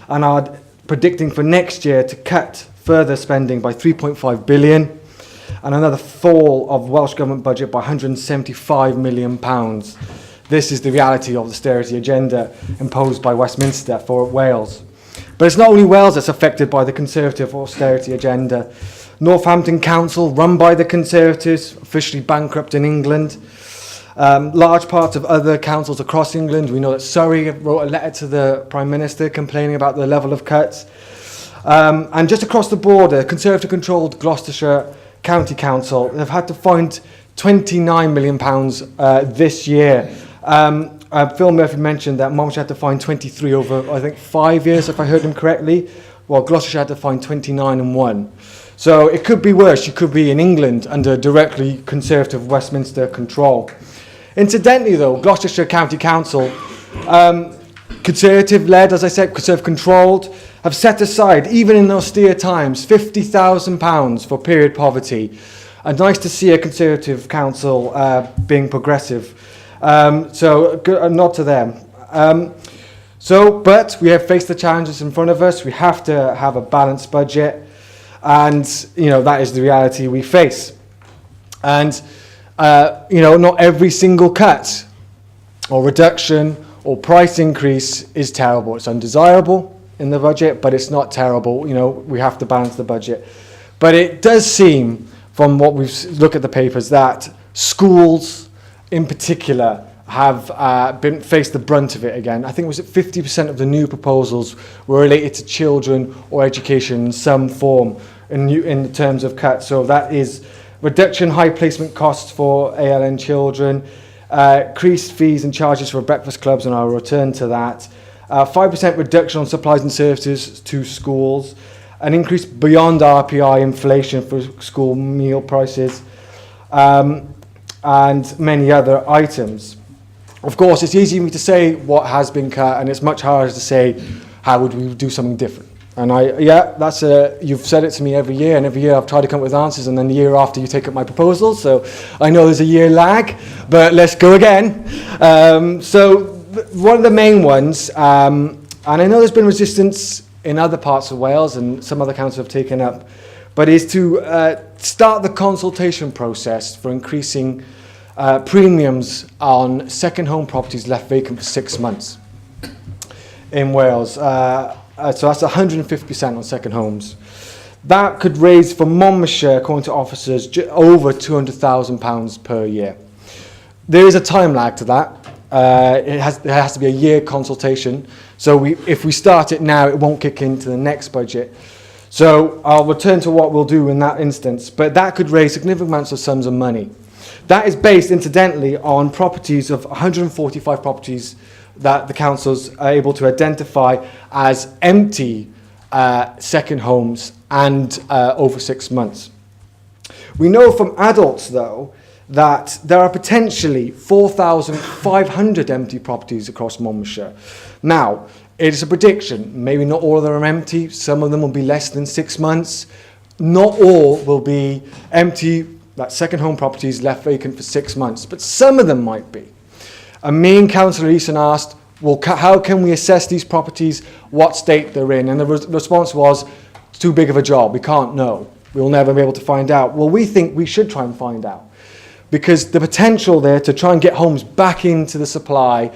and are predicting for next year to cut further spending by 3.5 billion and another fall of Welsh Government budget by £175 million. This is the reality of the austerity agenda imposed by Westminster for Wales. But it's not only Wales that's affected by the Conservative austerity agenda. Northampton Council, run by the Conservatives, officially bankrupt in England. Large parts of other councils across England. We know that Surrey wrote a letter to the Prime Minister complaining about the level of cuts. And just across the border, Conservative-controlled Gloucestershire County Council have had to find £29 million this year. Phil Murphy mentioned that Monmouthshire had to find 23 over, I think, 5 years, if I heard him correctly, while Gloucestershire had to find 29 and 1. So it could be worse. You could be in England under directly Conservative Westminster control. Incidentally, though, Gloucestershire County Council, Conservative-led, as I said, Conservative-controlled, have set aside, even in austere times, £50,000 for period poverty. And nice to see a Conservative council being progressive. So a nod to them. But we have faced the challenges in front of us. We have to have a balanced budget, and that is the reality we face. And not every single cut or reduction or price increase is terrible. It's undesirable in the budget, but it's not terrible. We have to balance the budget. But it does seem, from what we've looked at the papers, that schools in particular have faced the brunt of it again. I think it was 50% of the new proposals were related to children or education in some form in terms of cuts. So that is reduction high placement costs for ALN children, increased fees and charges for breakfast clubs, and I'll return to that. 5% reduction on supplies and services to schools, an increase beyond RPI inflation for school meal prices, and many other items. Of course, it's easy for me to say what has been cut, and it's much harder to say how would we do something different. And you've said it to me every year, and every year I've tried to come up with answers, and then the year after you take up my proposals. So I know there's a year lag, but let's go again. One of the main ones, and I know there's been resistance in other parts of Wales, and some other councils have taken up, but is to start the consultation process for increasing premiums on second home properties left vacant for 6 months in Wales. So that's 150% on second homes. That could raise for Monmouthshire, according to officers, over £200,000 per year. There is a time lag to that. There has to be a year consultation. So if we start it now, it won't kick into the next budget. So I'll return to what we'll do in that instance. But that could raise significant amounts of sums of money. That is based, incidentally, on properties of 145 properties that the councils are able to identify as empty second homes and over 6 months. We know from adults, though, that there are potentially 4,500 empty properties across Monmouthshire. Now, it is a prediction. Maybe not all of them are empty. Some of them will be less than 6 months. Not all will be empty, that second home properties left vacant for 6 months, but some of them might be. And me and Councillor Eason asked, well, how can we assess these properties, what state they're in? And the response was, it's too big of a job, we can't know. We'll never be able to find out. Well, we think we should try and find out, because the potential there to try and get homes back into the supply,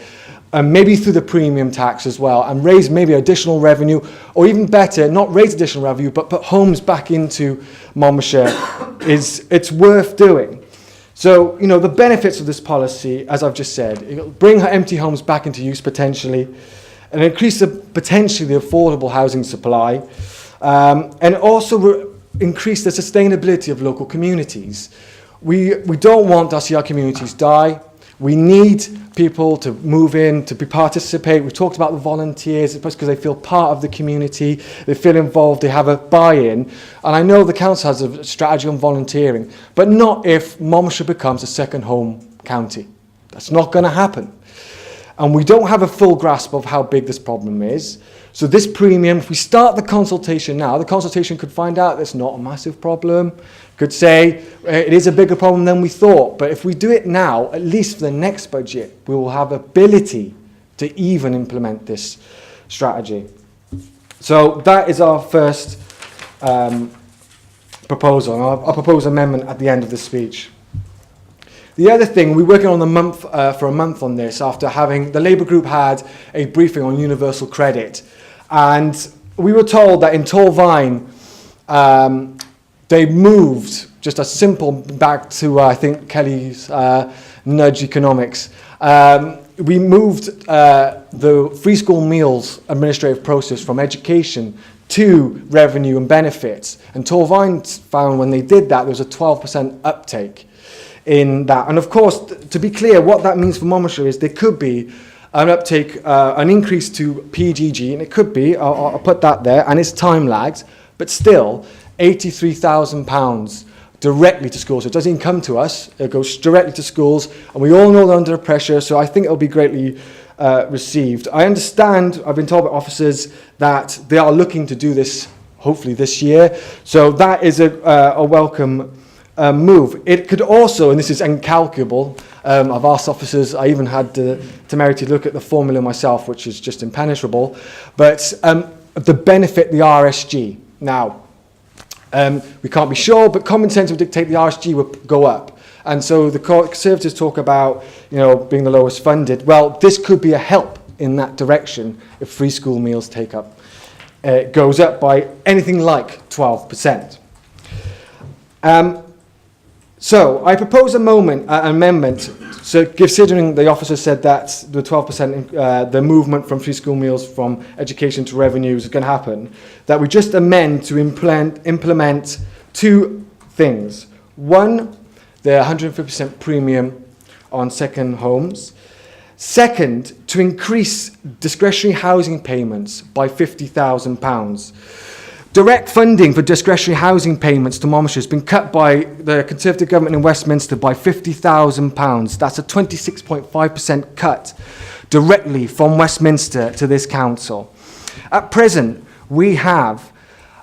and maybe through the premium tax as well, and raise maybe additional revenue, or even better, not raise additional revenue, but put homes back into Monmouthshire, it's worth doing. So, the benefits of this policy, as I've just said, it'll bring empty homes back into use potentially, and increase potentially the affordable housing supply, and also increase the sustainability of local communities. We don't want to see our communities die. We need people to move in, to participate. We've talked about the volunteers, it's because they feel part of the community, they feel involved, they have a buy-in. And I know the council has a strategy on volunteering, but not if Monmouthshire becomes a second home county. That's not going to happen. And we don't have a full grasp of how big this problem is. So this premium, if we start the consultation now, the consultation could find out it's not a massive problem, could say it is a bigger problem than we thought. But if we do it now, at least for the next budget, we will have ability to even implement this strategy. So that is our first proposal, and I'll propose amendment at the end of the speech. The other thing, we're working on for a month on this after having, the Labour group had a briefing on universal credit, and we were told that in Torfaen, they moved just a simple, back to I think Kelly's nudge economics, we moved the free school meals administrative process from education to revenue and benefits, and Torfaen found when they did that there was a 12% uptake in that. And of course, to be clear, what that means for Monmouthshire is there could be an uptake, an increase to PGG, and it could be, I'll put that there, and it's time lagged, but still £83,000 directly to schools. So it doesn't even come to us, it goes directly to schools, and we all know they're under pressure, so I think it'll be greatly received. I understand, I've been told by officers that they are looking to do this hopefully this year, so that is a welcome move. It could also, and this is incalculable, I've asked officers, I even had the temerity to look at the formula myself, which is just impenetrable, but the benefit the RSG. Now, we can't be sure, but common sense would dictate the RSG would go up. And so the Conservatives talk about, being the lowest funded. Well, this could be a help in that direction if free school meals take up. Goes up by anything like 12%. So I propose amendment. So considering the officer said that the 12%, the movement from free school meals from education to revenues is going to happen, that we just amend to implement two things. One, the 150% premium on second homes. Second, to increase discretionary housing payments by £50,000. Direct funding for discretionary housing payments to Monmouthshire has been cut by the Conservative government in Westminster by £50,000. That's a 26.5% cut directly from Westminster to this council. At present, we have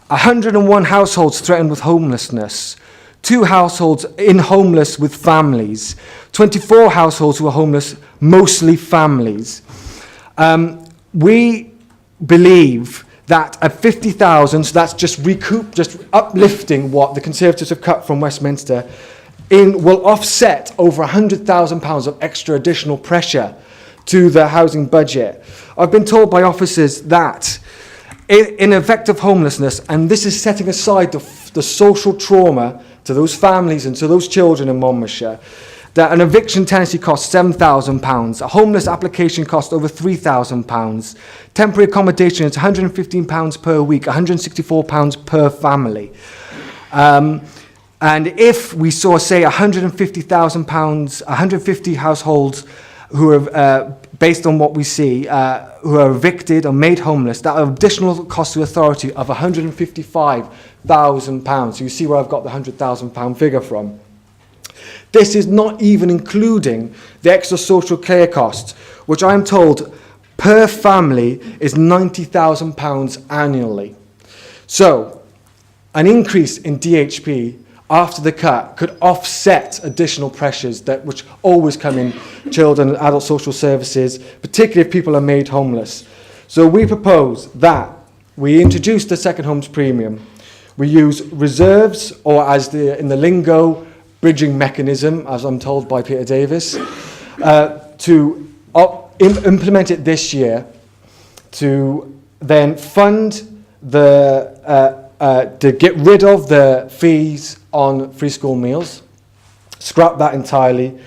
101 households threatened with homelessness, 2 households homeless with families, 24 households who are homeless, mostly families. We believe that at 50,000, so that's just uplifting what the Conservatives have cut from Westminster, will offset over £100,000 of extra additional pressure to the housing budget. I've been told by officers that in effective homelessness, and this is setting aside the social trauma to those families and to those children in Monmouthshire, that an eviction tenancy costs £7,000, a homeless application costs over £3,000, temporary accommodation is £115 per week, £164 per family. And if we saw, say, £150,000, 150 households who are, based on what we see, who are evicted or made homeless, that additional cost to authority of £155,000. So you see where I've got the £100,000 figure from. This is not even including the extra social care costs, which I'm told per family is £90,000 annually. So an increase in DHP after the cut could offset additional pressures which always come in children and adult social services, particularly if people are made homeless. So we propose that we introduce the second homes premium. We use reserves, or as in the lingo, bridging mechanism, as I'm told by Peter Davis, to implement it this year, to then fund to get rid of the fees on free school meals, scrap that entirely,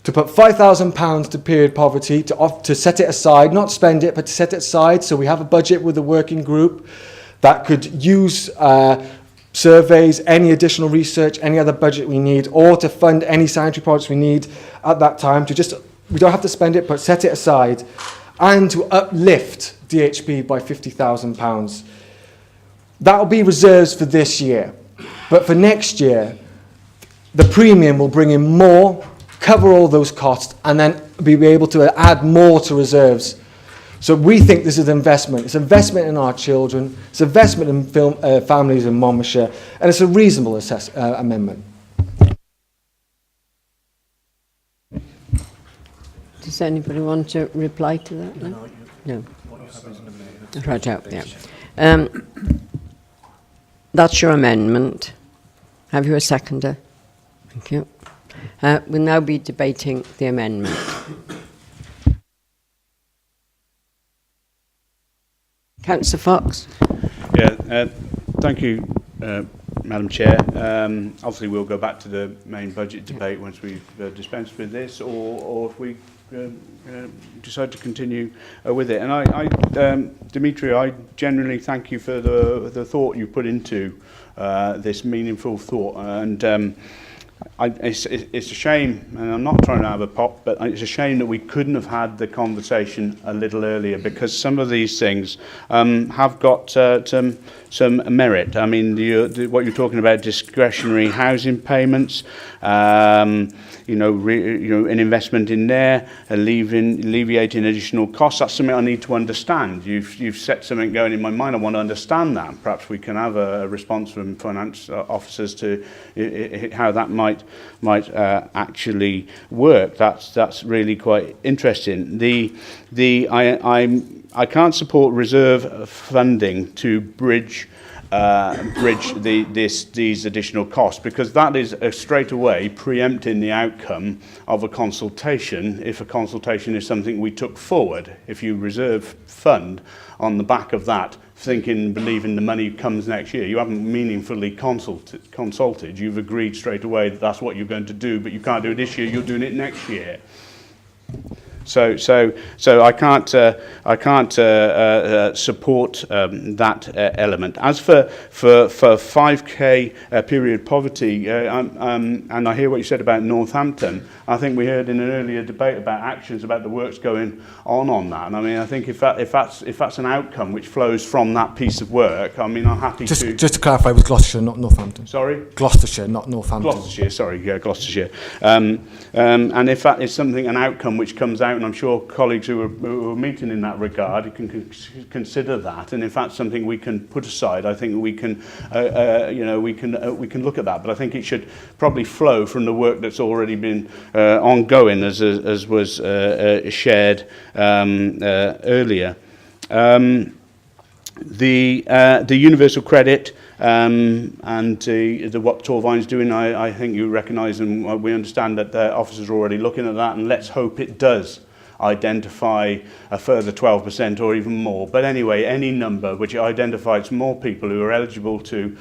to put £5,000 to period poverty, to set it aside, not spend it, but to set it aside, so we have a budget with a working group that could use surveys, any additional research, any other budget we need, or to fund any sanitary projects we need at that time, we don't have to spend it, but set it aside, and to uplift DHP by £50,000. That will be reserves for this year. But for next year, the premium will bring in more, cover all those costs, and then be able to add more to reserves. So we think this is an investment. It's an investment in our children. It's an investment in families in Monmouthshire. And it's a reasonable amendment. Does anybody want to reply to that? No. Right out, yeah. That's your amendment. Have you a seconder? Thank you. We'll now be debating the amendment. Councillor Fox. Yeah, thank you, Madam Chair. Obviously, we'll go back to the main budget debate once we've dispensed with this, or if we decide to continue with it. And Dimitri, I genuinely thank you for the thought you put into this meaningful thought. And it's a shame, and I'm not trying to have a pop, but it's a shame that we couldn't have had the conversation a little earlier, because some of these things have got some merit. I mean, what you're talking about, discretionary housing payments, an investment in there, alleviating additional costs. That's something I need to understand. You've set something going in my mind. I want to understand that. Perhaps we can have a response from finance officers to how that might actually work. That's really quite interesting. I can't support reserve funding to bridge these additional costs, because that is straight away preempting the outcome of a consultation, if a consultation is something we took forward. If you reserve fund on the back of that, believing the money comes next year, you haven't meaningfully consulted. You've agreed straight away that that's what you're going to do, but you can't do it this year, you're doing it next year. So I can't support that element. As for 5k period poverty, and I hear what you said about Northampton. I think we heard in an earlier debate about actions, about the works going on that. And I mean, I think if that's an outcome which flows from that piece of work, I mean, I'm happy to. Just to clarify, it was Gloucestershire, not Northampton. Sorry. Gloucestershire, not Northampton. Gloucestershire, sorry, yeah, Gloucestershire. And if that is something, an outcome which comes out, and I'm sure colleagues who are meeting in that regard can consider that, and if that's something we can put aside, I think we can, we can look at that. But I think it should probably flow from the work that's already been ongoing, as was shared earlier. The universal credit. And what Torvine's doing, I think you recognise, and we understand that the officers are already looking at that, and let's hope it does identify a further 12% or even more. But anyway, any number which identifies more people who are eligible for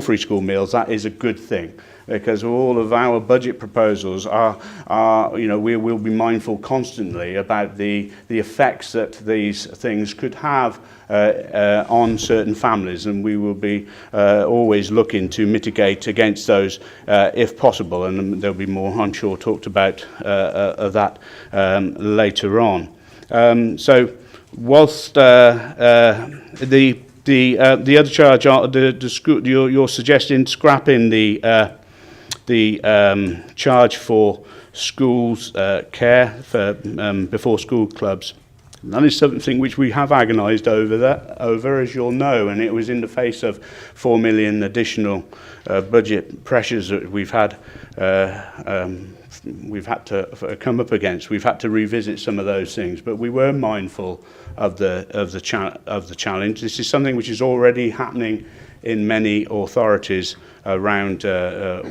free school meals, that is a good thing. Because all of our budget proposals are we will be mindful constantly about the effects that these things could have on certain families, and we will be always looking to mitigate against those if possible, and there'll be more, I'm sure, talked about of that later on. So whilst the other charge, you're suggesting scrapping the charge for schools care for before school clubs. And that is something which we have agonised over, as you'll know, and it was in the face of 4 million additional budget pressures that we've had to come up against. We've had to revisit some of those things, but we were mindful of the challenge. This is something which is already happening in many authorities around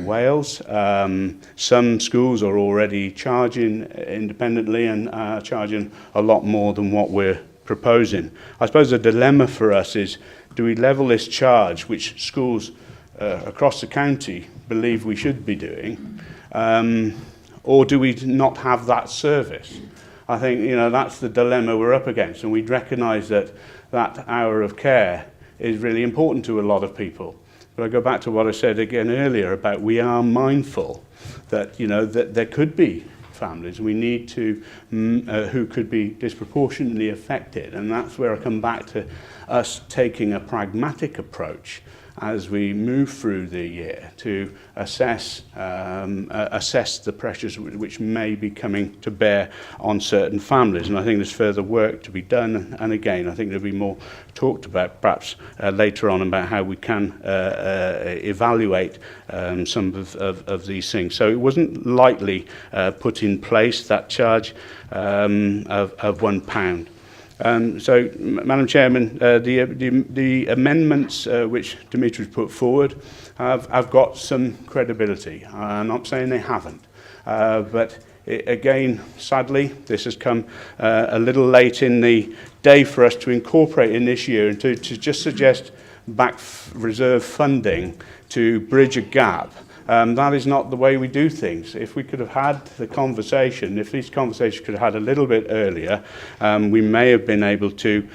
Wales. Some schools are already charging independently and charging a lot more than what we're proposing. I suppose the dilemma for us is, do we level this charge, which schools across the county believe we should be doing, or do we not have that service? I think that's the dilemma we're up against, and we'd recognise that hour of care is really important to a lot of people. But I go back to what I said again earlier about, we are mindful that that there could be families we need to who could be disproportionately affected, and that's where I come back to us taking a pragmatic approach as we move through the year to assess the pressures which may be coming to bear on certain families. And I think there's further work to be done, and again, I think there'll be more talked about perhaps later on about how we can evaluate some of these things. So it wasn't lightly put in place, that charge of £1. Madam Chairman, the amendments which Dimitri's put forward have got some credibility. I'm not saying they haven't, but again, sadly, this has come a little late in the day for us to incorporate in this year and to just suggest back reserve funding to bridge a gap. That is not the way we do things. If we could have had the conversation, if these conversations could have had a little bit earlier, we may have been able to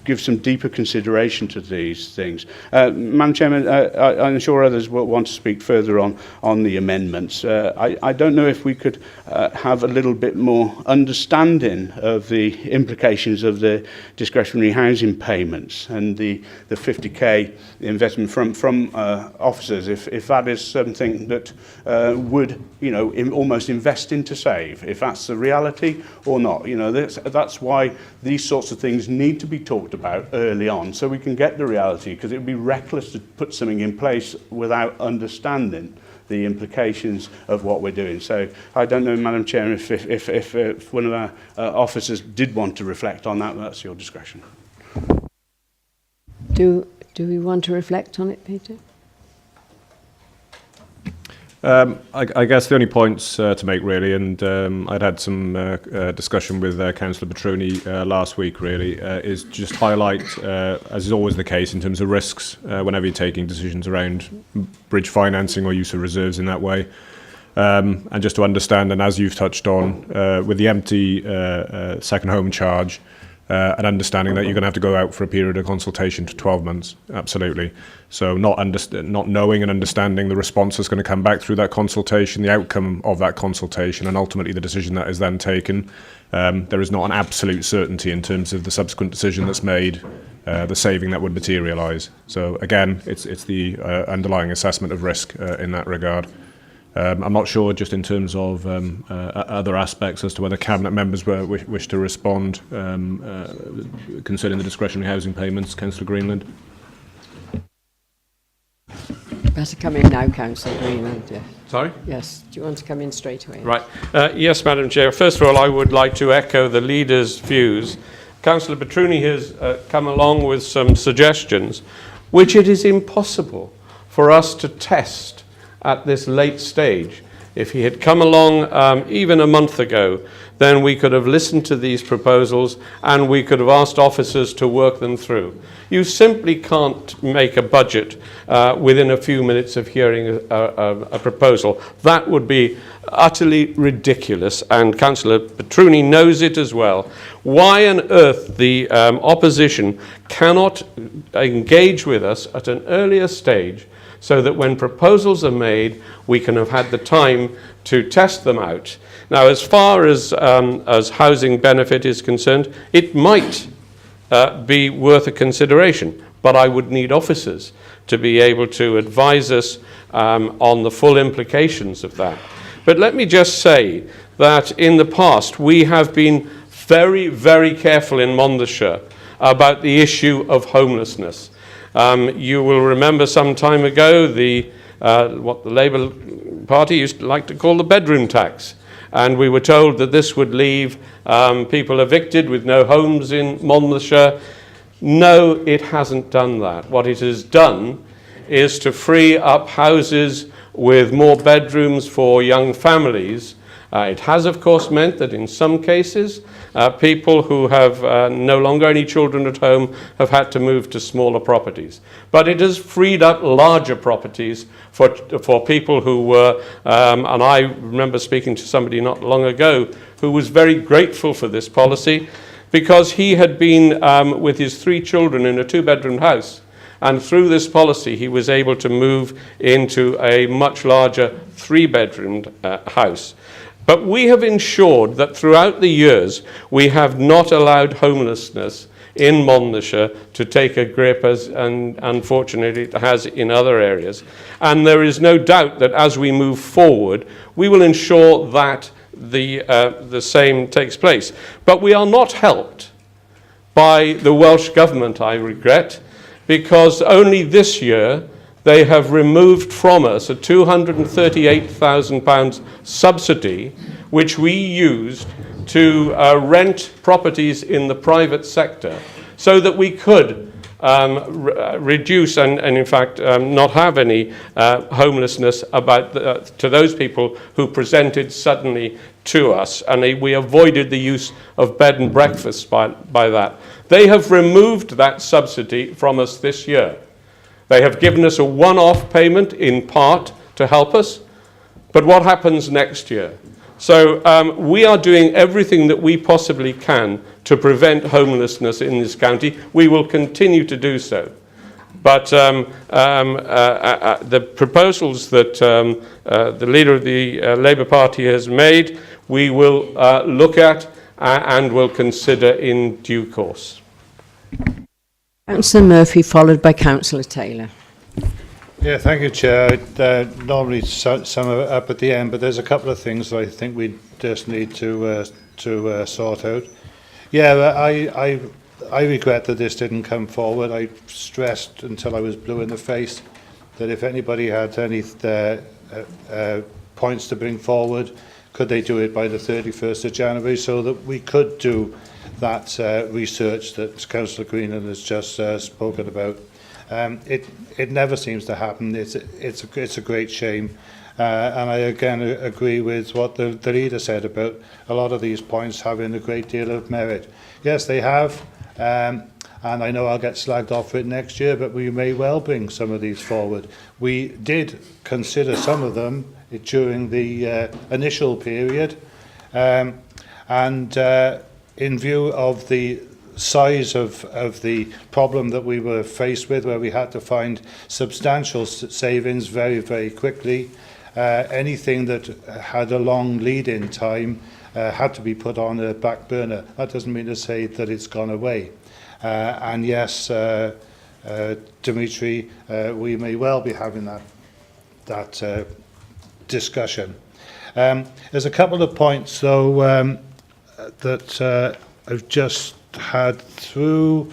give some deeper consideration to these things. Madam Chairman, I'm sure others will want to speak further on the amendments. I don't know if we could have a little bit more understanding of the implications of the discretionary housing payments and the 50k investment from officers, if that is something that would, almost invest in to save, if that's the reality or not. That's why these sorts of things need to be talked about early on, so we can get the reality, because it would be reckless to put something in place without understanding the implications of what we're doing. So I don't know, Madam Chair, if one of our officers did want to reflect on that, that's your discretion. Do we want to reflect on it, Peter? I guess the only points to make really, and I'd had some discussion with Councillor Petroni last week really, is just highlight, as is always the case in terms of risks, whenever you're taking decisions around bridge financing or use of reserves in that way. And just to understand, and as you've touched on, with the empty second home charge, and understanding that you're going to have to go out for a period of consultation to 12 months, absolutely. So not knowing and understanding the response that's going to come back through that consultation, the outcome of that consultation, and ultimately the decision that is then taken. There is not an absolute certainty in terms of the subsequent decision that's made, the saving that would materialise. So again, it's the underlying assessment of risk in that regard. I'm not sure, just in terms of other aspects, as to whether Cabinet members wish to respond concerning the discretionary housing payments. Councillor Greenland. Better come in now, Councillor Greenland. Yeah. Sorry? Yes. Do you want to come in straight away? Right. Yes, Madam Chair. First of all, I would like to echo the leader's views. Councillor Petroni has come along with some suggestions, which it is impossible for us to test at this late stage. If he had come along even a month ago, then we could have listened to these proposals and we could have asked officers to work them through. You simply can't make a budget within a few minutes of hearing a proposal. That would be utterly ridiculous, and Councillor Petroni knows it as well. Why on earth the opposition cannot engage with us at an earlier stage, so that when proposals are made, we can have had the time to test them out. Now, as far as housing benefit is concerned, it might be worth a consideration, but I would need officers to be able to advise us on the full implications of that. But let me just say that in the past, we have been very, very careful in Monmouthshire about the issue of homelessness. You will remember some time ago what the Labour Party used to like to call the bedroom tax. And we were told that this would leave people evicted with no homes in Monmouthshire. No, it hasn't done that. What it has done is to free up houses with more bedrooms for young families. It has, of course, meant that in some cases, people who have no longer any children at home have had to move to smaller properties. But it has freed up larger properties for people who were, and I remember speaking to somebody not long ago who was very grateful for this policy, because he had been with his 3 children in a 2-bedroom house. And through this policy, he was able to move into a much larger 3-bedroomed house. But we have ensured that throughout the years, we have not allowed homelessness in Monmouthshire to take a grip, and unfortunately it has in other areas. And there is no doubt that as we move forward, we will ensure that the same takes place. But we are not helped by the Welsh Government, I regret, because only this year they have removed from us a £238,000 subsidy, which we used to rent properties in the private sector so that we could reduce and in fact not have any homelessness to those people who presented suddenly to us, and we avoided the use of bed and breakfasts by that. They have removed that subsidy from us this year. They have given us a one-off payment in part to help us, but what happens next year? So we are doing everything that we possibly can to prevent homelessness in this county. We will continue to do so. But the proposals that the leader of the Labour Party has made, we will look at and will consider in due course. Councillor Murphy, followed by Councillor Taylor. Yeah, thank you, Chair. I'd normally sum it up at the end, but there's a couple of things that I think we just need to sort out. Yeah, I regret that this didn't come forward. I stressed until I was blue in the face that if anybody had any points to bring forward, could they do it by the 31st of January so that we could do that research that Councillor Greenan has just spoken about. It never seems to happen. It's a great shame, and I again agree with what the leader said about a lot of these points having a great deal of merit. Yes, they have, and I know I'll get slagged off for it next year, but we may well bring some of these forward. We did consider some of them during the initial period, and in view of the size of the problem that we were faced with, where we had to find substantial savings very, very quickly, anything that had a long lead-in time had to be put on a back burner. That doesn't mean to say that it's gone away. And yes, Dimitri, we may well be having that discussion. There's a couple of points, though, that I've just had through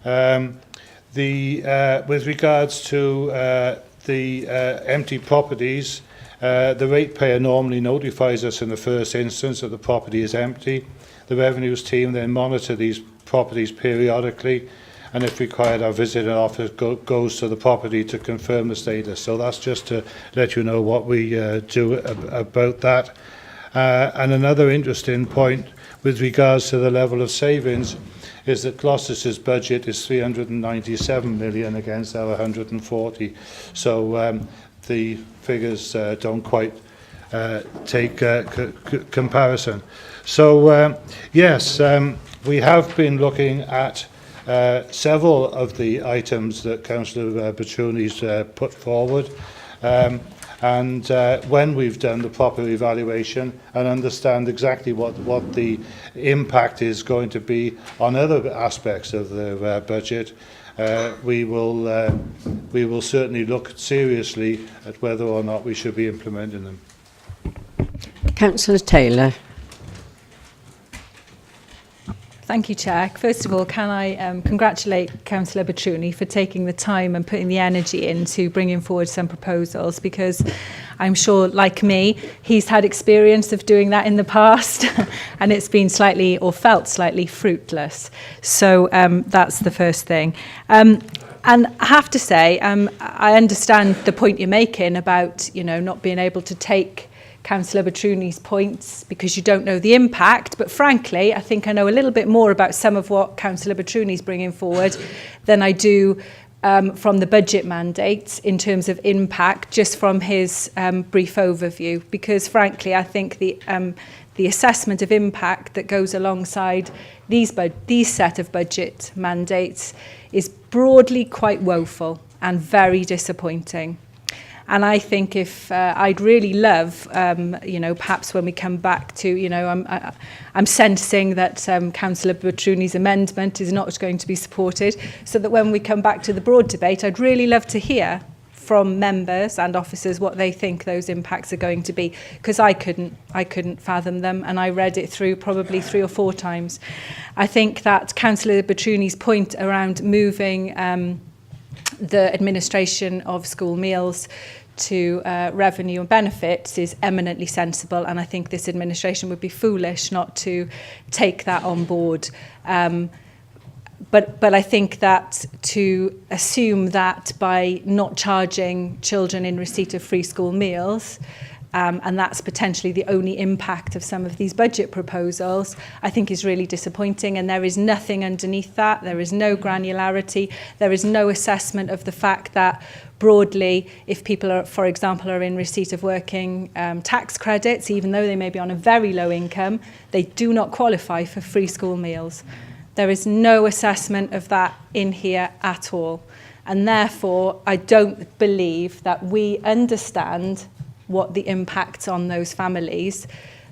with regards to the empty properties. The ratepayer normally notifies us in the first instance that the property is empty. The revenues team then monitor these properties periodically, and if required, our visiting officer goes to the property to confirm the status. So that's just to let you know what we do about that. And another interesting point with regards to the level of savings is that Gloucester's budget is 397 million against our 140. So the figures don't quite take comparison. So yes, we have been looking at several of the items that Councillor Petruni's put forward. And when we've done the proper evaluation and understand exactly what the impact is going to be on other aspects of the budget, we will certainly look seriously at whether or not we should be implementing them. Councillor Taylor. Thank you, Chair. First of all, can I congratulate Councillor Petruni for taking the time and putting the energy into bringing forward some proposals, because I'm sure, like me, he's had experience of doing that in the past and it's been slightly, or felt slightly, fruitless. So that's the first thing. And I have to say, I understand the point you're making about, not being able to take Councillor Petruni's points because you don't know the impact, but frankly, I think I know a little bit more about some of what Councillor Petruni's bringing forward than I do from the budget mandates in terms of impact, just from his brief overview. Because frankly, I think the assessment of impact that goes alongside these set of budget mandates is broadly quite woeful and very disappointing. And I think if I'd really love, perhaps when we come back to, I'm sensing that Councillor Petruni's amendment is not going to be supported, so that when we come back to the broad debate, I'd really love to hear from members and officers what they think those impacts are going to be, because I couldn't fathom them, and I read it through probably 3 or 4 times. I think that Councillor Petruni's point around moving the administration of school meals to revenue and benefits is eminently sensible, and I think this administration would be foolish not to take that on board. But I think that to assume that by not charging children in receipt of free school meals, and that's potentially the only impact of some of these budget proposals, I think is really disappointing, and there is nothing underneath that. There is no granularity. There is no assessment of the fact that broadly, if people are, for example, are in receipt of working tax credits, even though they may be on a very low income, they do not qualify for free school meals. There is no assessment of that in here at all. And therefore, I don't believe that we understand what the impacts on those families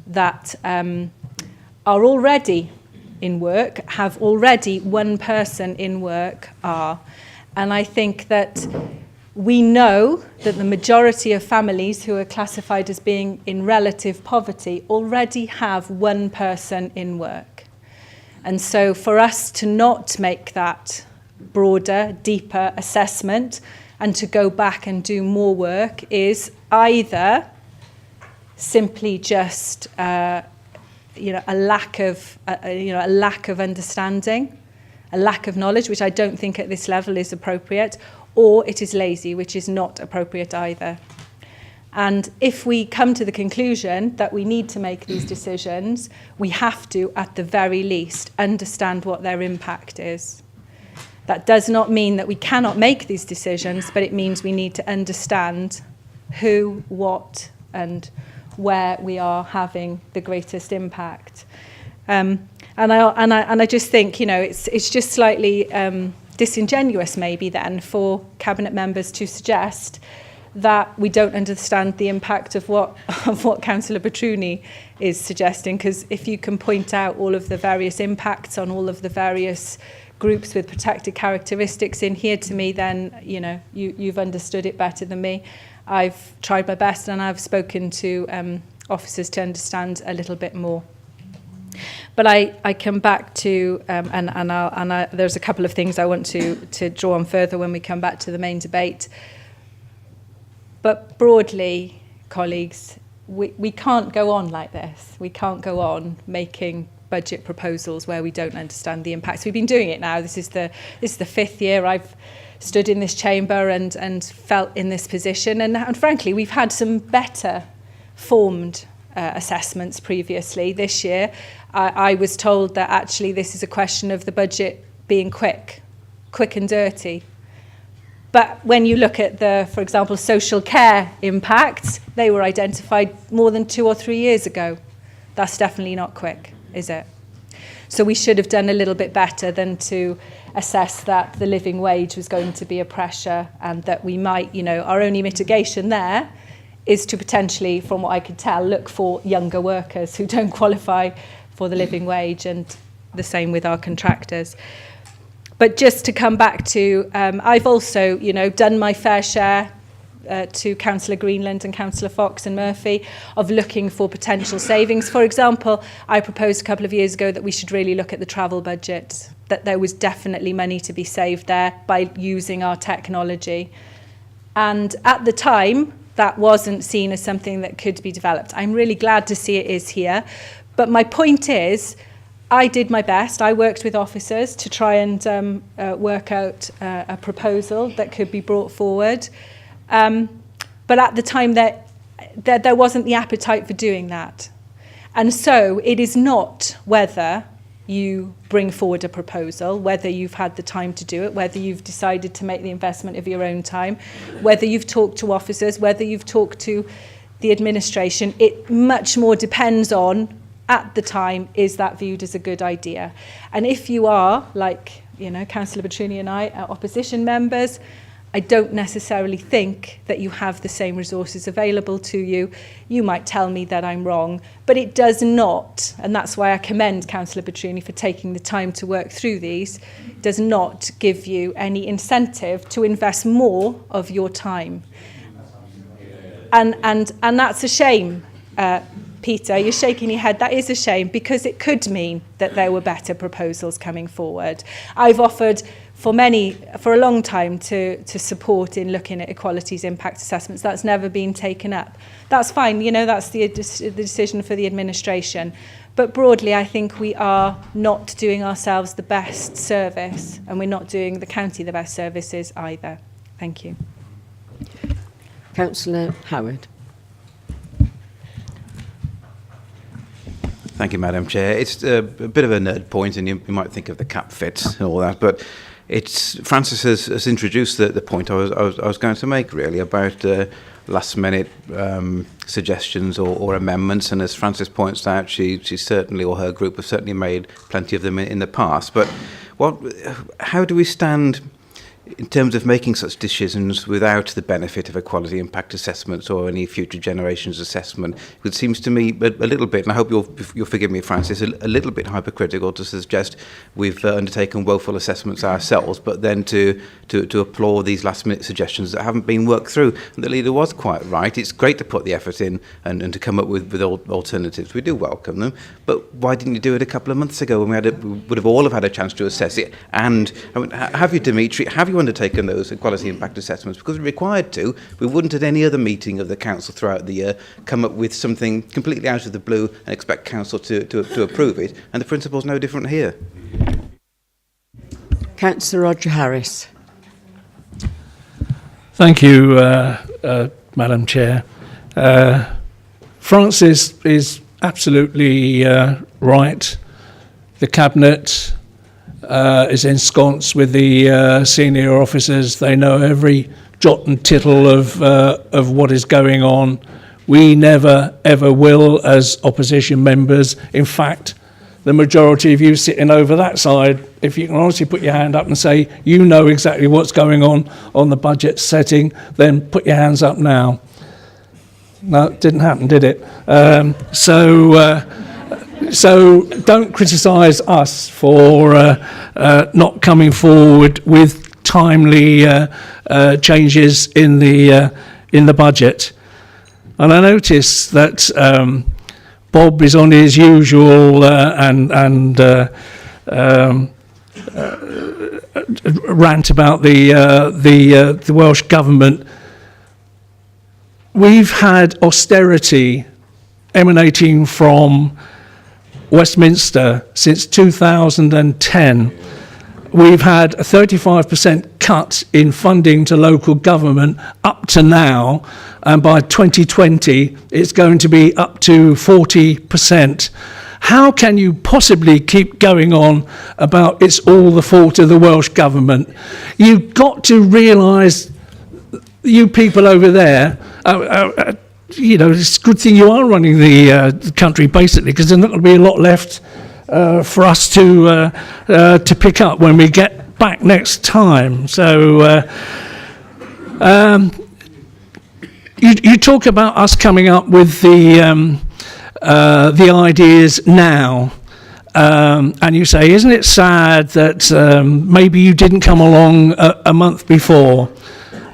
that are already in work, have already one person in work are. And I think that we know that the majority of families who are classified as being in relative poverty already have one person in work. And so for us to not make that broader, deeper assessment and to go back and do more work is either simply just a lack of understanding, a lack of knowledge, which I don't think at this level is appropriate, or it is lazy, which is not appropriate either. And if we come to the conclusion that we need to make these decisions, we have to, at the very least, understand what their impact is. That does not mean that we cannot make these decisions, but it means we need to understand who, what, and where we are having the greatest impact. And I just think, it's just slightly disingenuous maybe then for cabinet members to suggest that we don't understand the impact of what Councillor Petruni is suggesting, because if you can point out all of the various impacts on all of the various groups with protected characteristics in here to me, then you've understood it better than me. I've tried my best and I've spoken to officers to understand a little bit more. But I come back to there's a couple of things I want to draw on further when we come back to the main debate. But broadly, colleagues, we can't go on like this. We can't go on making budget proposals where we don't understand the impacts. We've been doing it now. This is the fifth year I've stood in this chamber and felt in this position. And frankly, we've had some better formed assessments previously. This year, I was told that actually this is a question of the budget being quick and dirty. But when you look at for example, social care impacts, they were identified more than 2 or 3 years ago. That's definitely not quick, is it? So we should have done a little bit better than to assess that the living wage was going to be a pressure and that we might, our only mitigation there is to potentially, from what I could tell, look for younger workers who don't qualify for the living wage, and the same with our contractors. But just to come back to, I've also, done my fair share to Councillor Greenland and Councillor Fox and Murphy of looking for potential savings. For example, I proposed a couple of years ago that we should really look at the travel budget, that there was definitely money to be saved there by using our technology. And at the time, that wasn't seen as something that could be developed. I'm really glad to see it is here. But my point is, I did my best. I worked with officers to try and work out a proposal that could be brought forward. But at the time, there wasn't the appetite for doing that. And so it is not whether you bring forward a proposal, whether you've had the time to do it, whether you've decided to make the investment of your own time, whether you've talked to officers, whether you've talked to the administration. It much more depends on, at the time, is that viewed as a good idea? And if you are, like, Councillor Petruni and I, opposition members, I don't necessarily think that you have the same resources available to you. You might tell me that I'm wrong, but it does not, and that's why I commend Councillor Petruni for taking the time to work through these, does not give you any incentive to invest more of your time. And that's a shame, Peter, you're shaking your head. That is a shame, because it could mean that there were better proposals coming forward. I've offered for a long time to support in looking at equalities impact assessments. That's never been taken up. That's fine, you know, that's the decision for the administration. But broadly, I think we are not doing ourselves the best service, and we're not doing the county the best services either. Thank you. Councillor Howard. Thank you, Madam Chair. It's a bit of a nerd point, and you might think of the cap fit and all that, but Francis has introduced the point I was going to make, really, about last-minute suggestions or amendments, and as Francis points out, she certainly, or her group, have certainly made plenty of them in the past. But how do we stand in terms of making such decisions without the benefit of equality impact assessments or any future generations assessment? It seems to me a little bit, and I hope you'll forgive me, Francis, a little bit hypocritical to suggest we've undertaken woeful assessments ourselves, but then to applaud these last-minute suggestions that haven't been worked through. And the leader was quite right. It's great to put the effort in and to come up with alternatives. We do welcome them, but why didn't you do it a couple of months ago when we would have all had a chance to assess it? And I mean, have you, Dimitri, have you undertaken those equality impact assessments? Because we're required to. We wouldn't at any other meeting of the council throughout the year come up with something completely out of the blue and expect council to approve it, and the principle's no different here. Councillor Roger Harris. Thank you, Madam Chair. Francis is absolutely right. The Cabinet is ensconced with the senior officers. They know every jot and tittle of what is going on. We never, ever will as opposition members. In fact, the majority of you sitting over that side, if you can honestly put your hand up and say you know exactly what's going on the budget setting, then put your hands up now. No, it didn't happen, did it? So don't criticise us for not coming forward with timely changes in the budget. And I notice that Bob is on his usual rant about the Welsh Government. We've had austerity emanating from Westminster since 2010. We've had a 35% cut in funding to local government up to now, and by 2020 it's going to be up to 40%. How can you possibly keep going on about it's all the fault of the Welsh Government? You've got to realise, you people over there, you know, it's a good thing you are running the country, basically, because there's not going to be a lot left for us to pick up when we get back next time. So you talk about us coming up with the ideas now, and you say, isn't it sad that maybe you didn't come along a month before?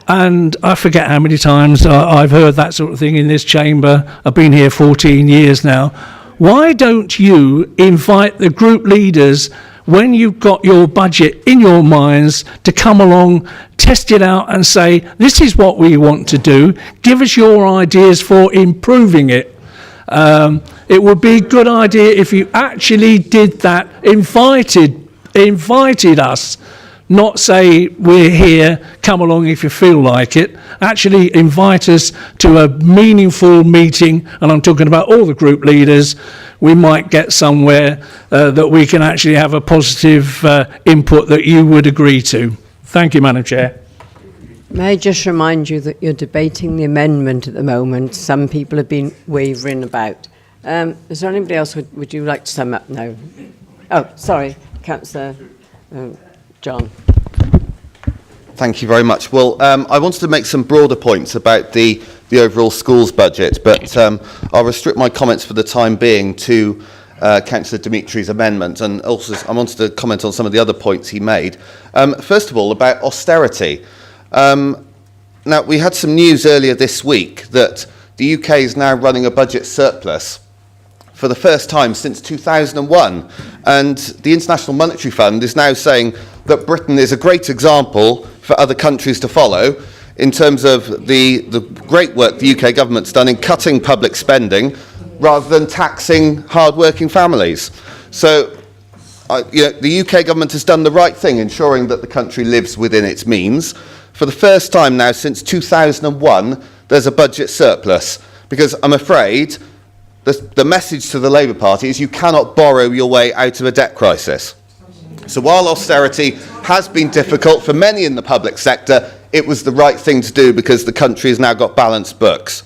And I forget how many times I've heard that sort of thing in this chamber. I've been here 14 years now. Why don't you invite the group leaders, when you've got your budget in your minds, to come along, test it out and say, this is what we want to do. Give us your ideas for improving it. It would be a good idea if you actually did that, invited us. Not say, we're here, come along if you feel like it. Actually invite us to a meaningful meeting, and I'm talking about all the group leaders. We might get somewhere that we can actually have a positive input that you would agree to. Thank you, Madam Chair. May I just remind you that you're debating the amendment at the moment. Some people have been wavering about. Is there anybody else would you like to sum up? No. Oh, sorry, Councillor John. Thank you very much. Well, I wanted to make some broader points about the overall schools budget, but I'll restrict my comments for the time being to Councillor Dimitri's amendment, and also I wanted to comment on some of the other points he made. First of all, about austerity. Now, we had some news earlier this week that the UK is now running a budget surplus for the first time since 2001. And the International Monetary Fund is now saying that Britain is a great example for other countries to follow in terms of the great work the UK government's done in cutting public spending rather than taxing hard-working families. So the UK government has done the right thing, ensuring that the country lives within its means. For the first time now since 2001, there's a budget surplus, because I'm afraid the message to the Labour Party is you cannot borrow your way out of a debt crisis. So while austerity has been difficult for many in the public sector, it was the right thing to do because the country has now got balanced books.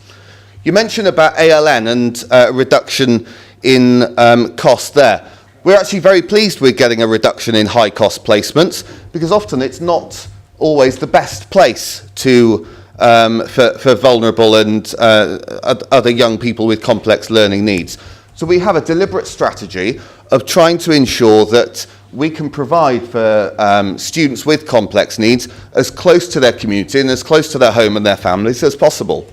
You mentioned about ALN and a reduction in cost there. We're actually very pleased with getting a reduction in high-cost placements, because often it's not always the best place to for vulnerable and other young people with complex learning needs. So we have a deliberate strategy of trying to ensure that we can provide for students with complex needs as close to their community and as close to their home and their families as possible.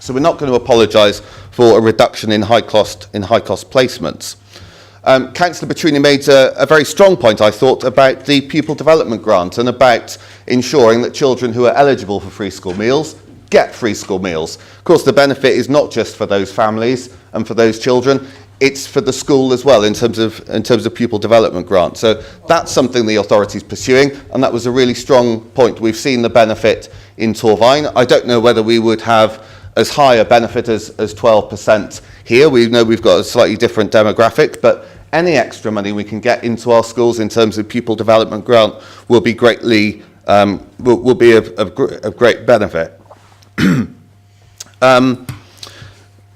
So we're not going to apologise for a reduction in high-cost placements. Councillor Petrini made a very strong point, I thought, about the pupil development grant and about ensuring that children who are eligible for free school meals get free school meals. Of course, the benefit is not just for those families and for those children, it's for the school as well in terms of pupil development grant. So that's something the authority is pursuing, and that was a really strong point. We've seen the benefit in Torvine. I don't know whether we would have as high a benefit as 12% here. We know we've got a slightly different demographic, but any extra money we can get into our schools in terms of pupil development grant will be greatly will be of great benefit.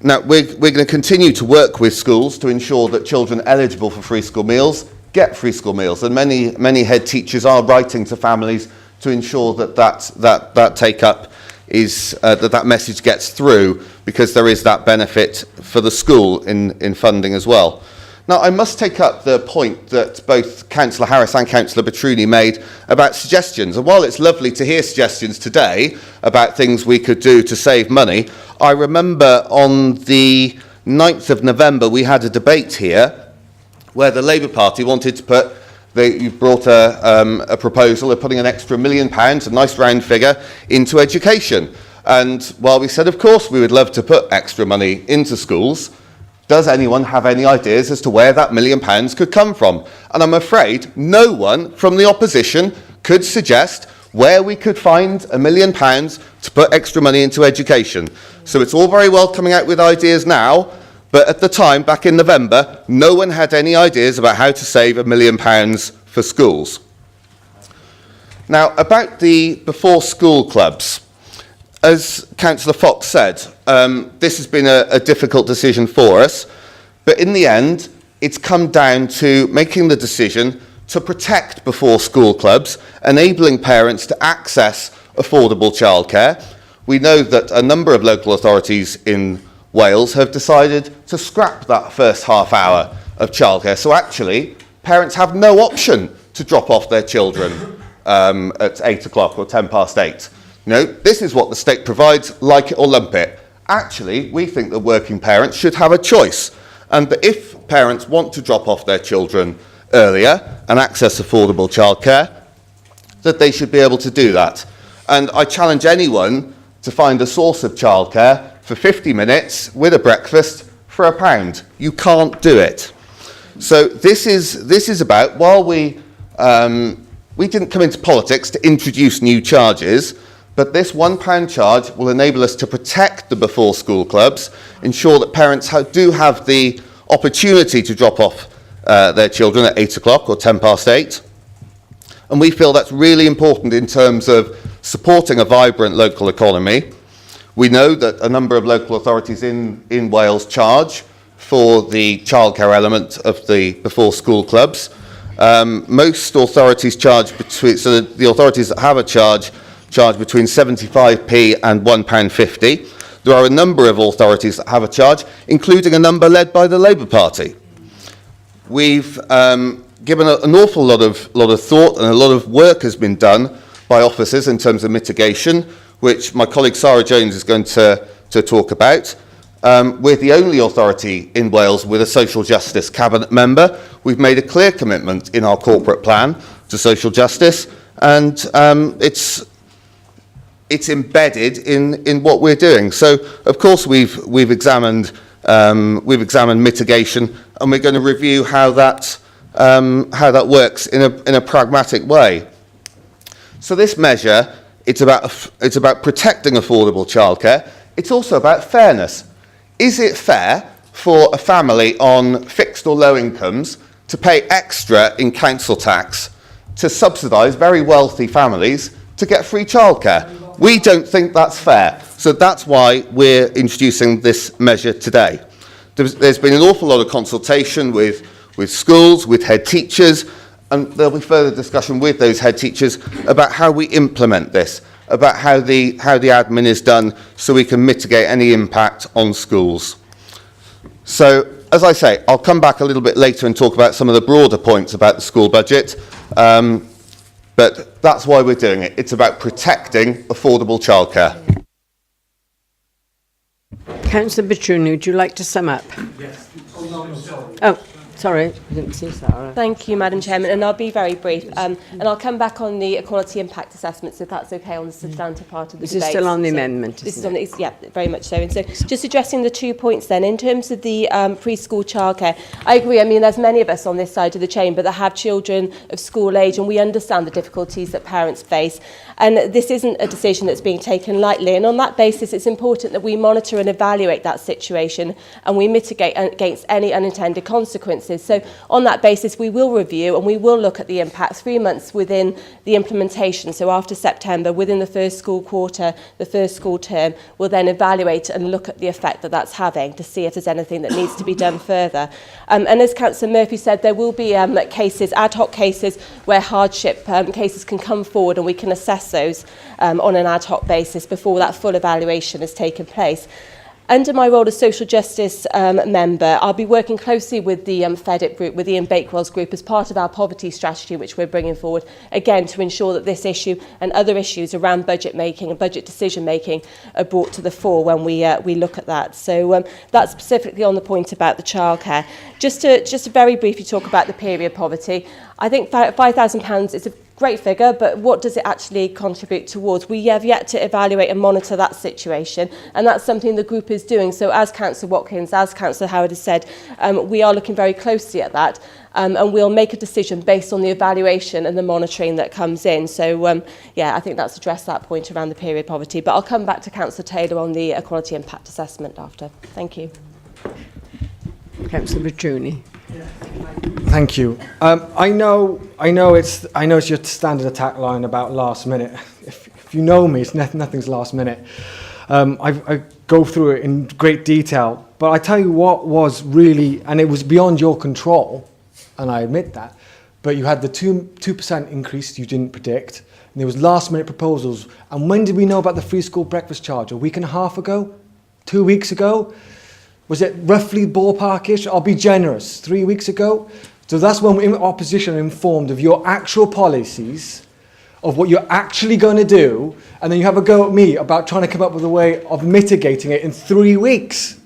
Now, we're going to continue to work with schools to ensure that children eligible for free school meals get free school meals, and many head teachers are writing to families to ensure that take-up is that message gets through, because there is that benefit for the school in funding as well. Now, I must take up the point that both Councillor Harris and Councillor Petrini made about suggestions. And while it's lovely to hear suggestions today about things we could do to save money, I remember on the 9th of November we had a debate here where the Labour Party wanted to put, you brought a proposal of putting an extra £1 million, a nice round figure, into education. And while we said, of course, we would love to put extra money into schools, does anyone have any ideas as to where that £1 million could come from? And I'm afraid no one from the opposition could suggest where we could find £1 million to put extra money into education. So it's all very well coming out with ideas now, but at the time, back in November, no one had any ideas about how to save £1 million for schools. Now, about the before school clubs, as Councillor Fox said, this has been a difficult decision for us, but in the end, it's come down to making the decision to protect before school clubs, enabling parents to access affordable childcare. We know that a number of local authorities in Wales have decided to scrap that first half hour of childcare. So actually, parents have no option to drop off their children at 8 o'clock or 10 past 8. You know, this is what the state provides, like it or lump it. Actually, we think that working parents should have a choice, and that if parents want to drop off their children earlier and access affordable childcare, that they should be able to do that. And I challenge anyone to find a source of childcare for 50 minutes with a breakfast for £1. You can't do it. So this is about, while we didn't come into politics to introduce new charges, but this £1 charge will enable us to protect the before school clubs, ensure that parents do have the opportunity to drop off their children at 8 o'clock or 10 past 8. And we feel that's really important in terms of supporting a vibrant local economy. We know that a number of local authorities in Wales charge for the childcare element of the before school clubs. Most authorities charge so the authorities that have a charge between 75p and £1.50. There are a number of authorities that have a charge, including a number led by the Labour Party. We've given an awful lot of thought, and a lot of work has been done by officers in terms of mitigation, which my colleague Sarah Jones is going to talk about. we're the only authority in Wales with a social justice cabinet member. We've made a clear commitment in our corporate plan to social justice, and it's embedded in what we're doing. So, of course, we've examined mitigation, and we're going to review how that works in a pragmatic way. So this measure, it's about protecting affordable childcare. It's also about fairness. Is it fair for a family on fixed or low incomes to pay extra in council tax to subsidise very wealthy families to get free childcare? We don't think that's fair. So that's why we're introducing this measure today. There's been an awful lot of consultation with schools, with head teachers, and there'll be further discussion with those head teachers about how we implement this, about how the admin is done, so we can mitigate any impact on schools. So, as I say, I'll come back a little bit later and talk about some of the broader points about the school budget, but that's why we're doing it. It's about protecting affordable childcare. Councillor Petrucci, would you like to sum up? Yes. Oh, sorry, I didn't see Sarah. Thank you, Madam Chairman, and I'll be very brief. And I'll come back on the equality impact assessments, if that's okay, on the substantive part of the debate. This is still on the amendment, This is on the, yeah, very much so. And so just addressing the 2 points then, in terms of the preschool childcare, I agree. I mean, there's many of us on this side of the chamber that have children of school age, and we understand the difficulties that parents face. And this isn't a decision that's being taken lightly. And on that basis, it's important that we monitor and evaluate that situation, and we mitigate against any unintended consequences. So on that basis, we will review and we will look at the impact 3 months within the implementation. So after September, within the first school quarter, the first school term, we'll then evaluate and look at the effect that that's having to see if there's anything that needs to be done further. And as Councillor Murphy said, there will be cases, ad hoc cases, where hardship cases can come forward, and we can assess those on an ad hoc basis before that full evaluation has taken place. Under my role as social justice member, I'll be working closely with the FEDIP group, with Ian Bakewell's group, as part of our poverty strategy, which we're bringing forward, again, to ensure that this issue and other issues around budget making and budget decision making are brought to the fore when we look at that. So that's specifically on the point about the childcare. Just to very briefly talk about the period poverty, I think £5,000 is a great figure, but what does it actually contribute towards? We have yet to evaluate and monitor that situation, and that's something the group is doing. So as Councillor Watkins, as Councillor Howard has said, we are looking very closely at that, and we'll make a decision based on the evaluation and the monitoring that comes in. So yeah, I think that's addressed that point around the period poverty, but I'll come back to Councillor Taylor on the equality impact assessment after. Thank you. Councillor Petrucci. Thank you. I know it's your standard attack line about last minute. If you know me, it's nothing's last minute. I go through it in great detail, but I tell you what was really, and it was beyond your control, and I admit that, but you had the 2% increase you didn't predict, and there was last minute proposals. And when did we know about the free school breakfast charge? A week and a half ago? 2 weeks ago? Was it roughly ballparkish? I'll be generous. 3 weeks ago? So that's when we in opposition are informed of your actual policies, of what you're actually going to do, and then you have a go at me about trying to come up with a way of mitigating it in 3 weeks.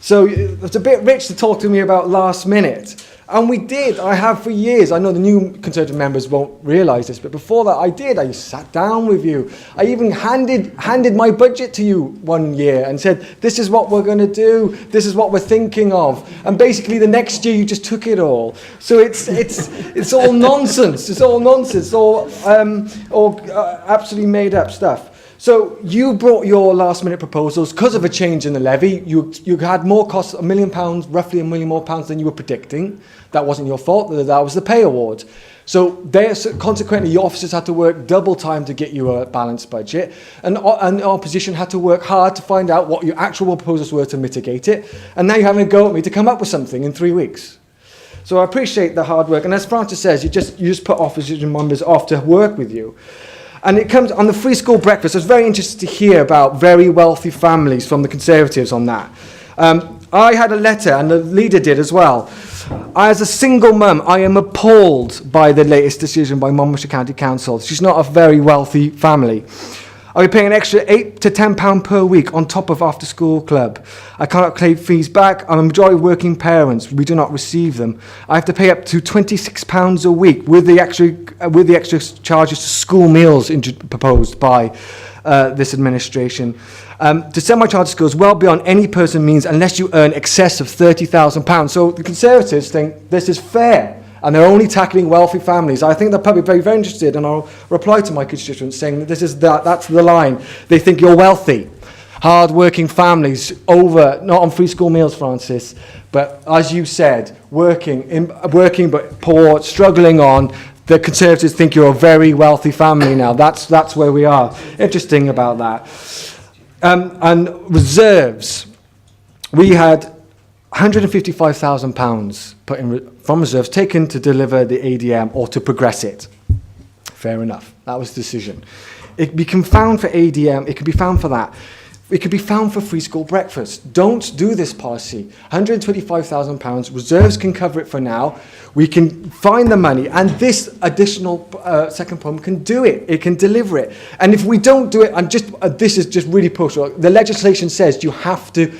So it's a bit rich to talk to me about last minute. And we did. I have for years. I know the new Conservative members won't realise this, but before that I did. I sat down with you. I even handed my budget to you one year and said, this is what we're going to do. This is what we're thinking of. And basically the next year you just took it all. So it's all nonsense. It's all nonsense. It's all absolutely made up stuff. So you brought your last minute proposals because of a change in the levy. You had more costs, £1 million, roughly £1 million more pounds than you were predicting. That wasn't your fault. That was the pay award. So consequently, your officers had to work double time to get you a balanced budget, and the opposition had to work hard to find out what your actual proposals were to mitigate it. And now you're having a go at me to come up with something in 3 weeks. So I appreciate the hard work. And as Francis says, you just put opposition members off to work with you. And it comes on the free school breakfast. I was very interested to hear about very wealthy families from the Conservatives on that. I had a letter, and the leader did as well. As a single mum, I am appalled by the latest decision by Monmouthshire County Council. She's not a very wealthy family. I'll be paying an extra £8 to £10 per week on top of after school club. I cannot claim fees back. I'm a majority working parents. We do not receive them. I have to pay up to £26 a week with the extra charges to school meals proposed by this administration. To send my child to school is well beyond any person means unless you earn excess of £30,000. So the Conservatives think this is fair. And they're only tackling wealthy families. I think they're probably very, very interested, and I'll reply to my constituents saying that that's the line. They think you're wealthy. Hard-working families not on free school meals, Francis, but as you said, working but poor, struggling on. The Conservatives think you're a very wealthy family now. That's where we are. Interesting about that. And reserves. We had £155,000 put in from reserves taken to deliver the ADM or to progress it. Fair enough. That was the decision. It can be found for ADM. It could be found for that. It could be found for free school breakfast. Don't do this policy. £125,000. Reserves can cover it for now. We can find the money, and this additional second problem can do it. It can deliver it. And if we don't do it, this is just really pushing. The legislation says you have to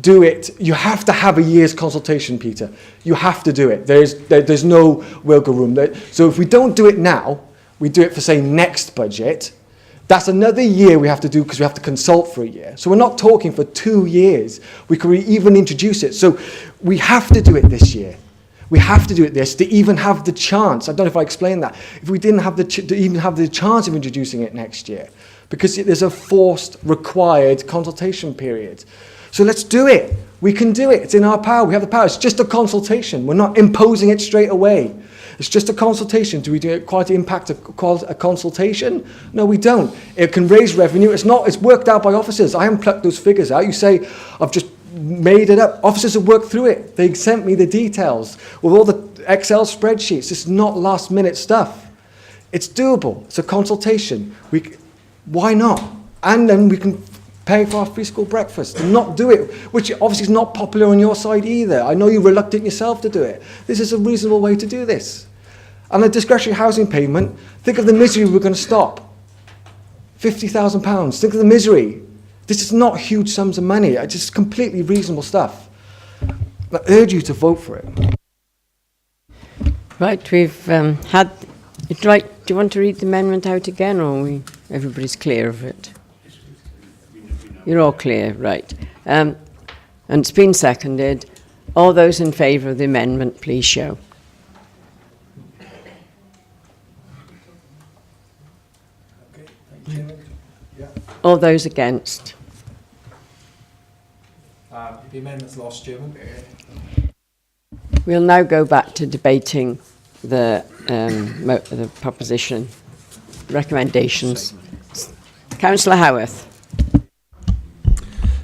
do it. You have to have a year's consultation, Peter. You have to do it. There's no wiggle room. So if we don't do it now, we do it for, say, next budget. That's another year we have to do because we have to consult for a year. So we're not talking for 2 years. We could even introduce it. So we have to do it this year. We have to do it to even have the chance. I don't know if I explained that. If we didn't have to even have the chance of introducing it next year, because there's a forced, required consultation period. So let's do it. We can do it. It's in our power. We have the power. It's just a consultation. We're not imposing it straight away. It's just a consultation. Do we do it quality impact a consultation? No, we don't. It can raise revenue. It's worked out by officers. I haven't plucked those figures out. You say, I've just made it up. Officers have worked through it. They sent me the details with all the Excel spreadsheets. It's not last minute stuff. It's doable. It's a consultation. Why not? And then we can pay for our free school breakfast and not do it, which obviously is not popular on your side either. I know you're reluctant yourself to do it. This is a reasonable way to do this. And the discretionary housing payment, think of the misery we're going to stop. £50,000. Think of the misery. This is not huge sums of money. It's just completely reasonable stuff. I urge you to vote for it. Right, we've had... Right, do you want to read the amendment out again, or everybody's clear of it? You're all clear, right. And it's been seconded. All those in favour of the amendment, please show. All those against? The amendment's lost, Chairman. We'll now go back to debating the proposition recommendations. Councillor Howarth.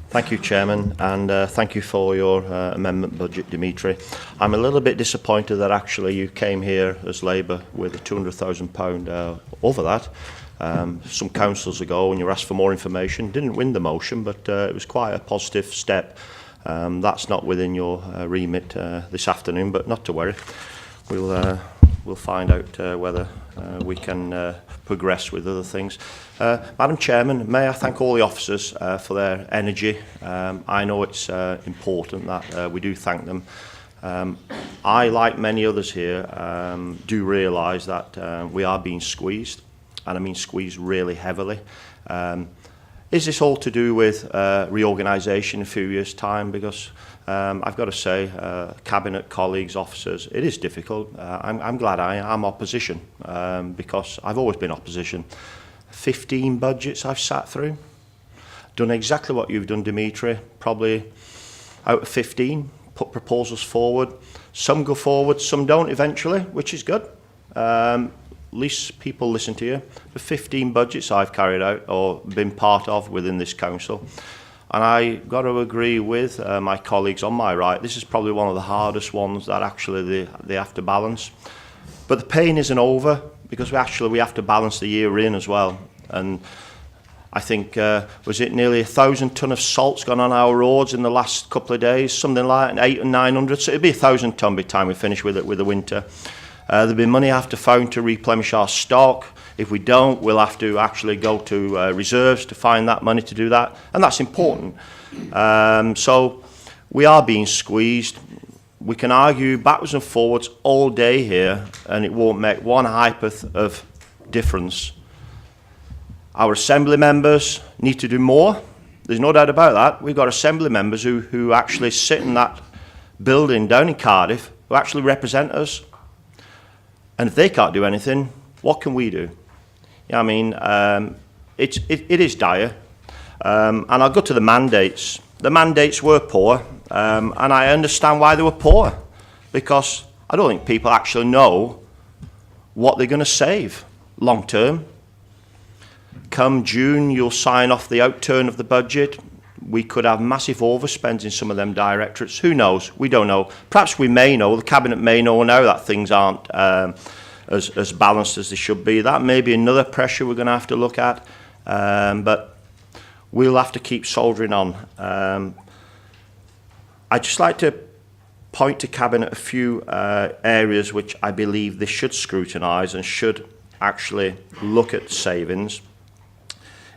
Thank you, Chairman, and thank you for your amendment budget, Dimitri. I'm a little bit disappointed that actually you came here as Labour with a £200,000 over that. Some councils ago, when you asked for more information, didn't win the motion, but it was quite a positive step. That's not within your remit this afternoon, but not to worry. We'll find out whether we can progress with other things. Madam Chairman, may I thank all the officers for their energy. I know it's important that we do thank them. I, like many others here, do realise that we are being squeezed, and I mean squeezed really heavily. Is this all to do with reorganisation in a few years' time? Because I've got to say, cabinet, colleagues, officers, it is difficult. I'm glad I'm opposition, because I've always been opposition. 15 budgets I've sat through, done exactly what you've done, Dimitri, probably out of 15, put proposals forward. Some go forward, some don't eventually, which is good. At least people listen to you. The 15 budgets I've carried out or been part of within this council. And I got to agree with my colleagues on my right, this is probably one of the hardest ones that actually they have to balance. But the pain isn't over, because we have to balance the year in as well. And I think, was it nearly 1,000 tonne of salt's gone on our roads in the last couple of days, something like 800 and 900, so it'll be 1,000 tonne by the time we finish with it with the winter. There'll be money I have to found to replenish our stock. If we don't, we'll have to actually go to reserves to find that money to do that, and that's important. So we are being squeezed. We can argue backwards and forwards all day here, and it won't make one hypoth of difference. Our assembly members need to do more. There's no doubt about that. We've got assembly members who actually sit in that building down in Cardiff, who actually represent us. And if they can't do anything, what can we do? Yeah, I mean, it is dire. And I'll go to the mandates. The mandates were poor, and I understand why they were poor, because I don't think people actually know what they're going to save long term. Come June, you'll sign off the outturn of the budget. We could have massive overspends in some of them directorates. Who knows? We don't know. Perhaps we may know, the Cabinet may know now that things aren't as balanced as they should be. That may be another pressure we're going to have to look at, but we'll have to keep soldiering on. I'd just like to point to Cabinet a few areas which I believe they should scrutinise and should actually look at savings.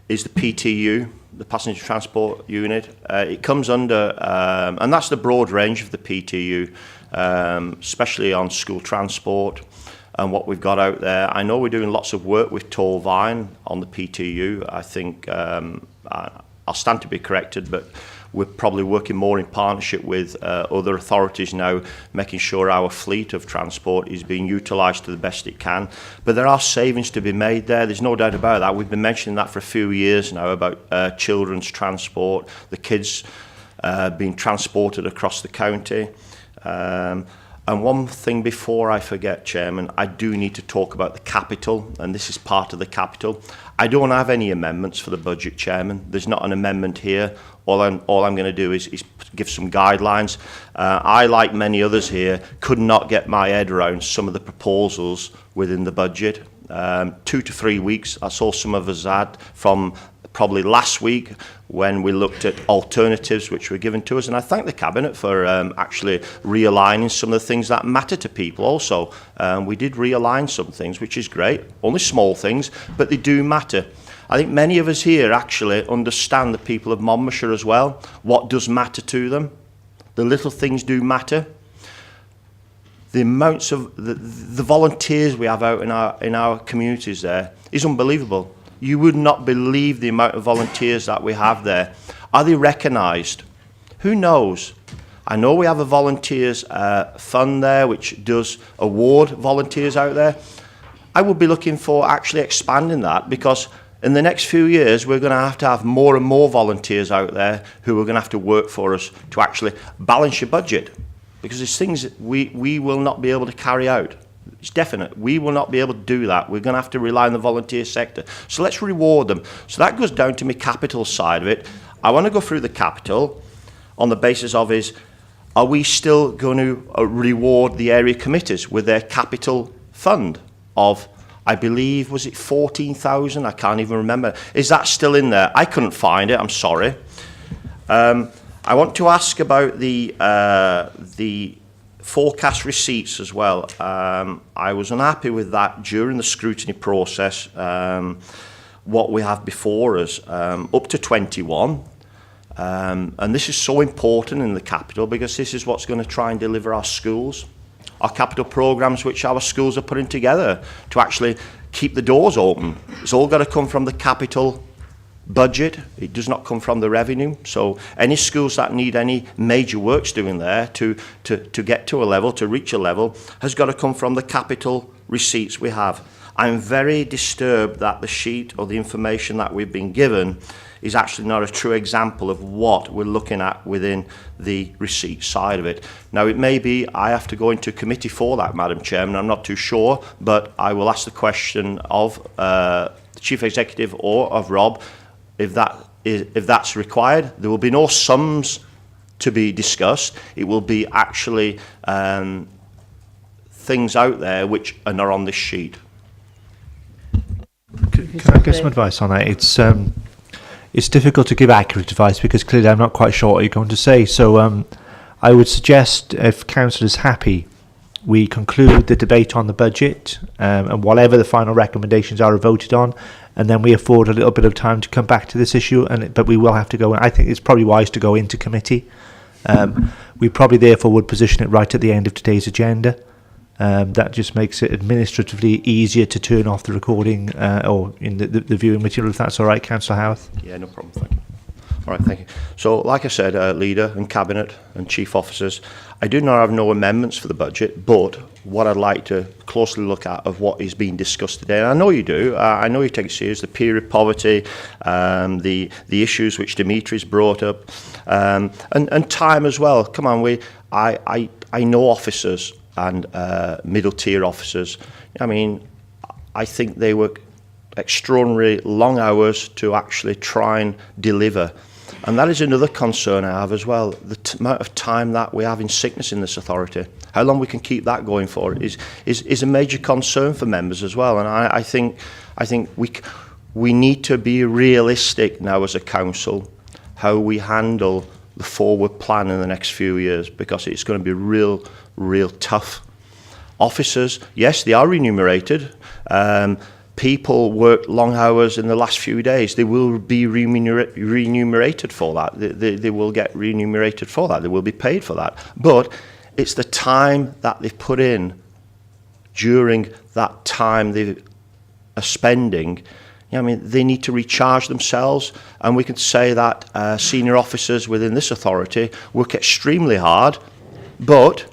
Is the PTU, the Passenger Transport Unit. It comes under, and that's the broad range of the PTU, especially on school transport and what we've got out there. I know we're doing lots of work with Torvine on the PTU. I think I'll stand to be corrected, but we're probably working more in partnership with other authorities now, making sure our fleet of transport is being utilised to the best it can. But there are savings to be made there. There's no doubt about that. We've been mentioning that for a few years now about children's transport, the kids being transported across the county. And one thing before I forget, Chairman, I do need to talk about the capital, and this is part of the capital. I don't have any amendments for the budget, Chairman. There's not an amendment here. All I'm going to do is give some guidelines. I, like many others here, could not get my head around some of the proposals within the budget. 2 to 3 weeks, I saw some of us had from probably last week when we looked at alternatives which were given to us, and I thank the Cabinet for actually realigning some of the things that matter to people also. We did realign some things, which is great, only small things, but they do matter. I think many of us here actually understand the people of Monmouthshire as well, what does matter to them. The little things do matter. The amounts of the volunteers we have out in our communities there is unbelievable. You would not believe the amount of volunteers that we have there. Are they recognised? Who knows? I know we have a volunteers fund there which does award volunteers out there. I will be looking for actually expanding that, because in the next few years we're going to have more and more volunteers out there who are going to have to work for us to actually balance your budget, because there's things that we will not be able to carry out. It's definite. We will not be able to do that. We're going to have to rely on the volunteer sector. So let's reward them. So that goes down to my capital side of it. I want to go through the capital on the basis of are we still going to reward the area committees with their capital fund of, I believe, was it 14,000? I can't even remember. Is that still in there? I couldn't find it. I'm sorry. I want to ask about the forecast receipts as well. I was unhappy with that during the scrutiny process, what we have before us, up to 21. And this is so important in the capital, because this is what's going to try and deliver our schools, our capital programmes which our schools are putting together to actually keep the doors open. It's all got to come from the capital budget. It does not come from the revenue. So any schools that need any major works doing there to get to a level, to reach a level, has got to come from the capital receipts we have. I'm very disturbed that the sheet or the information that we've been given is actually not a true example of what we're looking at within the receipt side of it. Now, it may be I have to go into committee for that, Madam Chairman. I'm not too sure, but I will ask the question of the Chief Executive or of Rob if that's required. There will be no sums to be discussed. It will be actually things out there which are not on this sheet. Can I give some advice on that? It's difficult to give accurate advice because clearly I'm not quite sure what you're going to say. So I would suggest, if Council is happy we conclude the debate on the budget, and whatever the final recommendations are voted on, and then we afford a little bit of time to come back to this issue. But we will have to go. I think it's probably wise to go into committee. We probably therefore would position it right at the end of today's agenda. That just makes it administratively easier to turn off the recording or in the viewing material, if that's all right, Councillor Howarth. Yeah, no problem. Thank you. All right, thank you. So, like I said, Leader and Cabinet and Chief Officers, I do not have no amendments for the budget, but what I'd like to closely look at of what is being discussed today, and I know you do, I know you take it serious, the period poverty, the issues which Dimitri's brought up, and time as well. Come on, I know officers and middle tier officers. I mean, I think they work extraordinary long hours to actually try and deliver. And that is another concern I have as well, the amount of time that we have in sickness in this authority. How long we can keep that going for is a major concern for members as well. And I think we need to be realistic now as a council how we handle the forward plan in the next few years, because it's going to be real tough. Officers, yes, they are remunerated. People work long hours in the last few days. They will be remunerated for that. They will get remunerated for that. They will be paid for that. But it's the time that they've put in during that time they are spending. I mean, they need to recharge themselves. And we can say that senior officers within this authority work extremely hard, but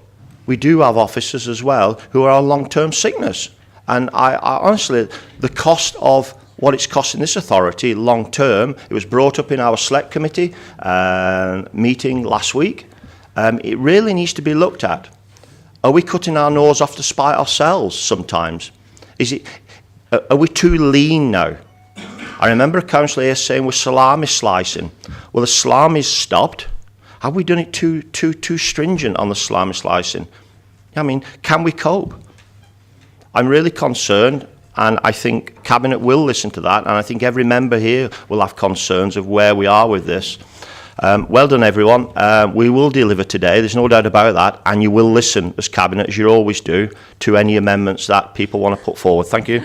we do have officers as well who are on long-term sickness. And I honestly, the cost of what it's costing this authority long term, it was brought up in our select committee meeting last week. It really needs to be looked at. Are we cutting our nose off to spite ourselves sometimes? Are we too lean now? I remember a councillor here saying we're salami slicing. Well, the salami's stopped. Have we done it too stringent on the salami slicing? I mean, can we cope? I'm really concerned, and I think Cabinet will listen to that, and I think every member here will have concerns of where we are with this. Well done, everyone. We will deliver today, there's no doubt about that, and you will listen as Cabinet, as you always do, to any amendments that people want to put forward. Thank you.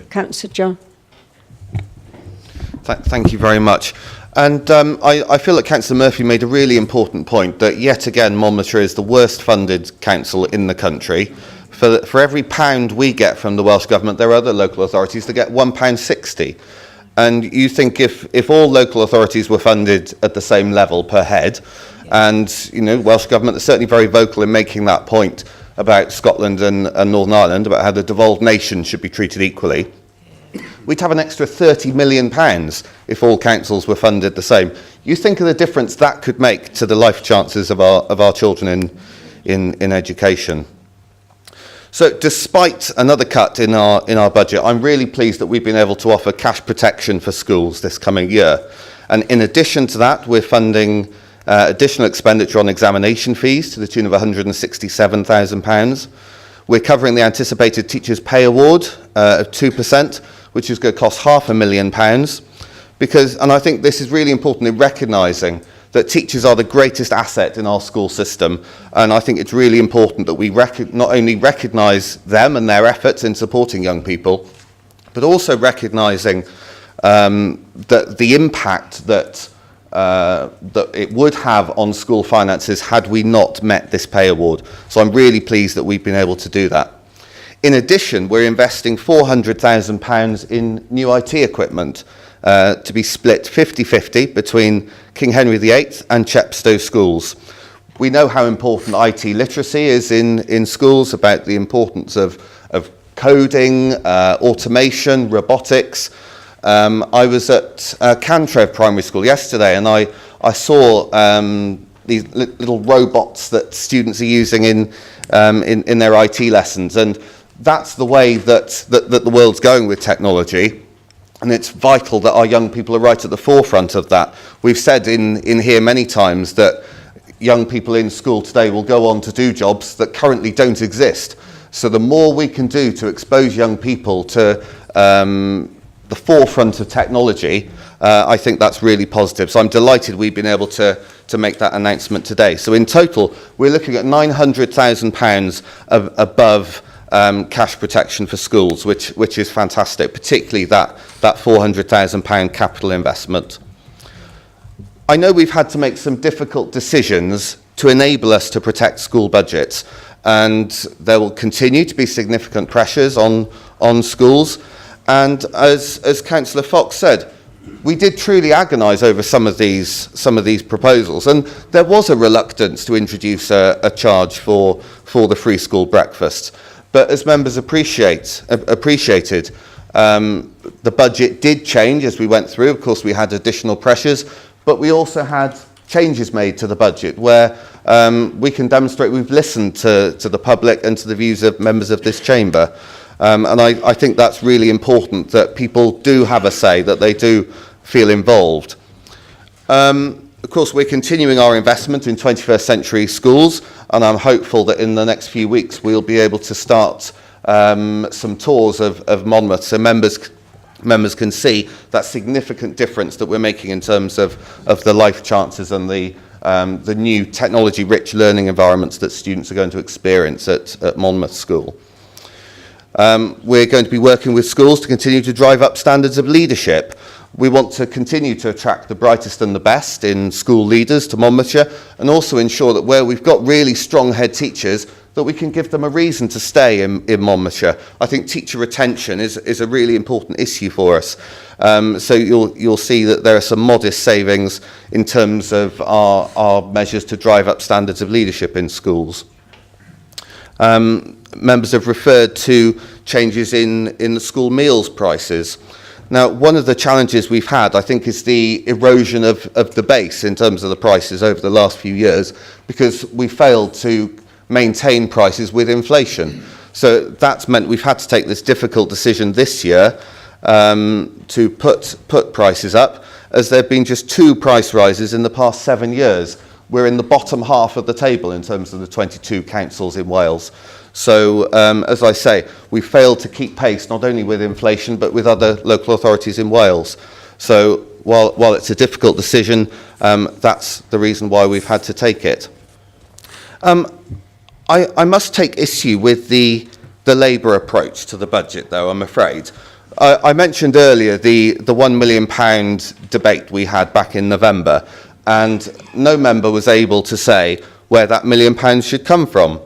Councillor John. Thank you very much. And I feel that Councillor Murphy made a really important point that yet again Monmouthshire is the worst funded council in the country. For every pound we get from the Welsh Government, there are other local authorities that get £1.60. And you think if all local authorities were funded at the same level per head, and you know, Welsh Government is certainly very vocal in making that point about Scotland and Northern Ireland, about how the devolved nation should be treated equally, we'd have an extra £30 million if all councils were funded the same. You think of the difference that could make to the life chances of our children in education. So despite another cut in our budget, I'm really pleased that we've been able to offer cash protection for schools this coming year. And in addition to that, we're funding additional expenditure on examination fees to the tune of £167,000. We're covering the anticipated Teachers' Pay Award of 2%, which is going to cost £500,000, and I think this is really important in recognising that teachers are the greatest asset in our school system, and I think it's really important that we not only recognise them and their efforts in supporting young people, but also recognising that the impact that it would have on school finances had we not met this pay award. So I'm really pleased that we've been able to do that. In addition, we're investing £400,000 in new IT equipment to be split 50-50 between King Henry VIII and Chepstow schools. We know how important IT literacy is in schools, about the importance of coding, automation, robotics. I was at Cantrev Primary School yesterday, and I saw these little robots that students are using in their IT lessons, and that's the way that the world's going with technology, and it's vital that our young people are right at the forefront of that. We've said in here many times that young people in school today will go on to do jobs that currently don't exist. So the more we can do to expose young people to the forefront of technology, I think that's really positive. So I'm delighted we've been able to make that announcement today. So in total, we're looking at £900,000 above cash protection for schools, which is fantastic, particularly that £400,000 capital investment. I know we've had to make some difficult decisions to enable us to protect school budgets, and there will continue to be significant pressures on schools. And as Councillor Fox said, we did truly agonise over some of these proposals, and there was a reluctance to introduce a charge for the free school breakfast. But as members appreciated, the budget did change as we went through. Of course, we had additional pressures, but we also had changes made to the budget where we can demonstrate we've listened to the public and to the views of members of this chamber. And I think that's really important, that people do have a say, that they do feel involved. Of course, we're continuing our investment in 21st century schools, and I'm hopeful that in the next few weeks we'll be able to start some tours of Monmouth, so members can see that significant difference that we're making in terms of the life chances and the new technology-rich learning environments that students are going to experience at Monmouth School. We're going to be working with schools to continue to drive up standards of leadership. We want to continue to attract the brightest and the best in school leaders to Monmouthshire, and also ensure that where we've got really strong head teachers, that we can give them a reason to stay in Monmouthshire. I think teacher retention is a really important issue for us. So you'll see that there are some modest savings in terms of our measures to drive up standards of leadership in schools. Members have referred to changes in the school meals prices. Now, one of the challenges we've had, I think, is the erosion of the base in terms of the prices over the last few years, because we failed to maintain prices with inflation. So that's meant we've had to take this difficult decision this year to put prices up, as there have been just 2 price rises in the past 7 years. We're in the bottom half of the table in terms of the 22 councils in Wales. So, as I say, we failed to keep pace not only with inflation but with other local authorities in Wales. So, while it's a difficult decision, that's the reason why we've had to take it. I must take issue with the Labour approach to the budget, though, I'm afraid. I mentioned earlier the £1 million debate we had back in November, and no member was able to say where that £1 million should come from.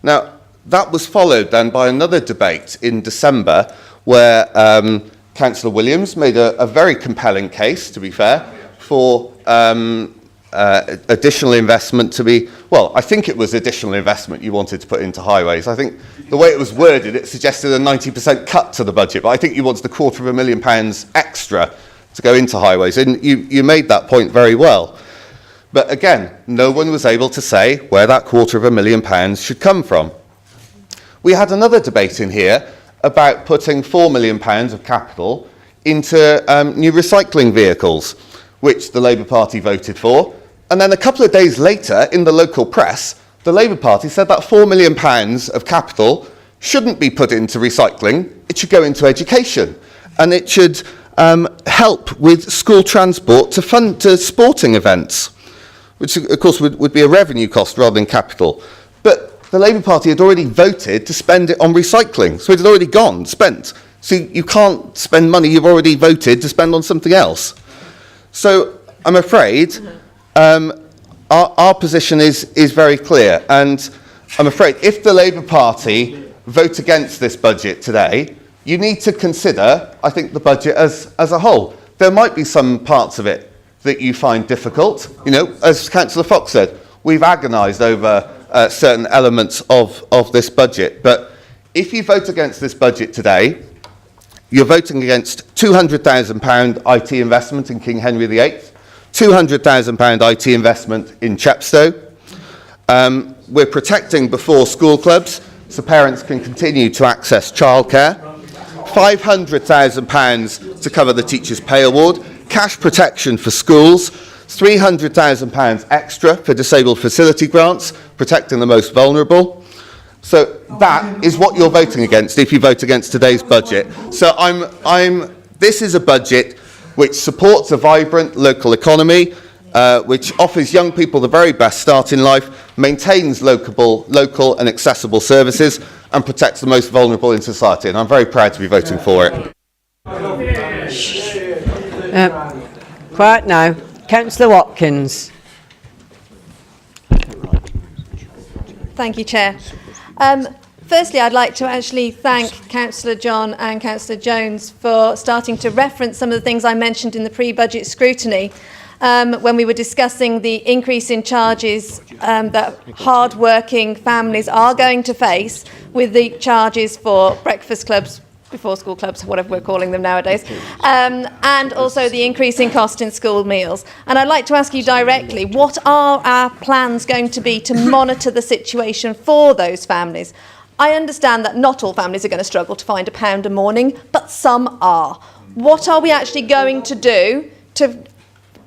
Now, that was followed then by another debate in December where Councillor Williams made a very compelling case, to be fair, for additional investment to be, well, I think it was additional investment you wanted to put into highways. I think the way it was worded, it suggested a 90% cut to the budget, but I think you wanted £250,000 extra to go into highways, and you made that point very well. But again, no one was able to say where that £250,000 should come from. We had another debate in here about putting £4 million of capital into new recycling vehicles, which the Labour Party voted for. And then a couple of days later, in the local press, the Labour Party said that £4 million of capital shouldn't be put into recycling, it should go into education. And it should help with school transport to fund to sporting events, which of course would be a revenue cost rather than capital. But the Labour Party had already voted to spend it on recycling, so it had already spent. So you can't spend money you've already voted to spend on something else. So I'm afraid our position is very clear, and I'm afraid if the Labour Party vote against this budget today, you need to consider, I think, the budget as a whole. There might be some parts of it that you find difficult. You know, as Councillor Fox said, we've agonised over certain elements of this budget. But if you vote against this budget today, you're voting against £200,000 IT investment in King Henry VIII, £200,000 IT investment in Chepstow. We're protecting before school clubs so parents can continue to access childcare. £500,000 to cover the Teachers' Pay Award, cash protection for schools, £300,000 extra for disabled facility grants, protecting the most vulnerable. So that is what you're voting against if you vote against today's budget. So I'm This is a budget which supports a vibrant local economy, which offers young people the very best start in life, maintains local and accessible services, and protects the most vulnerable in society. And I'm very proud to be voting for it. Quiet now. Councillor Watkins. Thank you, Chair. Firstly, I'd like to actually thank Councillor John and Councillor Jones for starting to reference some of the things I mentioned in the pre-budget scrutiny when we were discussing the increase in charges that hard-working families are going to face with the charges for breakfast clubs, before school clubs, whatever we're calling them nowadays, and also the increase in cost in school meals. And I'd like to ask you directly, what are our plans going to be to monitor the situation for those families? I understand that not all families are going to struggle to find £1 a morning, but some are. What are we actually going to do to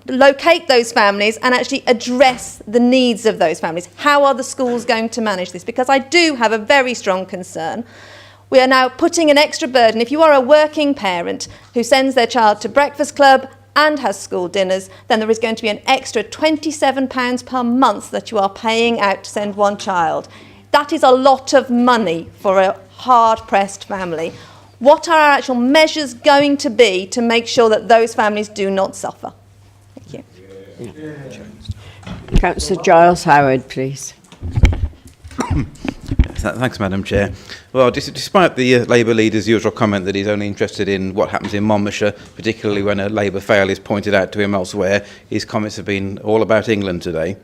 locate those families and actually address the needs of those families? How are the schools going to manage this? Because I do have a very strong concern. We are now putting an extra burden. If you are a working parent who sends their child to breakfast club and has school dinners, then there is going to be an extra £27 per month that you are paying out to send one child. That is a lot of money for a hard-pressed family. What are our actual measures going to be to make sure that those families do not suffer? Thank you. Councillor Giles Howard, please. Thanks, Madam Chair. Well, despite the Labour leader's usual comment that he's only interested in what happens in Monmouthshire, particularly when a Labour fail is pointed out to him elsewhere, his comments have been all about England today.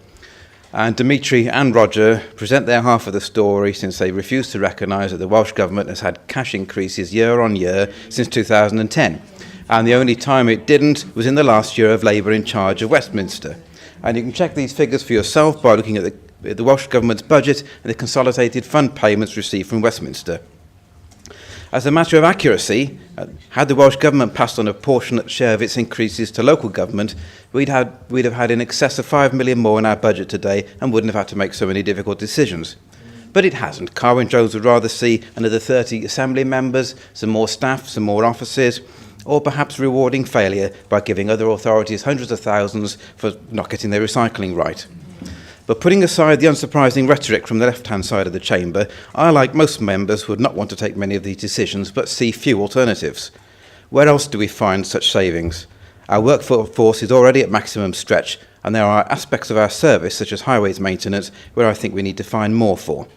And Dimitri and Roger present their half of the story since they refuse to recognise that the Welsh Government has had cash increases year on year since 2010. And the only time it didn't was in the last year of Labour in charge of Westminster. And you can check these figures for yourself by looking at the Welsh Government's budget and the consolidated fund payments received from Westminster. As a matter of accuracy, had the Welsh Government passed on a proportionate share of its increases to local government, we'd have had in excess of £5 million more in our budget today and wouldn't have had to make so many difficult decisions. But it hasn't. Carwyn Jones would rather see another 30 Assembly members, some more staff, some more offices, or perhaps rewarding failure by giving other authorities hundreds of thousands for not getting their recycling right. But putting aside the unsurprising rhetoric from the left-hand side of the chamber, I, like most members, would not want to take many of these decisions, but see few alternatives. Where else do we find such savings? Our workforce is already at maximum stretch, and there are aspects of our service, such as highways maintenance, where I think we need to find more for.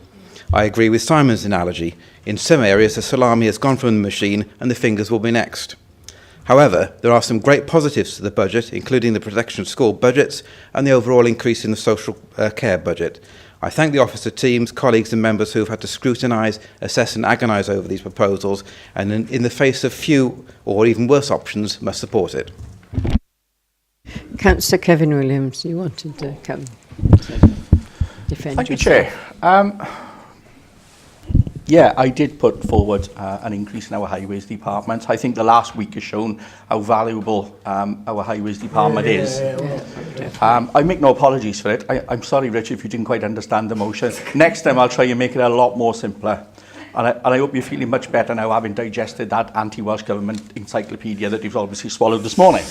I agree with Simon's analogy. In some areas, the salami has gone from the machine, and the fingers will be next. However, there are some great positives to the budget, including the protection of school budgets and the overall increase in the social care budget. I thank the officer teams, colleagues and members who have had to scrutinise, assess and agonise over these proposals and in the face of few or even worse options must support it. Councillor Kevin Williams, you wanted to come defend Thank you, yourself. Chair. Yeah, I did put forward an increase in our highways department. I think the last week has shown how valuable our highways department is. I make no apologies for it. I'm sorry, Richard, if you didn't quite understand the motion. Next time I'll try and make it a lot more simpler. And I hope you're feeling much better now, having digested that anti-Welsh Government encyclopedia that you've obviously swallowed this morning.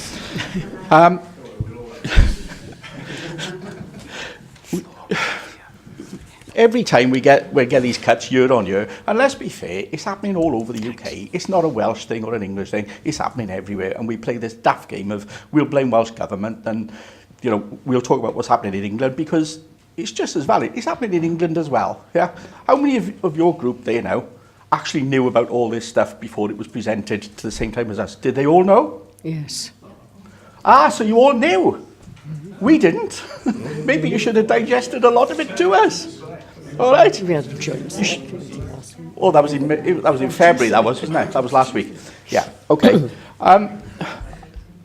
Every time we get these cuts year on year, and let's be fair, it's happening all over the UK. It's not a Welsh thing or an English thing. It's happening everywhere, and we play this daft game of we'll blame Welsh Government and we'll talk about what's happening in England because it's just as valid. It's happening in England as well. Yeah. How many of your group there now actually knew about all this stuff before it was presented to the same time as us? Did they all know? Yes. So you all knew. We didn't. Maybe you should have digested a lot of it to us. All right. We had a choice. Oh, that was in February. That was, wasn't it? That was last week. Yeah. Okay. And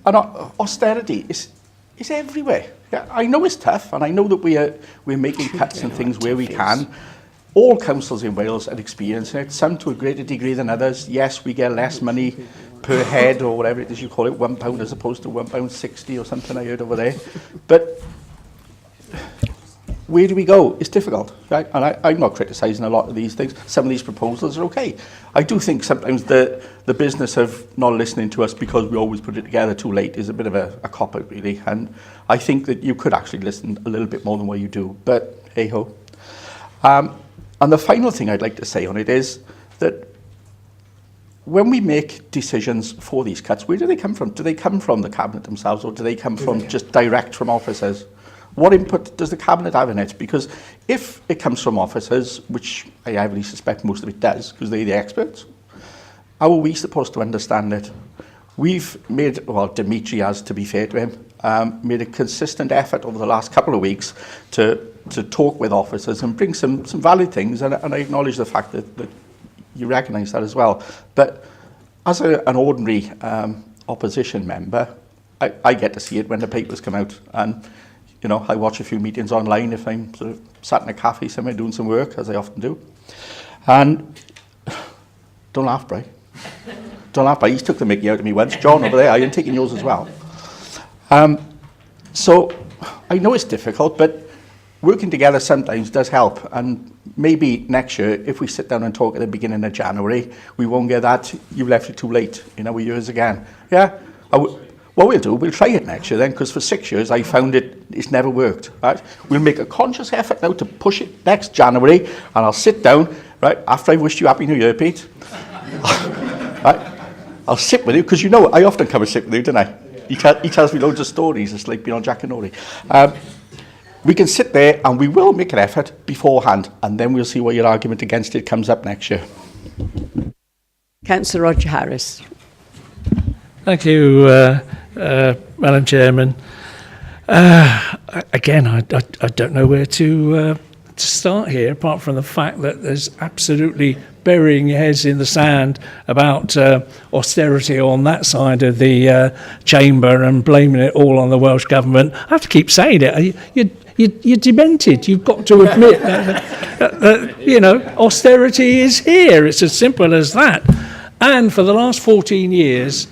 austerity is everywhere. Yeah, I know it's tough, and I know that we're making cuts and things where we can. All councils in Wales are experiencing it. Some to a greater degree than others. Yes, we get less money per head or whatever it is you call it, £1 as opposed to £1.60 or something I heard over there. But where do we go? It's difficult, right? And I'm not criticising a lot of these things. Some of these proposals are okay. I do think sometimes the business of not listening to us because we always put it together too late is a bit of a cop-out, really. And I think that you could actually listen a little bit more than what you do. But hey-ho. And the final thing I'd like to say on it is that when we make decisions for these cuts, where do they come from? Do they come from the Cabinet themselves, or do they come from just direct from officers? What input does the Cabinet have in it? Because if it comes from officers, which I heavily suspect most of it does, because they're the experts, how are we supposed to understand it? We've made, well, Dimitri has, to be fair to him, made a consistent effort over the last couple of weeks to talk with officers and bring some valid things, and I acknowledge the fact that you recognise that as well. But as an ordinary opposition member, I get to see it when the papers come out, and you know, I watch a few meetings online if I'm sort of sat in a cafe somewhere doing some work, as I often do. And don't laugh, Bri. Don't laugh, Bri. He took the mickey out of me once. John over there, I am taking yours as well. So I know it's difficult, but working together sometimes does help. And maybe next year, if we sit down and talk at the beginning of January, we won't get that, you left it too late, in our years again. Yeah? What we'll do, we'll try it next year then, because for 6 years I found it's never worked. Right? We'll make a conscious effort now to push it next January, and I'll sit down, right, after I've wished you Happy New Year, Pete. Right? I'll sit with you, because you know I often come and sit with you, don't I? He tells me loads of stories. It's like being on Jack and Nori. We can sit there and we will make an effort beforehand, and then we'll see what your argument against it comes up next year. Councillor Roger Harris. Thank you, Madam Chairman. Again, I don't know where to start here, apart from the fact that there's absolutely burying your heads in the sand about austerity on that side of the chamber and blaming it all on the Welsh Government. I have to keep saying it. You're demented. You've got to admit that, you know, austerity is here. It's as simple as that. And for the last 14 years,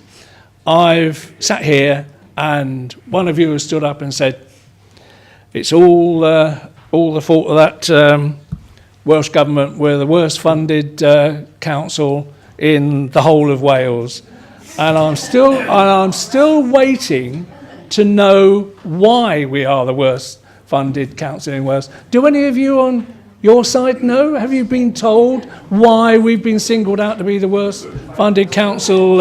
I've sat here and one of you has stood up and said, it's all the fault of that Welsh Government. We're the worst funded council in the whole of Wales. And I'm still waiting to know why we are the worst funded council in Wales. Do any of you on your side know? Have you been told why we've been singled out to be the worst funded council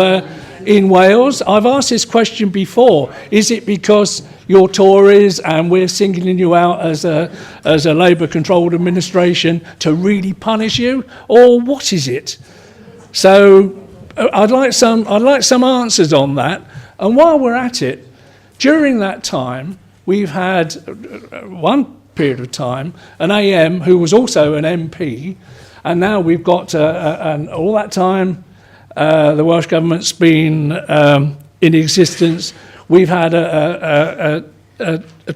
in Wales? I've asked this question before. Is it because you're Tories and we're singling you out as a Labour-controlled administration to really punish you, or what is it? So I'd like some answers on that. And while we're at it, during that time, we've had one period of time an AM who was also an MP, and now we've got all that time the Welsh Government's been in existence. We've had a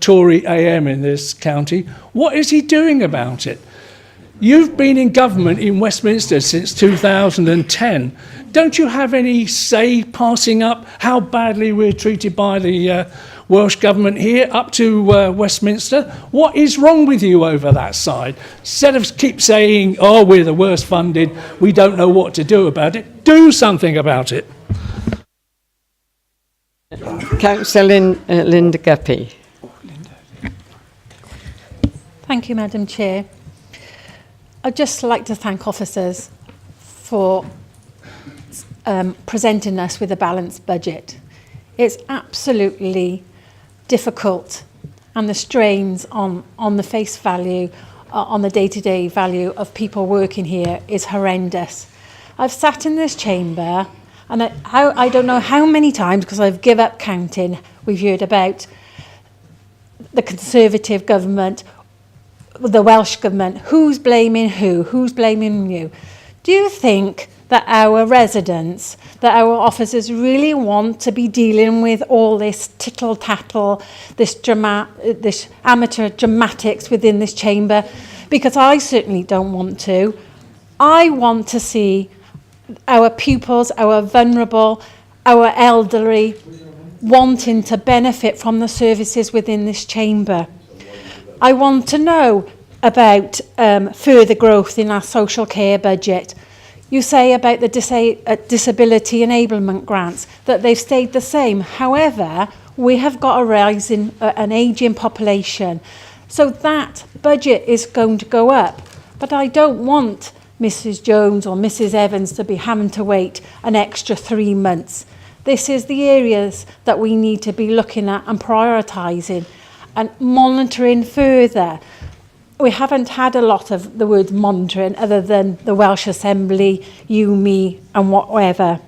Tory AM in this county. What is he doing about it? You've been in government in Westminster since 2010. Don't you have any say passing up how badly we're treated by the Welsh Government here up to Westminster? What is wrong with you over that side? Instead of keep saying, oh, we're the worst funded, we don't know what to do about it, do something about it. Councillor Linda Guppy. Thank you, Madam Chair. I'd just like to thank officers for presenting us with a balanced budget. It's absolutely difficult, and the strains on the face value, on the day-to-day value of people working here is horrendous. I've sat in this chamber, and I don't know how many times, because I've given up counting, we've heard about the Conservative government, the Welsh Government, who's blaming who, who's blaming you. Do you think that our residents, that our officers really want to be dealing with all this tittle-tattle, this amateur dramatics within this chamber? Because I certainly don't want to. I want to see our pupils, our vulnerable, our elderly wanting to benefit from the services within this chamber. I want to know about further growth in our social care budget. You say about the disability enablement grants that they've stayed the same. However, we have got a rise in an ageing population. So that budget is going to go up. But I don't want Mrs. Jones or Mrs. Evans to be having to wait an extra 3 months. This is the areas that we need to be looking at and prioritising and monitoring further. We haven't had a lot of the word monitoring other than the Welsh Assembly, you, me and whatever.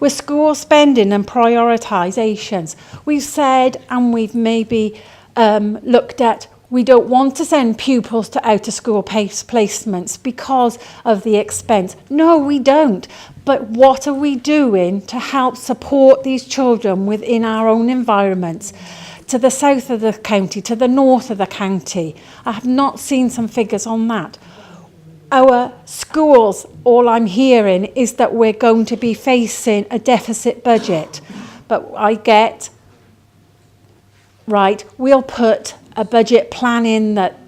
With school spending and prioritisations, we've said and we've maybe looked at we don't want to send pupils to out-of-school placements because of the expense. No, we don't. But what are we doing to help support these children within our own environments? To the south of the county, to the north of the county. I have not seen some figures on that. Our schools, all I'm hearing is that we're going to be facing a deficit budget. But I get, right, we'll put a budget plan in that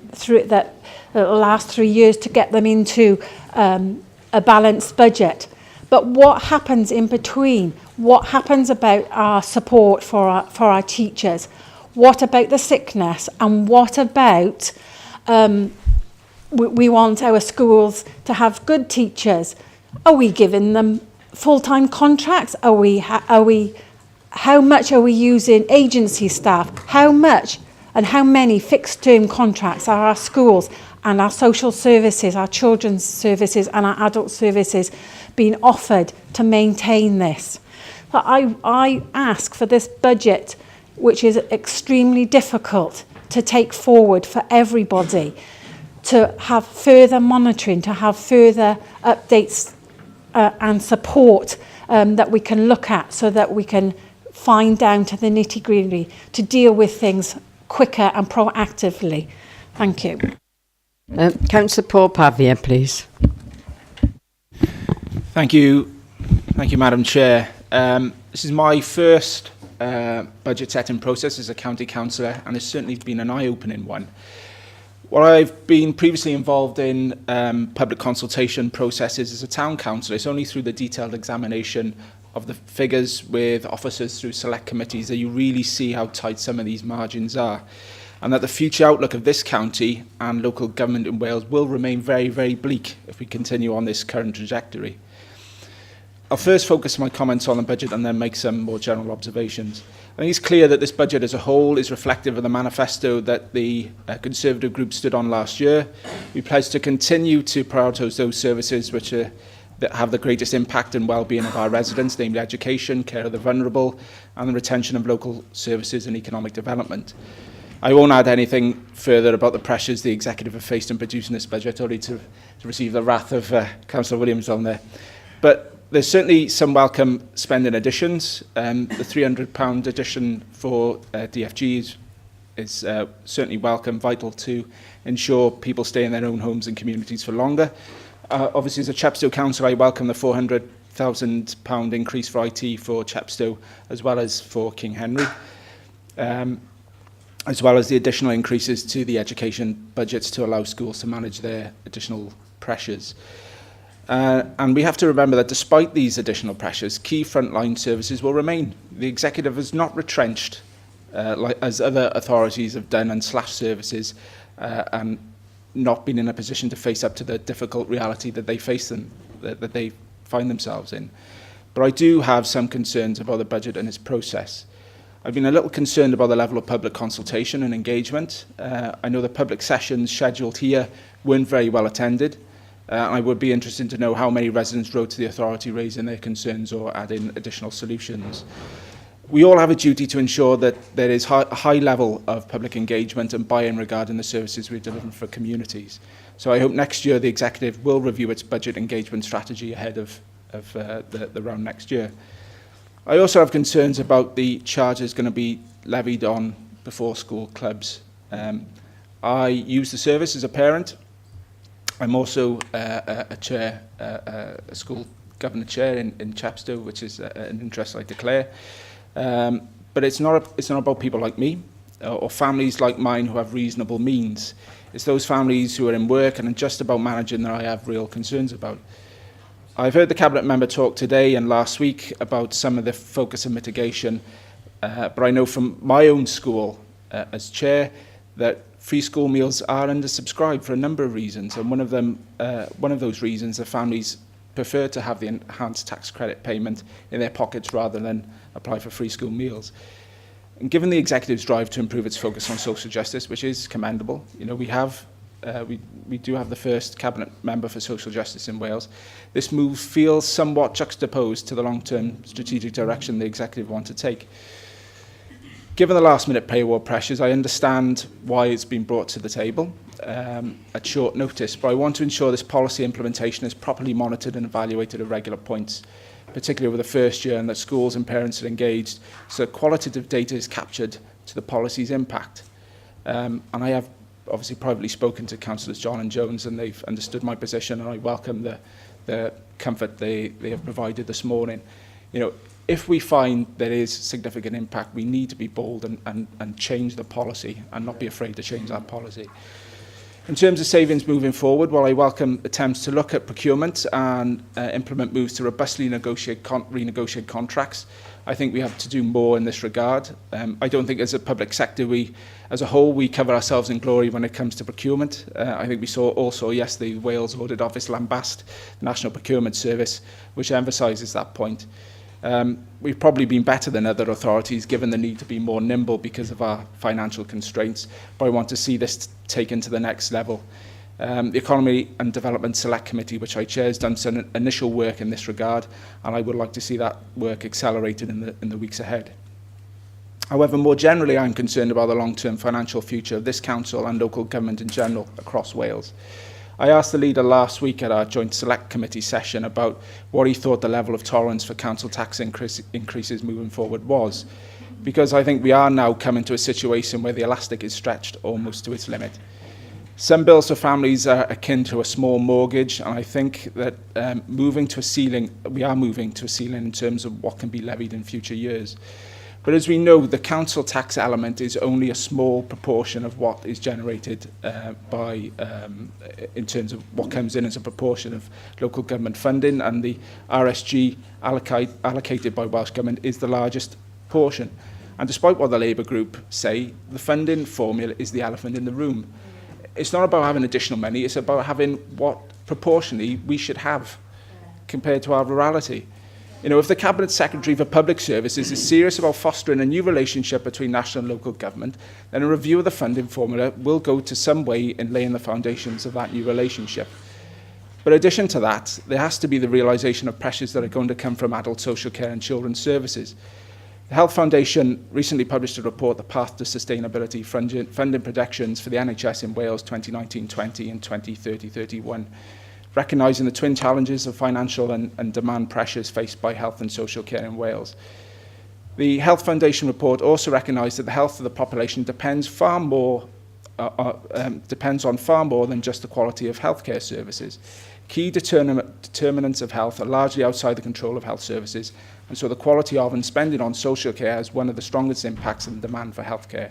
will last 3 years to get them into a balanced budget. But what happens in between? What happens about our support for our teachers? What about the sickness? And what about we want our schools to have good teachers? Are we giving them full-time contracts? How much are we using agency staff? How much and how many fixed-term contracts are our schools and our social services, our children's services and our adult services being offered to maintain this? But I ask for this budget, which is extremely difficult to take forward for everybody, to have further monitoring, to have further updates and support that we can look at so that we can find down to the nitty-gritty to deal with things quicker and proactively. Thank you. Councillor Paul Pavia, please. Thank you, Madam Chair. This is my first budget setting process as a county councillor, and it's certainly been an eye-opening one. While I've been previously involved in public consultation processes as a town councillor, it's only through the detailed examination of the figures with officers through select committees that you really see how tight some of these margins are, and that the future outlook of this county and local government in Wales will remain very, very bleak if we continue on this current trajectory. I'll first focus my comments on the budget and then make some more general observations. I think it's clear that this budget as a whole is reflective of the manifesto that the Conservative group stood on last year. We pledged to continue to prioritise those services which that have the greatest impact and well-being of our residents, namely education, care of the vulnerable, and the retention of local services and economic development. I won't add anything further about the pressures the Executive have faced in producing this budget, only to receive the wrath of Councillor Williams on there. But there's certainly some welcome spending additions. The £300 addition for DFG is certainly welcome, vital to ensure people stay in their own homes and communities for longer. Obviously, as a Chepstow councillor, I welcome the £400,000 increase for IT for Chepstow, as well as for King Henry, as well as the additional increases to the education budgets to allow schools to manage their additional pressures. And we have to remember that despite these additional pressures, key frontline services will remain. The Executive has not retrenched, as other authorities have done, and slashed services and not been in a position to face up to the difficult reality that they that they find themselves in. But I do have some concerns about the budget and its process. I've been a little concerned about the level of public consultation and engagement. I know the public sessions scheduled here weren't very well attended. I would be interested to know how many residents wrote to the authority raising their concerns or adding additional solutions. We all have a duty to ensure that there is a high level of public engagement and buy-in regarding the services we deliver for communities. So I hope next year the Executive will review its budget engagement strategy ahead of the round next year. I also have concerns about the charges going to be levied on before school clubs. I use the service as a parent. I'm also a chair, a school governor chair in Chepstow, which is an interest I declare. But it's not about people like me. or families like mine who have reasonable means. It's those families who are in work and just about managing that I have real concerns about. I've heard the Cabinet member talk today and last week about some of the focus and mitigation, but I know from my own school as chair that free school meals are undersubscribed for a number of reasons, and one of those reasons, the families prefer to have the enhanced tax credit payment in their pockets rather than apply for free school meals. And given the executive's drive to improve its focus on social justice, which is commendable, we do have the first cabinet member for social justice in Wales. This move feels somewhat juxtaposed to the long-term strategic direction the executive want to take. Given the last-minute pay award pressures, I understand why it's been brought to the table at short notice, but I want to ensure this policy implementation is properly monitored and evaluated at regular points, particularly over the first year, and that schools and parents are engaged so qualitative data is captured to the policy's impact. And I have obviously privately spoken to Councillors John and Jones, and they've understood my position, and I welcome the comfort they have provided this morning. If we find there is significant impact, we need to be bold and change the policy and not be afraid to change that policy. In terms of savings moving forward, while I welcome attempts to look at procurement and implement moves to robustly renegotiate contracts, I think we have to do more in this regard. I don't think as a public sector, as a whole, we cover ourselves in glory when it comes to procurement. I think we saw also yesterday the Wales Audit Office lambast the National Procurement Service, which emphasises that point. We've probably been better than other authorities given the need to be more nimble because of our financial constraints, but I want to see this taken to the next level. The Economy and Development Select Committee, which I chair, has done some initial work in this regard, and I would like to see that work accelerated in the weeks ahead. However, more generally, I'm concerned about the long-term financial future of this council and local government in general across Wales. I asked the leader last week at our joint select committee session about what he thought the level of tolerance for council tax increases moving forward was, because I think we are now coming to a situation where the elastic is stretched almost to its limit. Some bills for families are akin to a small mortgage, and I think that we are moving to a ceiling in terms of what can be levied in future years. But as we know, the council tax element is only a small proportion of what is generated in terms of what comes in as a proportion of local government funding, and the RSG allocated by Welsh Government is the largest portion. And despite what the Labour group say, the funding formula is the elephant in the room. It's not about having additional money, it's about having what proportionally we should have compared to our rurality. If the Cabinet Secretary for Public Services is serious about fostering a new relationship between national and local government, then a review of the funding formula will go to some way in laying the foundations of that new relationship. But in addition to that, there has to be the realisation of pressures that are going to come from adult social care and children's services. The Health Foundation recently published a report, The Path to Sustainability, Funding Projections for the NHS in Wales 2019-20 and 2030-31. Recognising the twin challenges of financial and demand pressures faced by health and social care in Wales. The Health Foundation report also recognised that the health of the population depends on far more than just the quality of healthcare services. Key determinants of health are largely outside the control of health services, and so the quality of and spending on social care has one of the strongest impacts on the demand for healthcare.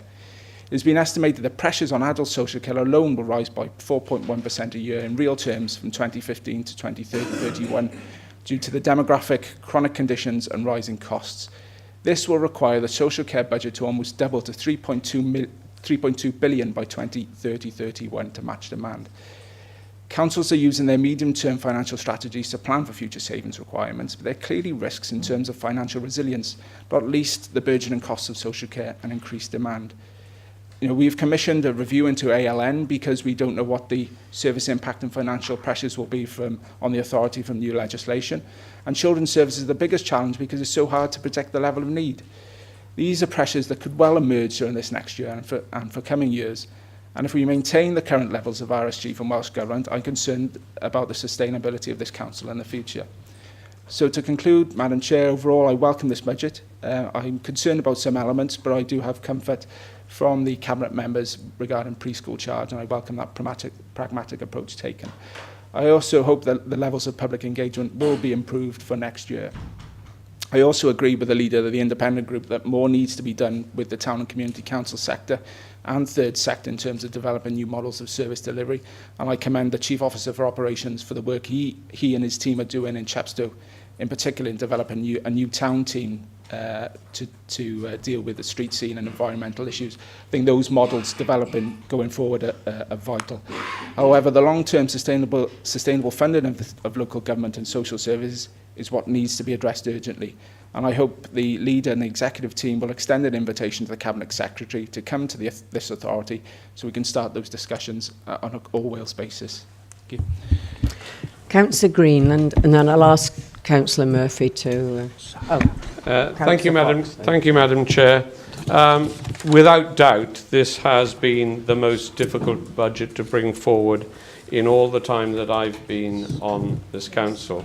It has been estimated that pressures on adult social care alone will rise by 4.1% a year in real terms from 2015 to 2031 due to the demographic, chronic conditions and rising costs. This will require the social care budget to almost double to 3.2 billion by 2030-31 to match demand. Councils are using their medium-term financial strategies to plan for future savings requirements, but there are clearly risks in terms of financial resilience, not least the burgeoning costs of social care and increased demand. We've commissioned a review into ALN because we don't know what the service impact and financial pressures will be on the authority from new legislation. And children's services are the biggest challenge because it's so hard to predict the level of need. These are pressures that could well emerge during this next year and for coming years. And if we maintain the current levels of RSG from Welsh Government, I'm concerned about the sustainability of this council in the future. So to conclude, Madam Chair, overall I welcome this budget. I'm concerned about some elements, but I do have comfort from the Cabinet members regarding preschool charge, and I welcome that pragmatic approach taken. I also hope that the levels of public engagement will be improved for next year. I also agree with the leader of the independent group that more needs to be done with the town and community council sector and third sector in terms of developing new models of service delivery. And I commend the Chief Officer for Operations for the work he and his team are doing in Chepstow, in particular in developing a new town team to deal with the street scene and environmental issues. I think those models developing going forward are vital. However, the long-term sustainable funding of local government and social services is what needs to be addressed urgently. And I hope the leader and the executive team will extend an invitation to the Cabinet Secretary to come to this authority so we can start those discussions on an all-Wales basis. Thank you. Councillor Greenland, and then I'll ask Councillor Murphy to... Thank you, Madam Chair. Without doubt, this has been the most difficult budget to bring forward in all the time that I've been on this council.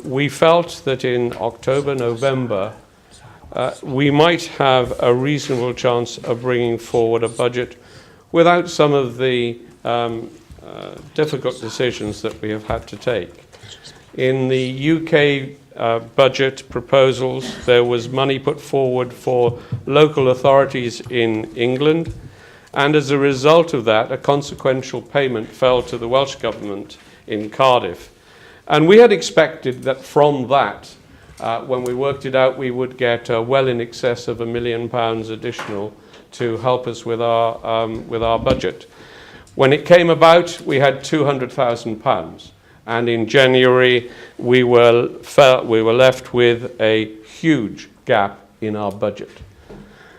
We felt that in October, November, we might have a reasonable chance of bringing forward a budget without some of the difficult decisions that we have had to take. In the UK budget proposals, there was money put forward for local authorities in England, and as a result of that, a consequential payment fell to the Welsh Government in Cardiff. And we had expected that from that, when we worked it out, we would get well in excess of £1 million additional to help us with our budget. When it came about, we had £200,000, and in January we were left with a huge gap in our budget.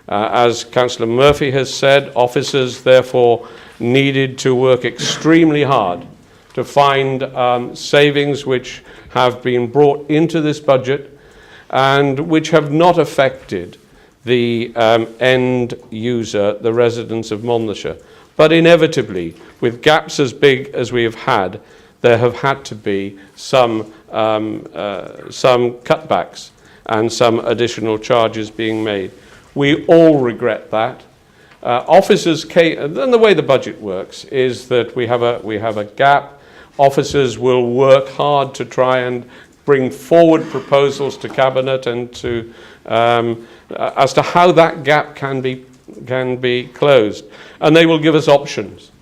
As Councillor Murphy has said, officers therefore needed to work extremely hard to find savings which have been brought into this budget and which have not affected the end user, the residents of Monmouthshire. But inevitably, with gaps as big as we have had, there have had to be some cutbacks and some additional charges being made. We all regret that. Officers came, and the way the budget works is that we have a gap. Officers will work hard to try and bring forward proposals to Cabinet and to as to how that gap can be closed, and they will give us options.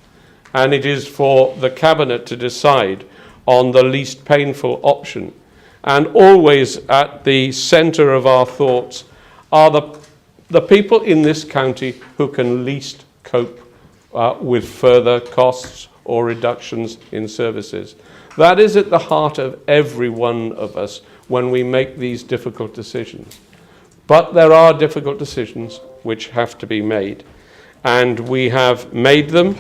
And it is for the Cabinet to decide on the least painful option. And always at the centre of our thoughts are the people in this county who can least cope with further costs or reductions in services. That is at the heart of every one of us when we make these difficult decisions. But there are difficult decisions which have to be made, and we have made them.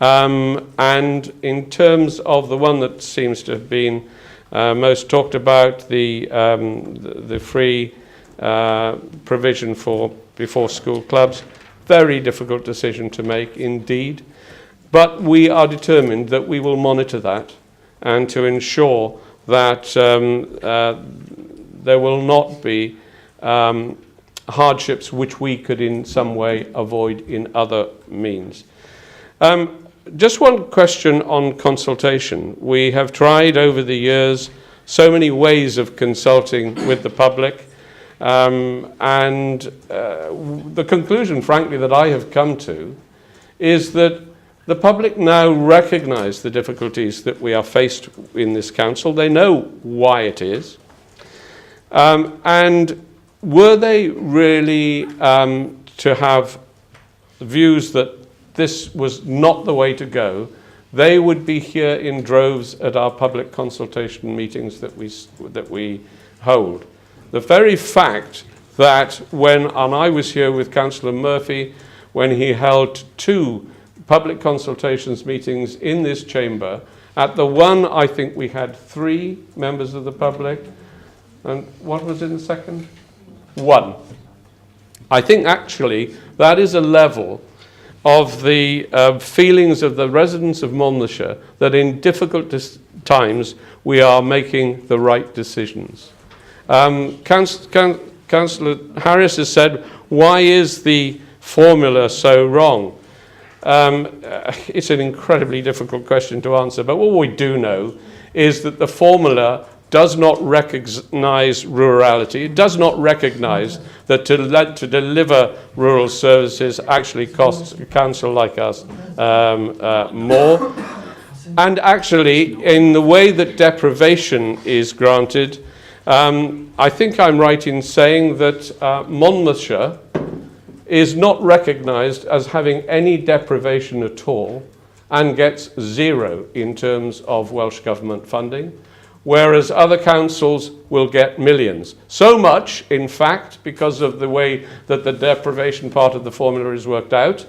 And in terms of the one that seems to have been most talked about, the free provision for before school clubs, very difficult decision to make indeed. But we are determined that we will monitor that and to ensure that there will not be hardships which we could in some way avoid in other means. Just one question on consultation. We have tried over the years so many ways of consulting with the public, and the conclusion, frankly, that I have come to is that the public now recognise the difficulties that we are faced in this council. They know why it is. And were they really to have views that this was not the way to go, they would be here in droves at our public consultation meetings that we hold. The very fact that and I was here with Councillor Murphy when he held 2 public consultations meetings in this chamber. At the one, I think we had 3 members of the public. And what was in the second? 1. I think actually that is a level of the feelings of the residents of Monmouthshire that in difficult times we are making the right decisions. Councillor Harris has said, why is the formula so wrong? It's an incredibly difficult question to answer, but what we do know is that the formula does not recognise rurality. It does not recognise that to deliver rural services actually costs a council like us more. And actually, in the way that deprivation is granted, I think I'm right in saying that Monmouthshire is not recognised as having any deprivation at all and gets zero in terms of Welsh Government funding, whereas other councils will get millions. So much, in fact, because of the way that the deprivation part of the formula is worked out,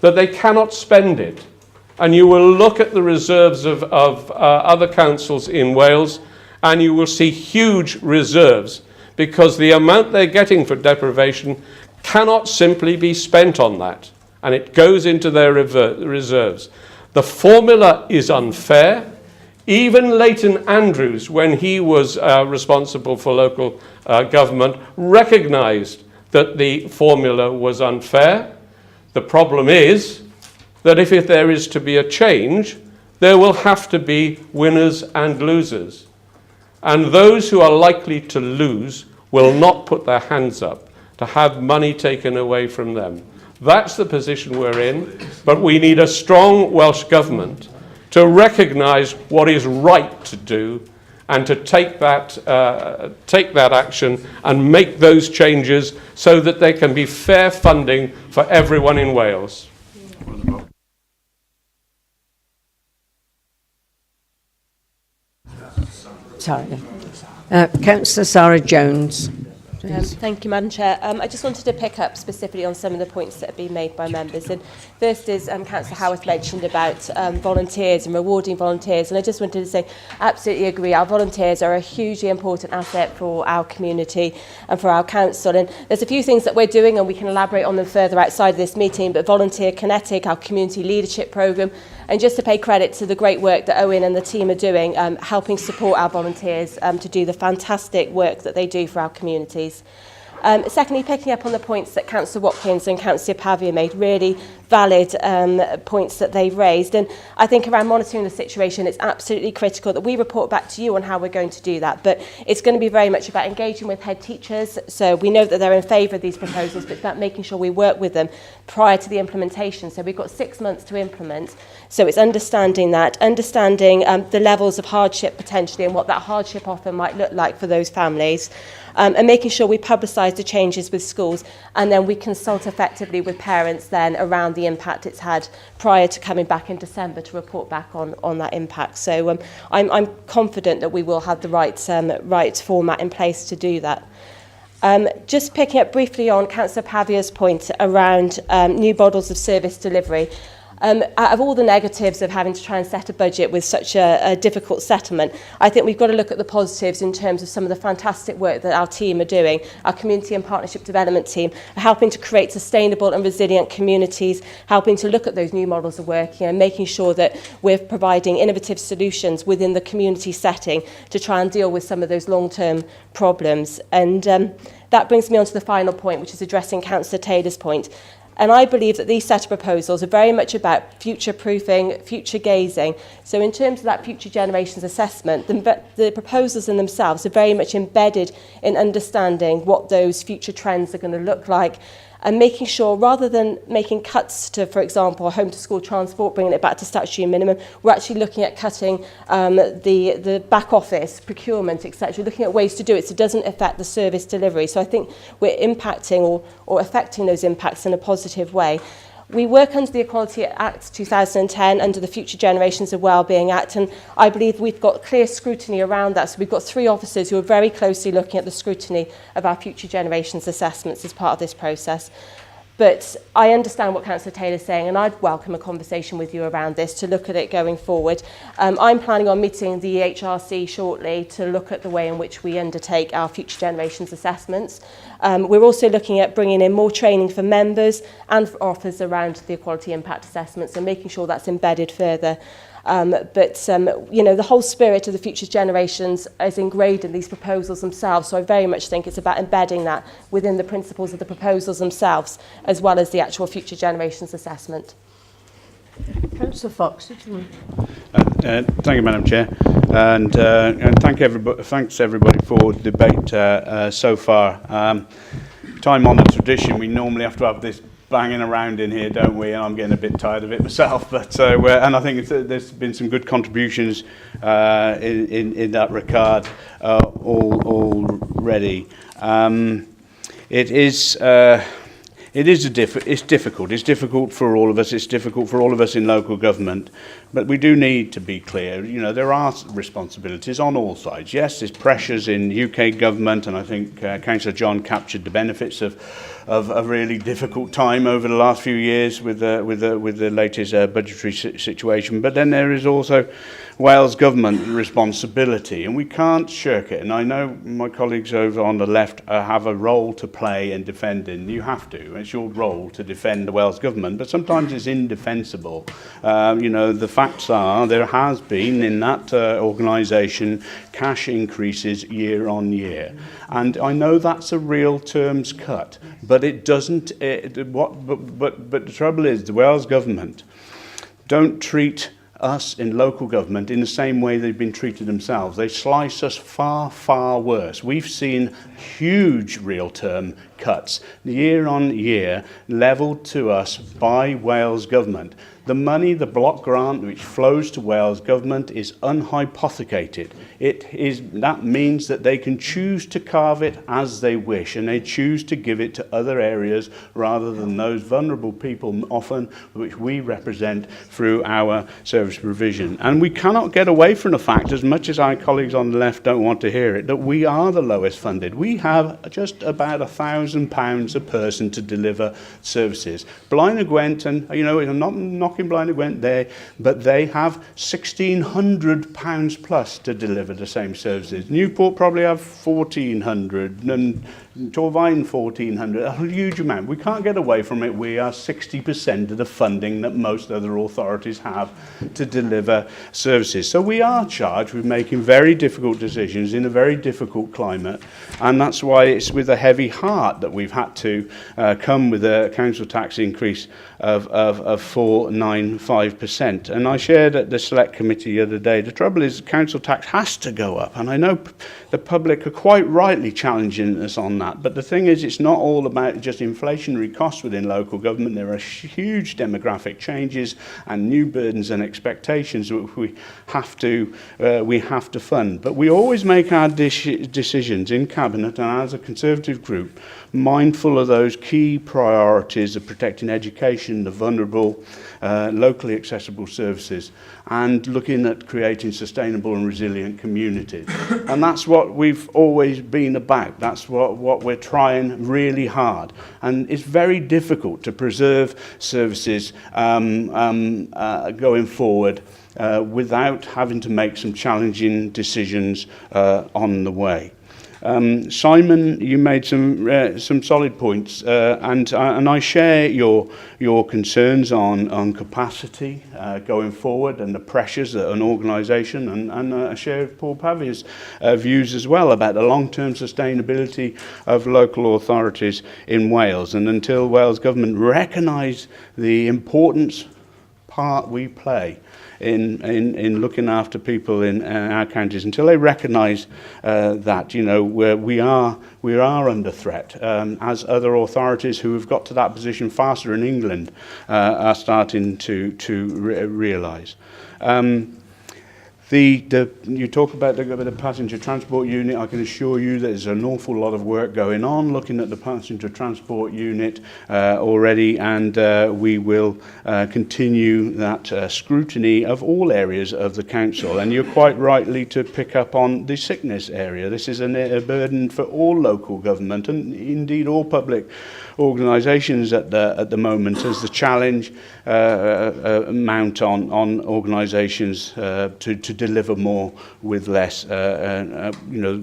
that they cannot spend it. And you will look at the reserves of other councils in Wales, and you will see huge reserves, because the amount they're getting for deprivation cannot simply be spent on that, and it goes into their reserves. The formula is unfair. Even Leighton Andrews, when he was responsible for local government, recognised that the formula was unfair. The problem is that if there is to be a change, there will have to be winners and losers. And those who are likely to lose will not put their hands up to have money taken away from them. That's the position we're in, but we need a strong Welsh Government to recognise what is right to do and to take that action and make those changes so that there can be fair funding for everyone in Wales. Sorry. Councillor Sarah Jones. Thank you, Madam Chair. I just wanted to pick up specifically on some of the points that have been made by members. And first is Councillor Howarth mentioned about volunteers and rewarding volunteers. And I just wanted to say, absolutely agree. Our volunteers are a hugely important asset for our community and for our council. And there's a few things that we're doing, and we can elaborate on them further outside of this meeting. But Volunteer Kinetic, our community leadership programme, and just to pay credit to the great work that Owen and the team are doing, helping support our volunteers to do the fantastic work that they do for our communities. Secondly, picking up on the points that Councillor Watkins and Councillor Pavia made, really valid points that they've raised. And I think around monitoring the situation, it's absolutely critical that we report back to you on how we're going to do that. But it's going to be very much about engaging with head teachers. So we know that they're in favour of these proposals, but it's about making sure we work with them prior to the implementation. So we've got 6 months to implement. So it's understanding that, understanding the levels of hardship potentially and what that hardship offer might look like for those families. And making sure we publicise the changes with schools, and then we consult effectively with parents then around the impact it's had prior to coming back in December to report back on that impact. So I'm confident that we will have the right format in place to do that. Just picking up briefly on Councillor Pavia's point around new models of service delivery. Out of all the negatives of having to try and set a budget with such a difficult settlement, I think we've got to look at the positives in terms of some of the fantastic work that our team are doing. Our community and partnership development team are helping to create sustainable and resilient communities, helping to look at those new models of working and making sure that we're providing innovative solutions within the community setting to try and deal with some of those long-term problems. And that brings me on to the final point, which is addressing Councillor Taylor's point. And I believe that these set of proposals are very much about future-proofing, future-gazing. So in terms of that future generations assessment, the proposals in themselves are very much embedded in understanding what those future trends are going to look like, and making sure, rather than making cuts to, for example, home-to-school transport, bringing it back to statutory minimum, we're actually looking at cutting the back office, procurement, etc., looking at ways to do it so it doesn't affect the service delivery. So I think we're impacting or affecting those impacts in a positive way. We work under the Equality Act 2010, under the Future Generations of Wellbeing Act, and I believe we've got clear scrutiny around that. So we've got 3 officers who are very closely looking at the scrutiny of our Future Generations assessments as part of this process. But I understand what Councillor Taylor's saying, and I'd welcome a conversation with you around this to look at it going forward. I'm planning on meeting the HRC shortly to look at the way in which we undertake our Future Generations assessments. We're also looking at bringing in more training for members and for officers around the equality impact assessments and making sure that's embedded further. You know, the whole spirit of the Future Generations is ingrained in these proposals themselves, so I very much think it's about embedding that within the principles of the proposals themselves, as well as the actual Future Generations assessment. Councillor Fox, did you want? Thank you, Madam Chair, and thanks everybody for the debate so far. Time-honoured tradition. We normally have to have this banging around in here, don't we? And I'm getting a bit tired of it myself. But and I think there's been some good contributions in that regard already. It's difficult. It's difficult for all of us. It's difficult for all of us in local government. But we do need to be clear. You know, there are responsibilities on all sides. Yes, there's pressures in UK government, and I think Councillor John captured the benefits of a really difficult time over the last few years with the latest budgetary situation. But then there is also Wales government responsibility, and we can't shirk it. And I know my colleagues over on the left have a role to play in defending. You have to. It's your role to defend the Wales government, but sometimes it's indefensible. You know, the facts are there has been in that organisation cash increases year on year, and I know that's a real terms cut, but it doesn't. But the trouble is the Wales government don't treat us in local government in the same way they've been treated themselves. They slice us far, far worse. We've seen huge real term cuts year on year levelled to us by Wales government. The money, the block grant which flows to Wales government is unhypothecated. That means that they can choose to carve it as they wish, and they choose to give it to other areas rather than those vulnerable people often which we represent through our service provision. And we cannot get away from the fact, as much as our colleagues on the left don't want to hear it, that we are the lowest funded. We have just about £1,000 a person to deliver services. Blaenau y Gwent, and you know, I'm not knocking Blaenau y Gwent there, but they have £1,600 plus to deliver the same services. Newport probably have 1,400, and Torfaen 1,400, a huge amount. We can't get away from it. We are 60% of the funding that most other authorities have to deliver services. So we are charged with making very difficult decisions in a very difficult climate, and that's why it's with a heavy heart that we've had to come with a council tax increase of 4.95%. And I shared at the select committee the other day, the trouble is council tax has to go up, and I know the public are quite rightly challenging us on that, but the thing is it's not all about just inflationary costs within local government. There are huge demographic changes and new burdens and expectations which we have to fund. But we always make our decisions in Cabinet and as a Conservative group mindful of those key priorities of protecting education, the vulnerable, locally accessible services, and looking at creating sustainable and resilient communities. And that's what we've always been about. That's what we're trying really hard. And it's very difficult to preserve services going forward without having to make some challenging decisions on the way. Simon, you made some solid points, and I share your concerns on capacity going forward and the pressures that an organisation, and I share Paul Pavia's views as well about the long-term sustainability of local authorities in Wales. And until Wales government recognise the importance part we play in looking after people in our counties, until they recognise that, you know, we are under threat, as other authorities who have got to that position faster in England are starting to realise. You talk about the passenger transport unit. I can assure you that there's an awful lot of work going on looking at the passenger transport unit already, and we will continue that scrutiny of all areas of the council. And you're quite rightly to pick up on the sickness area. This is a burden for all local government and indeed all public organisations at the moment, as the challenge mount on organisations to deliver more with less. You know,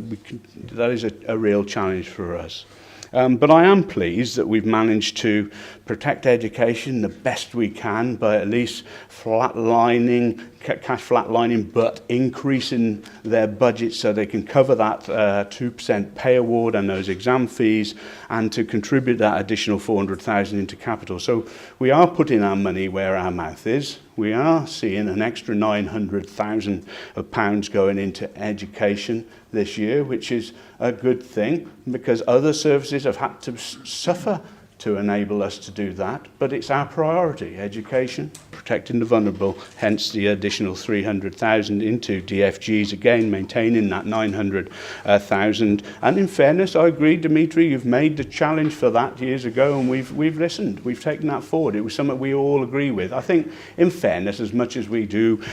that is a real challenge for us. But I am pleased that we've managed to protect education the best we can by at least cash flatlining, but increasing their budget so they can cover that 2% pay award and those exam fees, and to contribute that additional 400,000 into capital. So we are putting our money where our mouth is. We are seeing an extra 900,000 pounds going into education this year, which is a good thing, because other services have had to suffer to enable us to do that, but it's our priority, education, protecting the vulnerable, hence the additional 300,000 into DFGs, again maintaining that 900,000. And in fairness, I agree, Dimitri, you've made the challenge for that years ago, and we've listened, we've taken that forward. It was something we all agree with. I think, in fairness, as much as we do,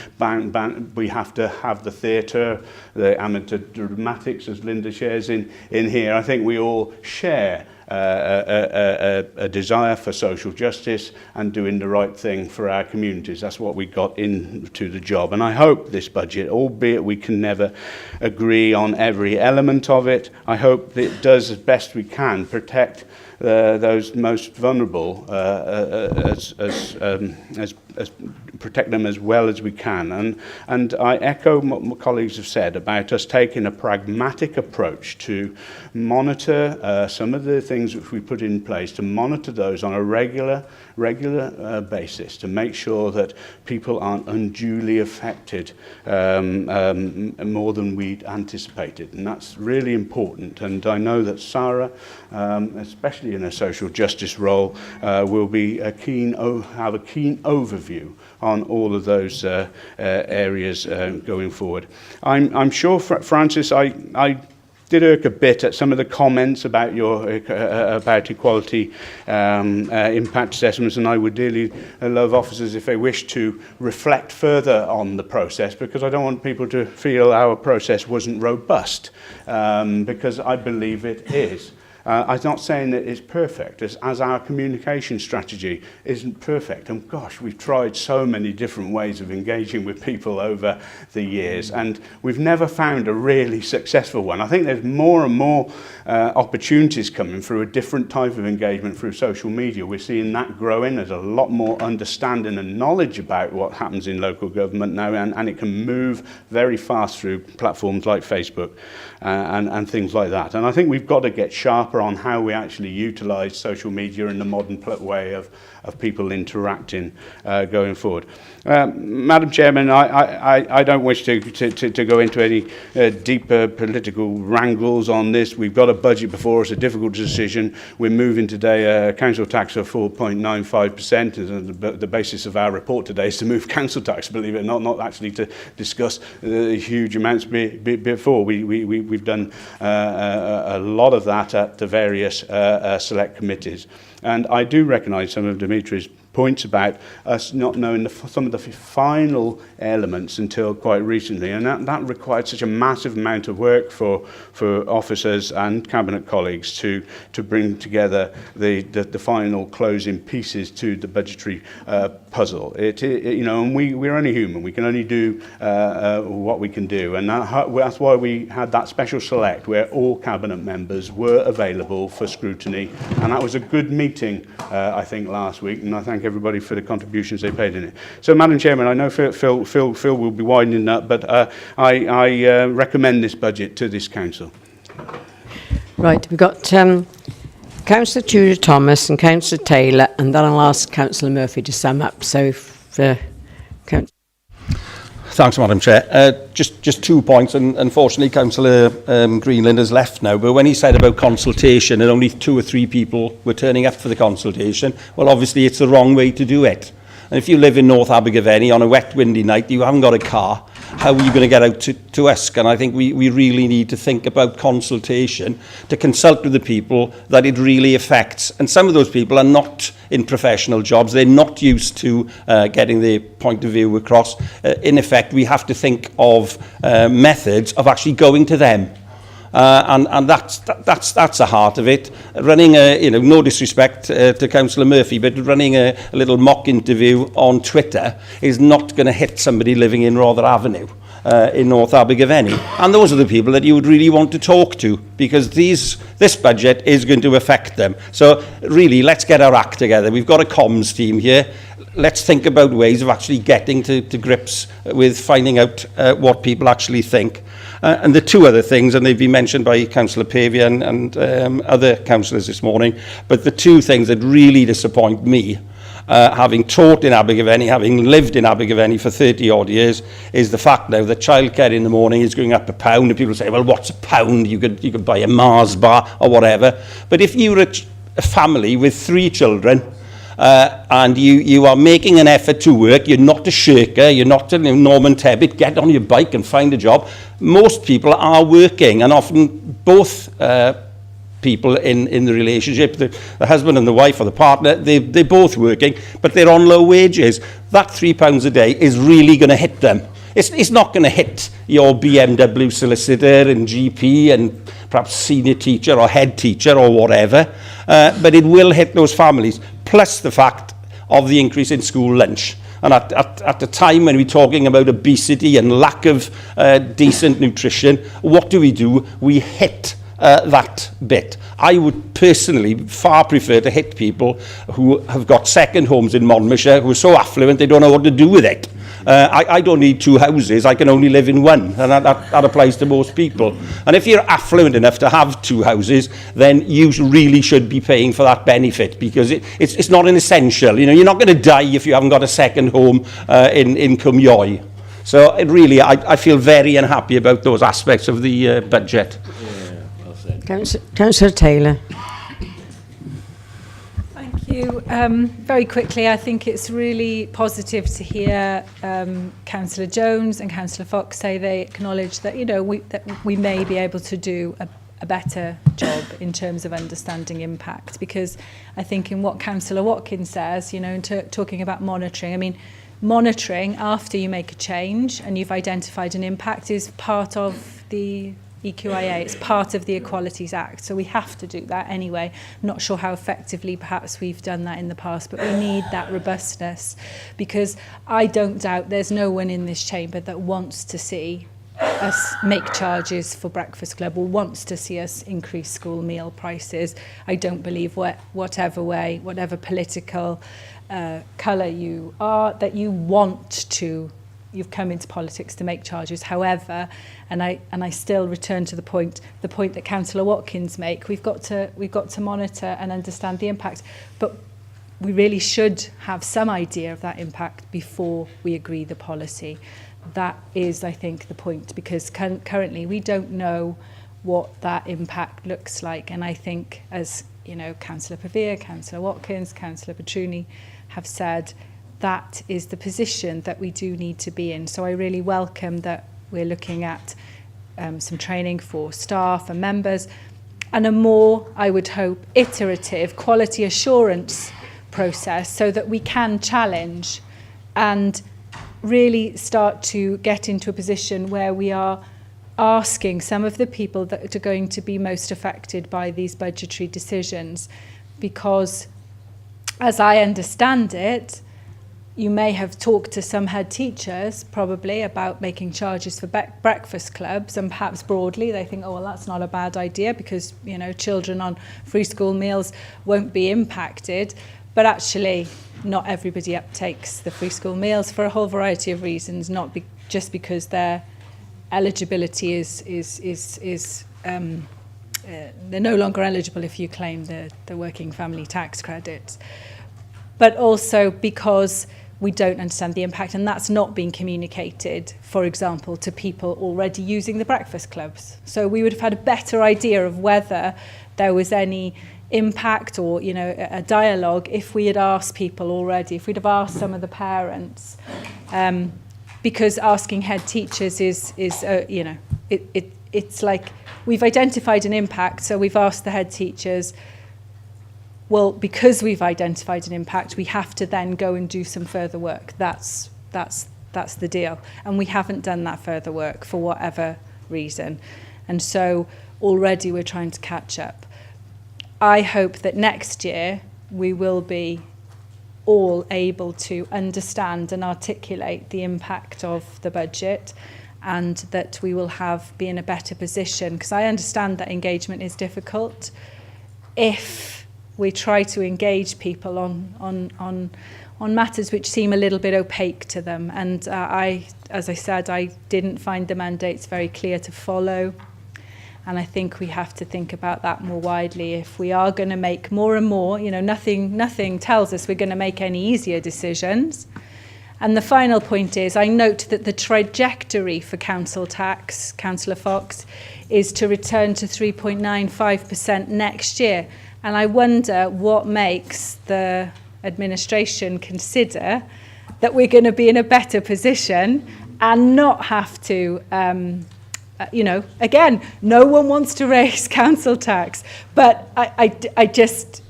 we have to have the theatre, the amateur dramatics, as Linda shares in here. I think we all share a desire for social justice and doing the right thing for our communities. That's what we got into the job. And I hope this budget, albeit we can never agree on every element of it, I hope that it does as best we can protect those most vulnerable, protect them as well as we can. And I echo what my colleagues have said about us taking a pragmatic approach to monitor some of the things which we put in place, to monitor those on a regular basis, to make sure that people aren't unduly affected more than we'd anticipated. And that's really important. And I know that Sarah, especially in a social justice role, will be have a keen overview on all of those areas going forward. I'm sure, Francis, I did irk a bit at some of the comments about about equality impact assessments, and I would dearly love officers if they wish to reflect further on the process, because I don't want people to feel our process wasn't robust, because I believe it is. I'm not saying that it's perfect, as our communication strategy isn't perfect. And gosh, we've tried so many different ways of engaging with people over the years, and we've never found a really successful one. I think there's more and more opportunities coming through a different type of engagement through social media. We're seeing that growing. There's a lot more understanding and knowledge about what happens in local government now, and it can move very fast through platforms like Facebook and things like that. And I think we've got to get sharper on how we actually utilise social media in the modern way of people interacting going forward. Madam Chairman, I don't wish to go into any deeper political wrangles on this. We've got a budget before us, a difficult decision. We're moving today a council tax of 4.95%. And the basis of our report today is to move council tax, believe it or not actually to discuss huge amounts before. We've done a lot of that at the various select committees. And I do recognise some of Dimitri's points about us not knowing some of the final elements until quite recently, and that required such a massive amount of work for officers and cabinet colleagues to bring together the final closing pieces to the budgetary puzzle. You know, and we're only human. We can only do what we can do, and that's why we had that special select where all cabinet members were available for scrutiny, and that was a good meeting, I think, last week, and I thank everybody for the contributions they paid in it. So, Madam Chairman, I know Phil will be winding up, but I recommend this budget to this council. Right, we've got Councillor Tudor Thomas and Councillor Taylor, and then I'll ask Councillor Murphy to sum up. So, Thanks, Madam Chair. Just 2 points, and unfortunately Councillor Greenland has left now, but when he said about consultation and only 2 or 3 people were turning up for the consultation, well, obviously it's the wrong way to do it. And if you live in North Abergavenny on a wet, windy night, you haven't got a car, how are you going to get out to Usk? And I think we really need to think about consultation, to consult with the people that it really affects. And some of those people are not in professional jobs. They're not used to getting their point of view across. In effect, we have to think of methods of actually going to them. And that's the heart of it. Running no disrespect to Councillor Murphy, but running a little mock interview on Twitter is not going to hit somebody living in Rother Avenue. in North Abergavenny. And those are the people that you would really want to talk to, because this budget is going to affect them. So really, let's get our act together. We've got a comms team here. Let's think about ways of actually getting to grips with finding out what people actually think. And the two other things, and they've been mentioned by Councillor Pavia and other councillors this morning, but the two things that really disappoint me, having taught in Abergavenny, having lived in Abergavenny for 30 odd years, is the fact now that childcare in the morning is going up £1, and people say, well, what's £1? You could buy a Mars bar or whatever. But if you're a family with 3 children, and you are making an effort to work, you're not a shirker, you're not a Norman Tebbit, get on your bike and find a job. Most people are working, and often both people in the relationship, the husband and the wife or the partner, they're both working, but they're on low wages. That £3 a day is really going to hit them. It's not going to hit your BMW solicitor and GP and perhaps senior teacher or head teacher or whatever, but it will hit those families, plus the fact of the increase in school lunch. And at the time when we're talking about obesity and lack of decent nutrition, what do? We hit that bit. I would personally far prefer to hit people who have got second homes in Monmouthshire, who are so affluent they don't know what to do with it. I don't need 2 houses, I can only live in one, and that applies to most people. And if you're affluent enough to have 2 houses, then you really should be paying for that benefit, because it's not an essential. You know, you're not going to die if you haven't got a second home in Cwmioe. So I feel very unhappy about those aspects of the budget. Councillor Taylor. Thank you. Very quickly, I think it's really positive to hear Councillor Jones and Councillor Fox say they acknowledge that, that we may be able to do a better job in terms of understanding impact, because I think in what Councillor Watkins says, in talking about monitoring, I mean, monitoring after you make a change and you've identified an impact is part of the EQIA, it's part of the Equalities Act, so we have to do that anyway. Not sure how effectively perhaps we've done that in the past, but we need that robustness, because I don't doubt there's no one in this chamber that wants to see us make charges for Breakfast Club or wants to see us increase school meal prices. I don't believe whatever way, whatever political colour you are, that you want to. You've come into politics to make charges. However, and I still return to the point that Councillor Watkins make. We've got to monitor and understand the impact, but we really should have some idea of that impact before we agree the policy. That is, I think, the point, because currently we don't know what that impact looks like, and I think, as Councillor Pavia, Councillor Watkins, Councillor Petruni have said, that is the position that we do need to be in. So I really welcome that we're looking at some training for staff and members, and a more, I would hope, iterative quality assurance process, so that we can challenge and really start to get into a position where we are asking some of the people that are going to be most affected by these budgetary decisions. Because, as I understand it, you may have talked to some head teachers probably about making charges for breakfast clubs, and perhaps broadly they think, oh, well, that's not a bad idea because, children on free school meals won't be impacted. But actually, not everybody uptakes the free school meals for a whole variety of reasons, not just because their eligibility is they're no longer eligible if you claim the working family tax credit, but also because we don't understand the impact, and that's not being communicated, for example, to people already using the breakfast clubs. So we would have had a better idea of whether there was any impact or, a dialogue if we had asked people already, if we'd have asked some of the parents, because asking head teachers it's like we've identified an impact, so we've asked the head teachers. Well, because we've identified an impact, we have to then go and do some further work. That's the deal. And we haven't done that further work for whatever reason. And so already we're trying to catch up. I hope that next year we will be all able to understand and articulate the impact of the budget and that we will be in a better position, because I understand that engagement is difficult. If we try to engage people on matters which seem a little bit opaque to them, and as I said, I didn't find the mandates very clear to follow. And I think we have to think about that more widely. If we are going to make more and more, nothing tells us we're going to make any easier decisions. And the final point is, I note that the trajectory for council tax, Councillor Fox, is to return to 3.95% next year. And I wonder what makes the administration consider that we're going to be in a better position and not have to again, no one wants to raise council tax, but I just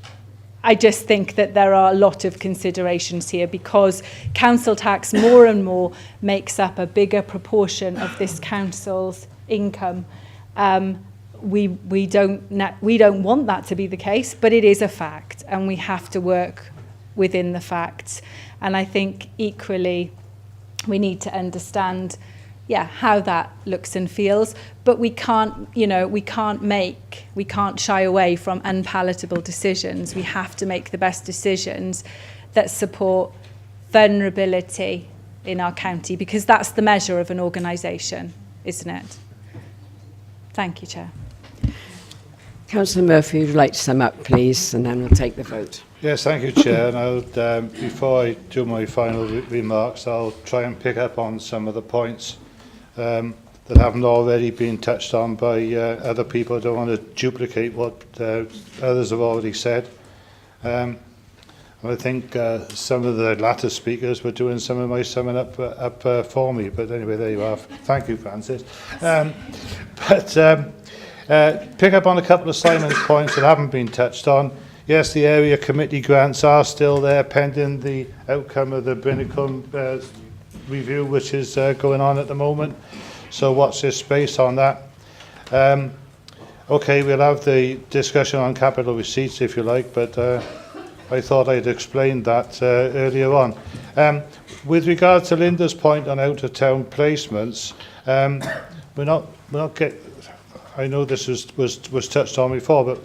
think that there are a lot of considerations here, because council tax more and more makes up a bigger proportion of this council's income. We don't want that to be the case, but it is a fact, and we have to work within the facts. And I think equally we need to understand how that looks and feels, but we can't shy away from unpalatable decisions. We have to make the best decisions that support vulnerability in our county, because that's the measure of an organisation, isn't it? Thank you, Chair. Councillor Murphy, would you like to sum up, please, and then we'll take the vote. Yes, thank you, Chair. And I'll, before I do my final remarks, I'll try and pick up on some of the points that haven't already been touched on by other people. I don't want to duplicate what others have already said. I think some of the latter speakers were doing some of my summing up for me. But anyway, there you are. Thank you, Francis. Pick up on a couple of Simon's points that haven't been touched on. Yes, the area committee grants are still there pending the outcome of the Brinicum review, which is going on at the moment. So watch this space on that. Okay, we'll have the discussion on capital receipts if you like, but I thought I'd explained that earlier on. With regard to Linda's point on out-of-town placements, we're not getting. I know this was touched on before, but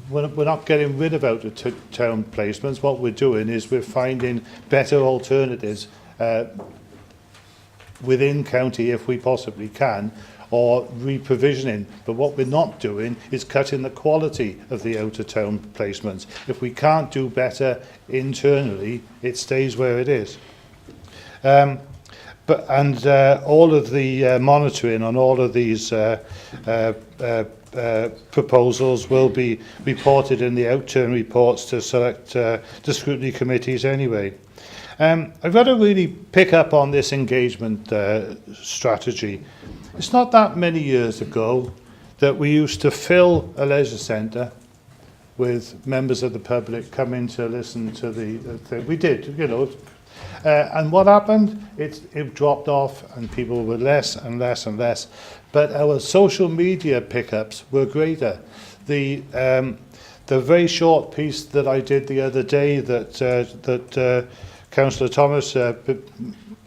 we're not getting rid of out-of-town placements. What we're doing is we're finding better alternatives within county if we possibly can, or reprovisioning. But what we're not doing is cutting the quality of the out-of-town placements. If we can't do better internally, it stays where it is. All of the monitoring on all of these proposals will be reported in the outturn reports to select the scrutiny committees anyway. I've got to really pick up on this engagement strategy. It's not that many years ago that we used to fill a leisure centre with members of the public coming to listen to the thing. We did, and what happened? It dropped off, and people were less and less and less. But our social media pickups were greater. The very short piece that I did the other day that Councillor Thomas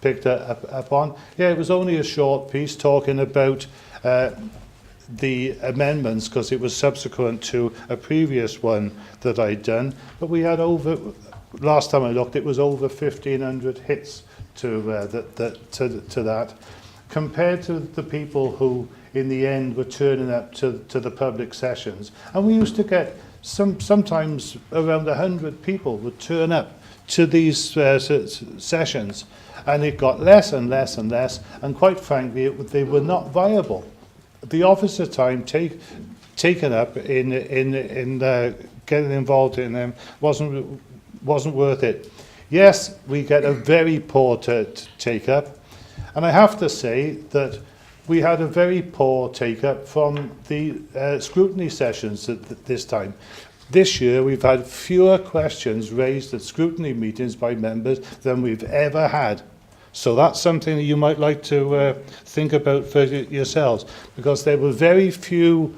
picked up on, it was only a short piece talking about the amendments, because it was subsequent to a previous one that I'd done. But we had last time I looked, it was over 1,500 hits to that, compared to the people who, in the end, were turning up to the public sessions. And we used to get sometimes around 100 people would turn up to these sessions, and it got less and less and less. And quite frankly, they were not viable. The officer time taken up in getting involved in them wasn't worth it. Yes, we get a very poor take-up, and I have to say that we had a very poor take-up from the scrutiny sessions at this time. This year, we've had fewer questions raised at scrutiny meetings by members than we've ever had. So that's something that you might like to think about for yourselves, because there were very few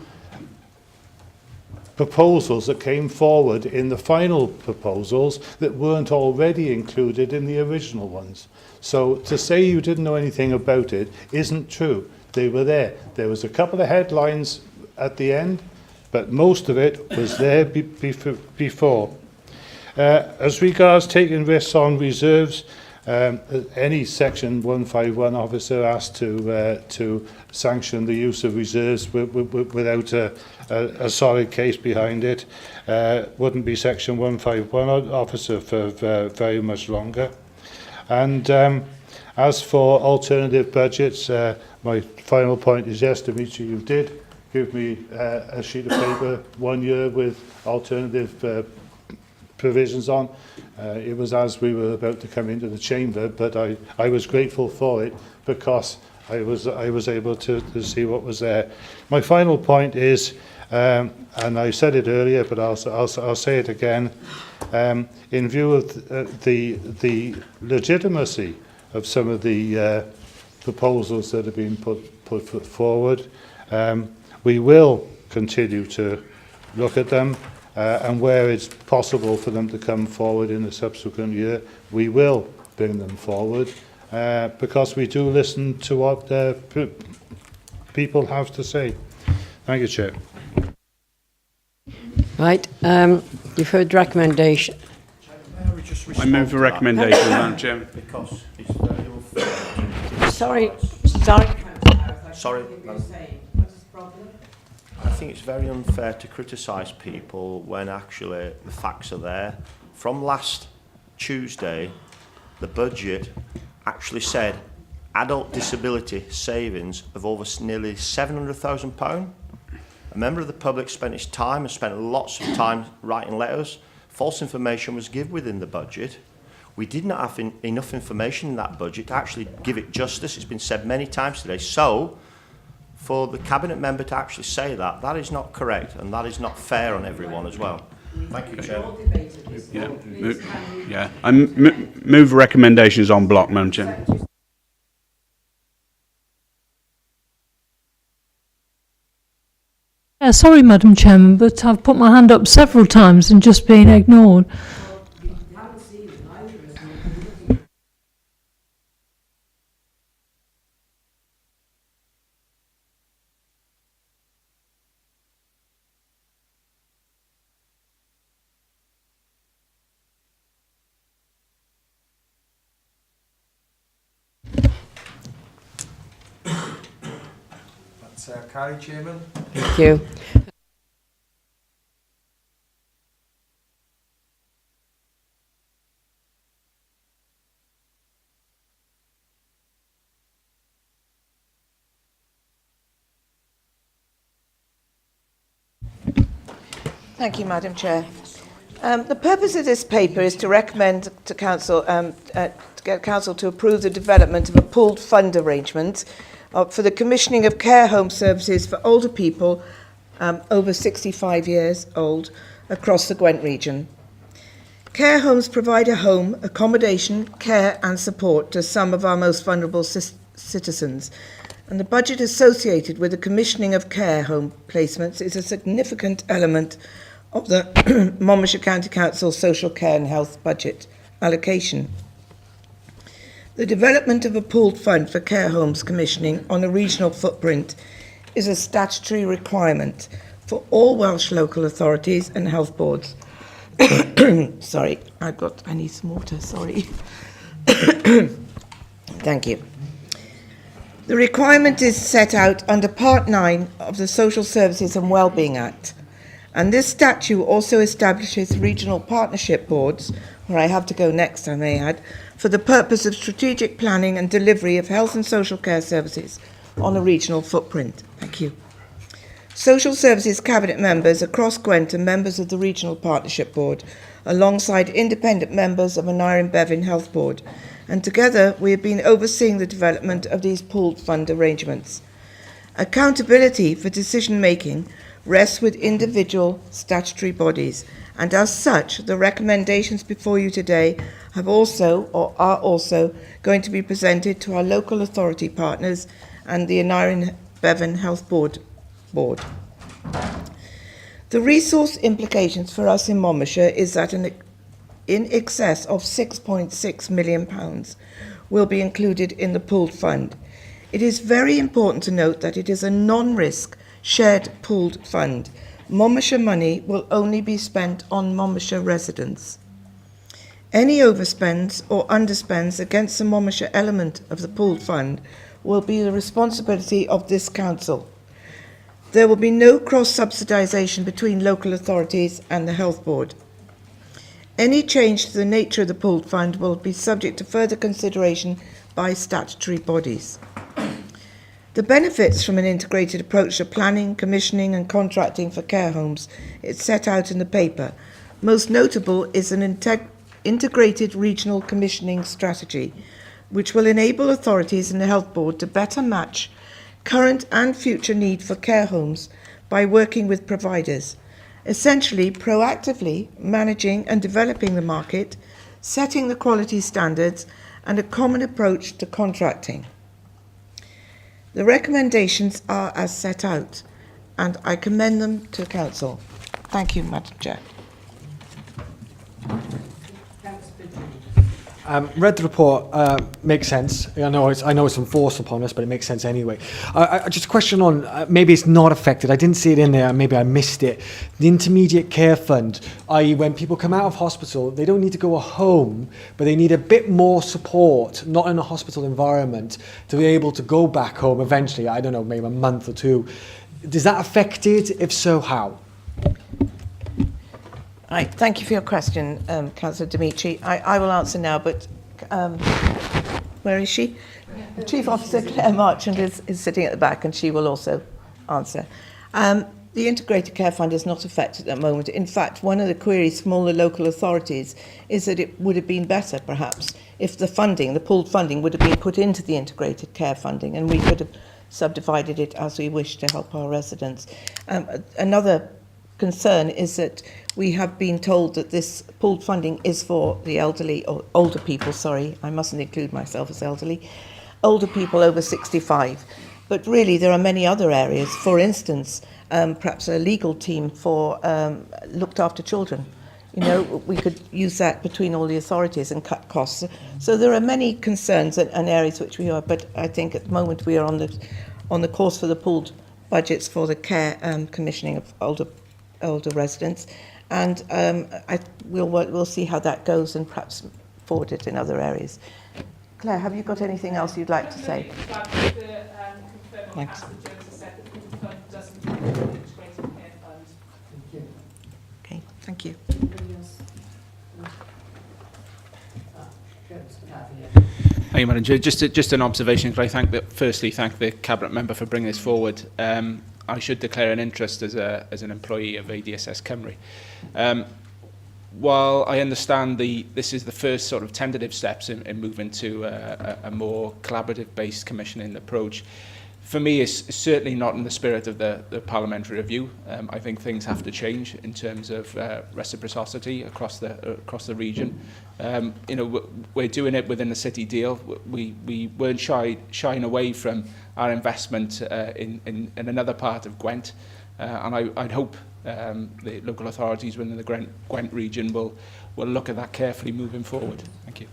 proposals that came forward in the final proposals that weren't already included in the original ones. So to say you didn't know anything about it isn't true. They were there. There was a couple of headlines at the end, but most of it was there before. As regards taking risks on reserves, any Section 151 officer asked to sanction the use of reserves without a solid case behind it wouldn't be Section 151 officer for very much longer. And as for alternative budgets, my final point is yes, Dimitri, you did give me a sheet of paper 1 year with alternative provisions on. It was as we were about to come into the chamber, but I was grateful for it because I was able to see what was there. My final point is, and I said it earlier, but I'll say it again, in view of the legitimacy of some of the proposals that have been put forward, we will continue to look at them. And where it's possible for them to come forward in the subsequent year, we will bring them forward because we do listen to what people have to say. Thank you, Chair. Right, you've heard recommendation. I move for recommendation, Madam Chairman. Because it's very unfair. Sorry. Sorry. I think it's very unfair to criticise people when actually the facts are there. From last Tuesday, the budget actually said adult disability savings of over nearly £700,000. A member of the public spent his time and spent lots of time writing letters. False information was given within the budget. We did not have enough information in that budget to actually give it justice. It's been said many times today. So, for the Cabinet member to actually say that, that is not correct and that is not fair on everyone as well. Thank you, Chair. Yeah, I move recommendations on block, Madam Chair. Sorry, Madam Chairman, but I've put my hand up several times and just been ignored. Carrie, Chairman. Thank you. Thank you, Madam Chair. The purpose of this paper is to recommend to Council to get Council to approve the development of a pooled fund arrangement for the commissioning of care home services for older people over 65 years old across the Gwent region. Care homes provide a home, accommodation, care and support to some of our most vulnerable citizens, and the budget associated with the commissioning of care home placements is a significant element of the Monmouthshire County Council social care and health budget allocation. The development of a pooled fund for care homes commissioning on a regional footprint is a statutory requirement for all Welsh local authorities and health boards. Sorry, I need some water, sorry. Thank you. The requirement is set out under Part 9 of the Social Services and Wellbeing Act, and this statute also establishes regional partnership boards, where I have to go next, I may add, for the purpose of strategic planning and delivery of health and social care services on a regional footprint. Thank you. Social Services Cabinet members across Gwent are members of the Regional Partnership Board, alongside independent members of Aneurin Bevan Health Board, and together we have been overseeing the development of these pooled fund arrangements. Accountability for decision making rests with individual statutory bodies, and as such the recommendations before you today have also or are also going to be presented to our local authority partners and the Aneurin Bevan Health Board. The resource implications for us in Monmouthshire is that in excess of £6.6 million will be included in the pooled fund. It is very important to note that it is a non-risk shared pooled fund. Monmouthshire money will only be spent on Monmouthshire residents. Any overspends or underspends against the Monmouthshire element of the pooled fund will be the responsibility of this council. There will be no cross-subsidisation between local authorities and the Health Board. Any change to the nature of the pooled fund will be subject to further consideration by statutory bodies. The benefits from an integrated approach to planning, commissioning and contracting for care homes is set out in the paper. Most notable is an integrated regional commissioning strategy, which will enable authorities and the Health Board to better match current and future need for care homes by working with providers, essentially proactively managing and developing the market, setting the quality standards and a common approach to contracting. The recommendations are as set out and I commend them to Council. Thank you, Madam Chair. Read the report, makes sense. I know it's enforced upon us, but it makes sense anyway. Just a question on, maybe it's not affected. I didn't see it in there, maybe I missed it. The intermediate care fund, i.e. when people come out of hospital, they don't need to go home, but they need a bit more support, not in a hospital environment, to be able to go back home eventually, I don't know, maybe a month or two. Is that affected? If so, how? Right, thank you for your question, Councillor Dimitri. I will answer now, but where is she? Chief Officer Claire Marchand is sitting at the back and she will also answer. The Integrated Care Fund is not affected at the moment. In fact, one of the queries from all the local authorities is that it would have been better, perhaps, if the funding, the pooled funding, would have been put into the Integrated Care Funding and we could have subdivided it as we wish to help our residents. Another concern is that we have been told that this pooled funding is for the elderly, or older people, sorry, I mustn't include myself as elderly, older people over 65. But really there are many other areas, for instance, perhaps a legal team for looked after children. You know, we could use that between all the authorities and cut costs. So there are many concerns and areas which we are, but I think at the moment we are on the course for the pooled budgets for the care commissioning of older residents, and we'll see how that goes and perhaps forward it in other areas. Claire, have you got anything else you'd like to say? Thanks. Okay, thank you. Thank you, Madam Chair. Just an observation. Could I firstly thank the Cabinet member for bringing this forward. I should declare an interest as an employee of ADSS Cymru. While I understand this is the first sort of tentative steps in moving to a more collaborative-based commissioning approach, for me it's certainly not in the spirit of the parliamentary review. I think things have to change in terms of reciprocity across the region. You know, we're doing it within the city deal. We weren't shying away from our investment in another part of Gwent, and I'd hope the local authorities within the Gwent region will look at that carefully moving forward. Thank you.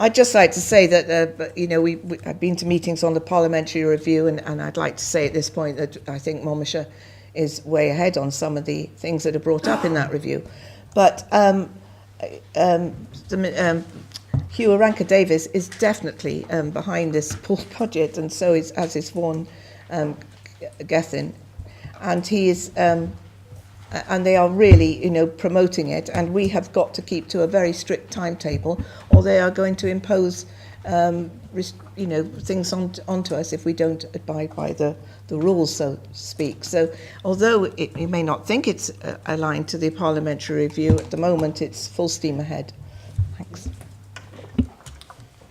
I'd just like to say that you know, I've been to meetings on the parliamentary review, and I'd like to say at this point that I think Monmouthshire is way ahead on some of the things that are brought up in that review. But Hugh Aranka-Davies is definitely behind this pooled budget, and so is Vaughan Gethin, and he is. And they are really, you know, promoting it, and we have got to keep to a very strict timetable, or they are going to impose, you know, things onto us if we don't abide by the rules, so to speak. So, although you may not think it's aligned to the parliamentary review, at the moment it's full steam ahead. Thanks.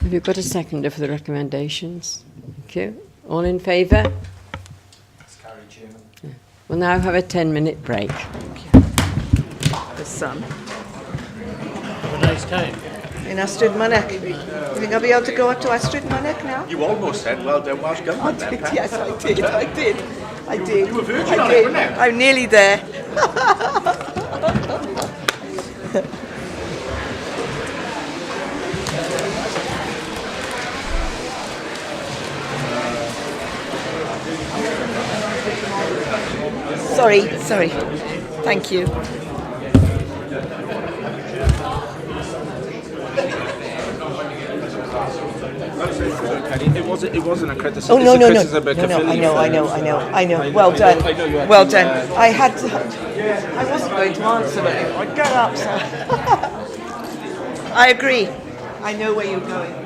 Have you got a seconder for the recommendations? Thank you. All in favour? We'll now have a 10-minute break. The sun. Have a nice time. in Astrid Munnock. You think I'll be able to go up to Astrid Munnock now? You almost said, well done, Welsh Government. I did, then, yes, I did, I did. I did. You were virgin I on did. it, weren't you? I'm nearly there. Sorry. Thank you. It wasn't a criticism. Oh, no. It's a criticism about Caerphilly. I know. Well done. Well done. I wasn't going to answer it. I got up, so. I agree. I know where you're going.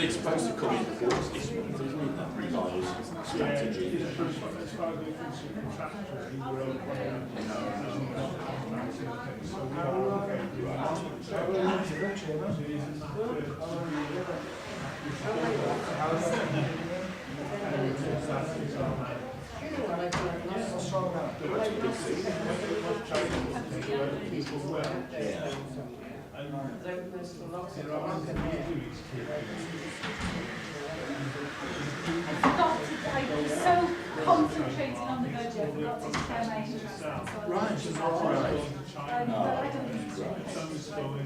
It's supposed to come in before this month, isn't it? That revised strategy. I was so concentrated on the budget, I forgot to share my interest. Right, I don't need to. It's talking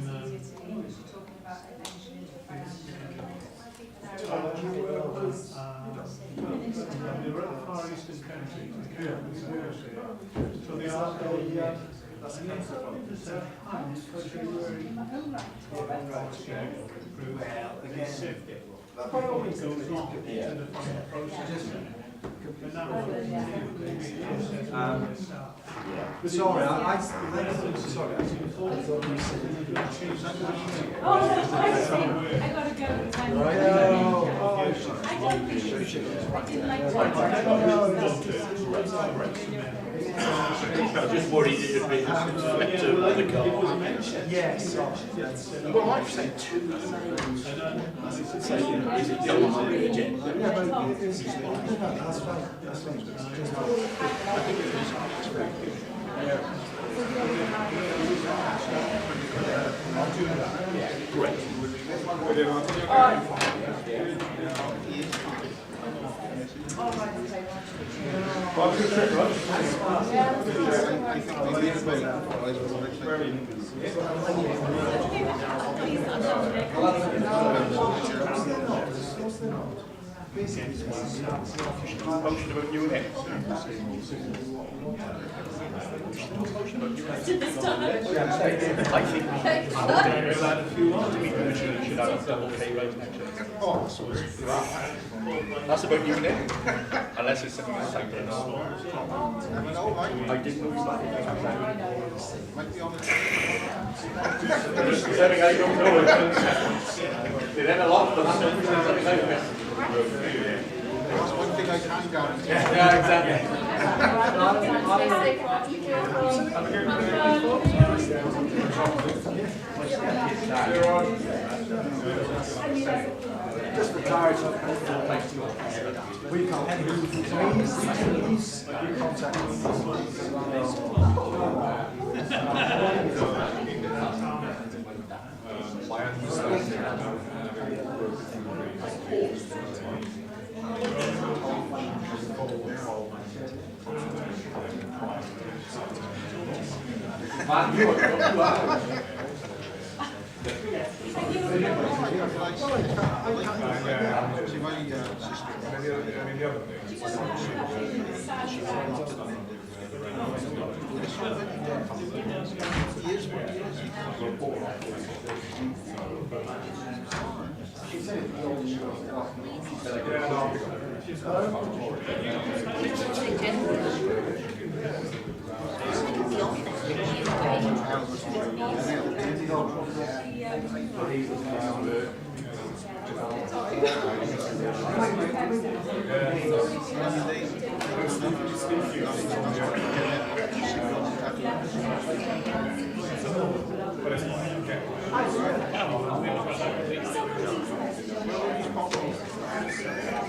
about eventually You're at the Far Eastern countries, so they are that's a by all means, goes on in the process. Sorry, I sorry. Oh, I see. I gotta go. I just worried it would be to other cars. Yes. Well, I've said two. Is it going on the agenda? Yeah, but that's fine. That's fine. I'll do that. Great. Motion about new next. I think should have a double pay rate next year. That's about you then. Unless it's something else like this. I didn't know that. Something I don't know. They then a lot of them. That's one thing I can guarantee. Yeah, exactly. Just for clarity, we can't please contact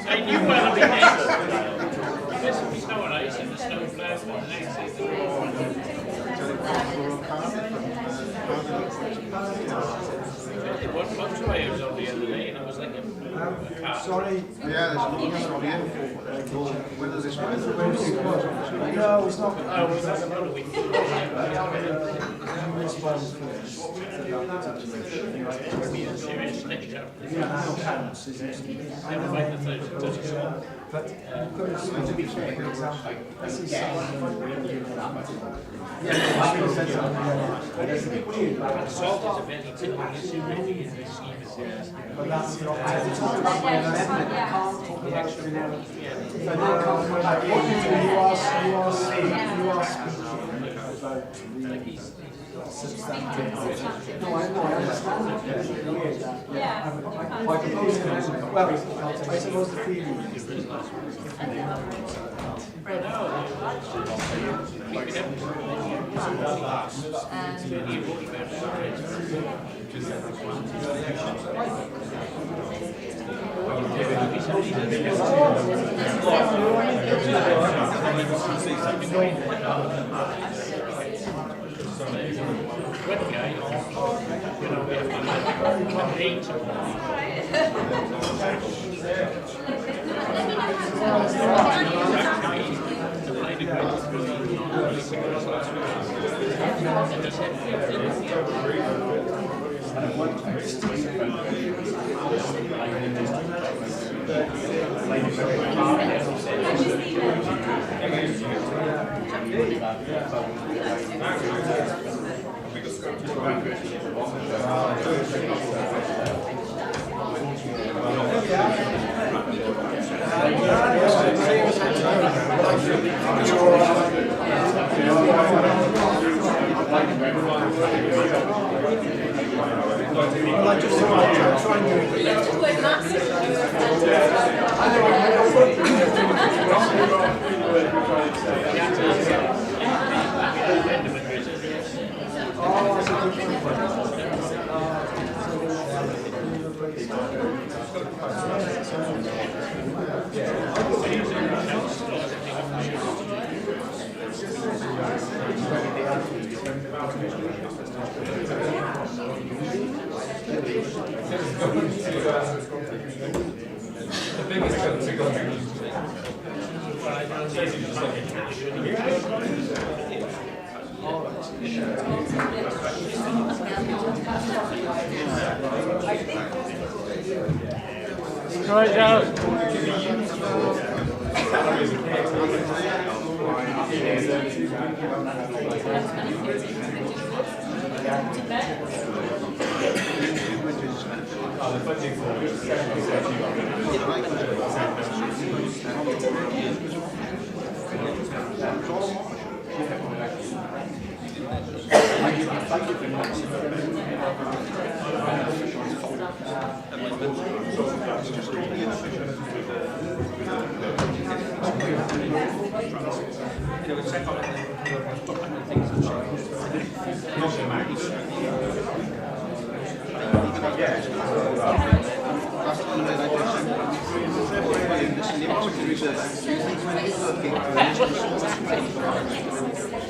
I knew where to be next. This will be snow and ice and the snow flares for the next season. It was motorway was on the other day and I was like a car. Sorry. Yeah, there's no when does this one? No, it's not. Oh, was that another week? Serious next year. Never mind the 30. But to be fair, this is Salt is a very typical issue really in this scheme. but that's the opposite. It's not about my amendment. You can't talk about generic. You are speaking about the substantive. No, I understand that. It's weird that. By proposing an amendment, well, I suppose the feeling is When we are, Right out.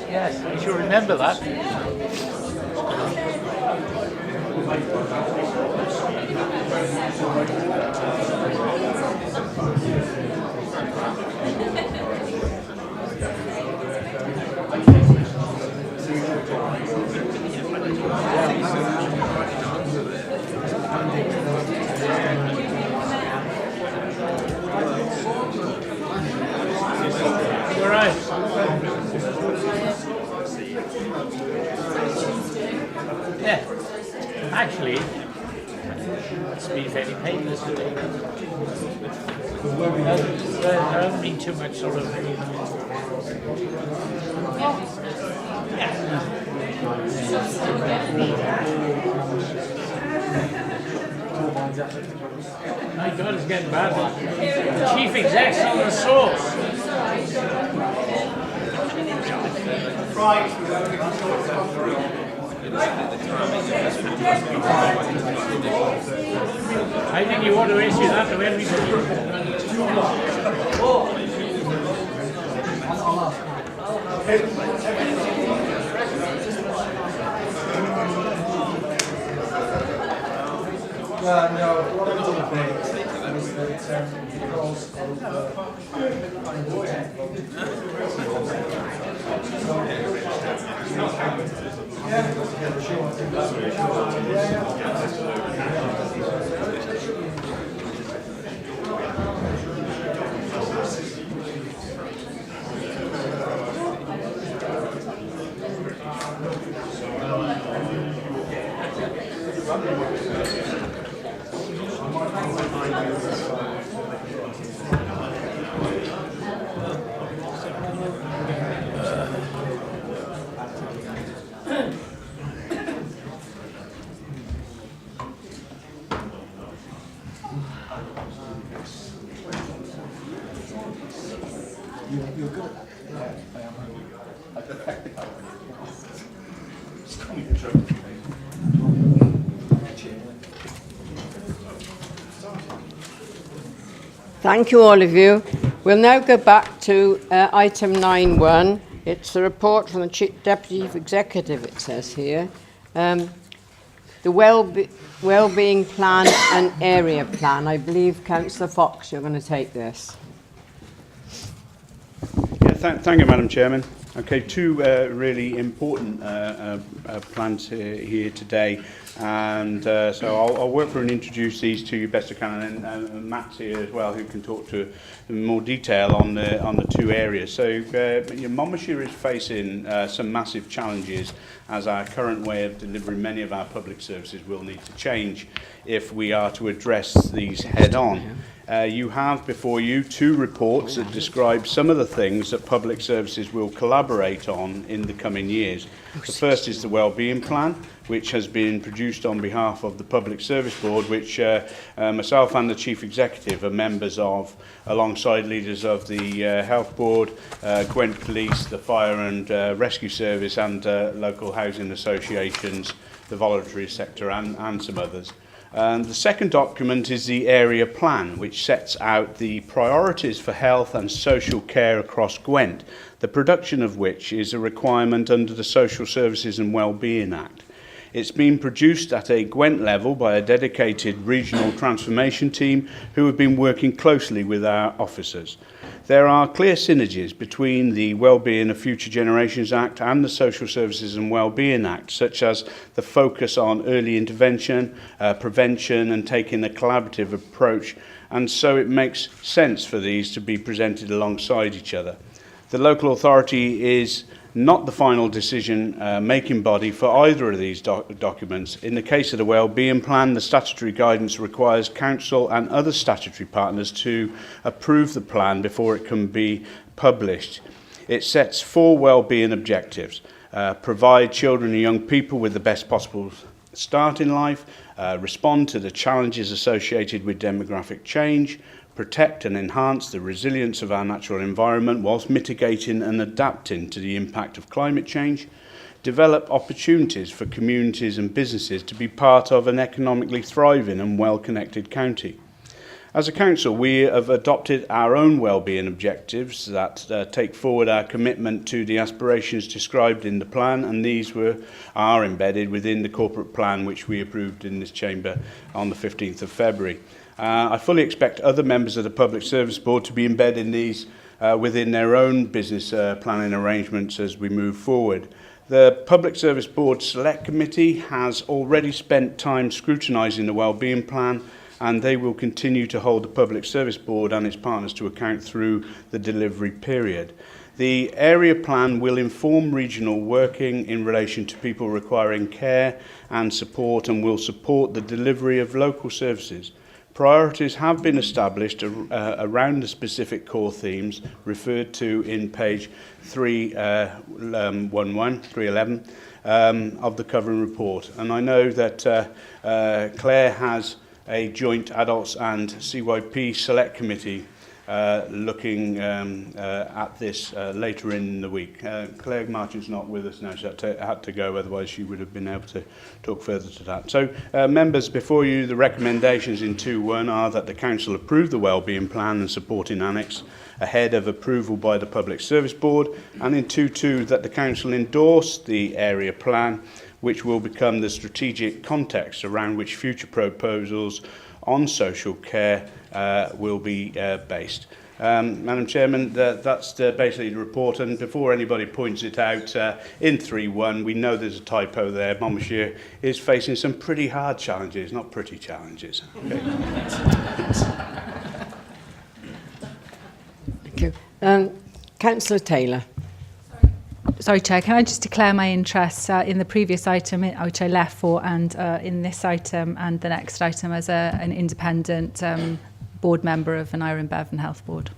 Yes, you should remember that. All right. Yeah, actually, it's been fairly painless today. There hasn't been too much sort of. My God, it's getting bad. The chief exec's on the sauce. I think you want to issue that to everybody. No, what I'm going to think is that because you're good at that. Yeah, I am. I perfect the colour. It's coming in trouble. Thank you, all of you. We'll now go back to item 9.1. It's the report from the Deputy Chief Executive, it says here. the well-being plan and area plan. I believe, Councillor Fox, you're going to take this. Yeah, thank you, Madam Chairman. Okay, two really important plans here today, and so I'll work through and introduce these to you best I can, and Matt's here as well, who can talk to in more detail on the two areas. So Monmouthshire is facing some massive challenges, as our current way of delivering many of our public services will need to change if we are to address these head-on. You have before you two reports that describe some of the things that public services will collaborate on in the coming years. The first is the Wellbeing Plan, which has been produced on behalf of the Public Service Board, which myself and the Chief Executive are members of, alongside leaders of the Health Board, Gwent Police, the Fire and Rescue Service, and local housing associations, the voluntary sector, and some others. The second document is the Area Plan, which sets out the priorities for health and social care across Gwent, the production of which is a requirement under the Social Services and Wellbeing Act. It's been produced at a Gwent level by a dedicated regional transformation team who have been working closely with our officers. There are clear synergies between the Wellbeing of Future Generations Act and the Social Services and Wellbeing Act, such as the focus on early intervention, prevention, and taking a collaborative approach, and so it makes sense for these to be presented alongside each other. The local authority is not the final decision-making body for either of these documents. In the case of the Wellbeing Plan, the statutory guidance requires Council and other statutory partners to approve the plan before it can be published. It sets 4 wellbeing objectives: provide children and young people with the best possible start in life, respond to the challenges associated with demographic change, protect and enhance the resilience of our natural environment whilst mitigating and adapting to the impact of climate change, develop opportunities for communities and businesses to be part of an economically thriving and well-connected county. As a council, we have adopted our own wellbeing objectives that take forward our commitment to the aspirations described in the plan, and these are embedded within the corporate plan which we approved in this chamber on the 15th of February. I fully expect other members of the Public Service Board to be embedding these within their own business planning arrangements as we move forward. The Public Service Board Select Committee has already spent time scrutinising the Wellbeing Plan, and they will continue to hold the Public Service Board and its partners to account through the delivery period. The Area Plan will inform regional working in relation to people requiring care and support, and will support the delivery of local services. Priorities have been established around the specific core themes referred to in page 311 of the covering report. And I know that Claire has a joint adults and CYP select committee looking at this later in the week. Claire Martin's not with us now, she had to go, otherwise she would have been able to talk further to that. So, members, before you, the recommendations in 2.1 are that the Council approve the Wellbeing Plan and supporting annex ahead of approval by the Public Service Board, and in 2.2 that the Council endorse the Area Plan, which will become the strategic context around which future proposals on social care will be based. Madam Chairman, that's basically the report, and before anybody points it out, in 3.1 we know there's a typo there. Monmouthshire is facing some pretty hard challenges, not pretty challenges. Okay. Thank you. Councillor Taylor. Sorry, Chair, can I just declare my interest in the previous item, which I left for, and in this item and the next item as an independent board member of an Iron Bevan Health Board?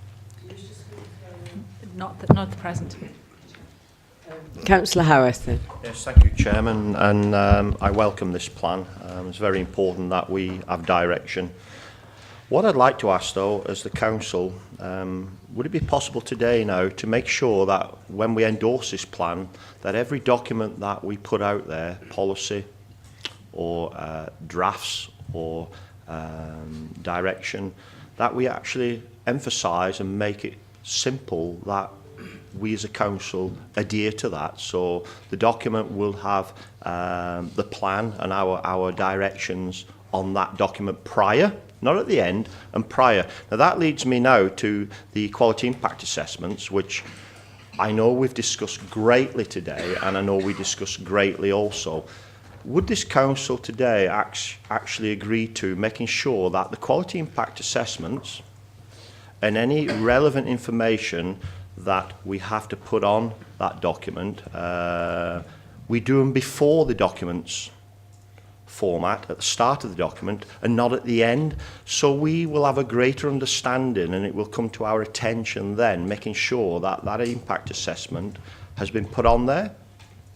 Not the present. Councillor Howarth, then. Yes, thank you, Chairman, and I welcome this plan. It's very important that we have direction. What I'd like to ask, though, as the Council, would it be possible today now to make sure that when we endorse this plan, that every document that we put out there, policy or drafts or direction, that we actually emphasise and make it simple, that we as a council adhere to that. So the document will have the plan and our directions on that document prior, not at the end, and prior. Now that leads me now to the quality impact assessments, which I know we've discussed greatly today, and I know we discussed greatly also. Would this council today actually agree to making sure that the quality impact assessments and any relevant information that we have to put on that document, we do them before the document's format, at the start of the document, and not at the end, so we will have a greater understanding and it will come to our attention then, making sure that that impact assessment has been put on there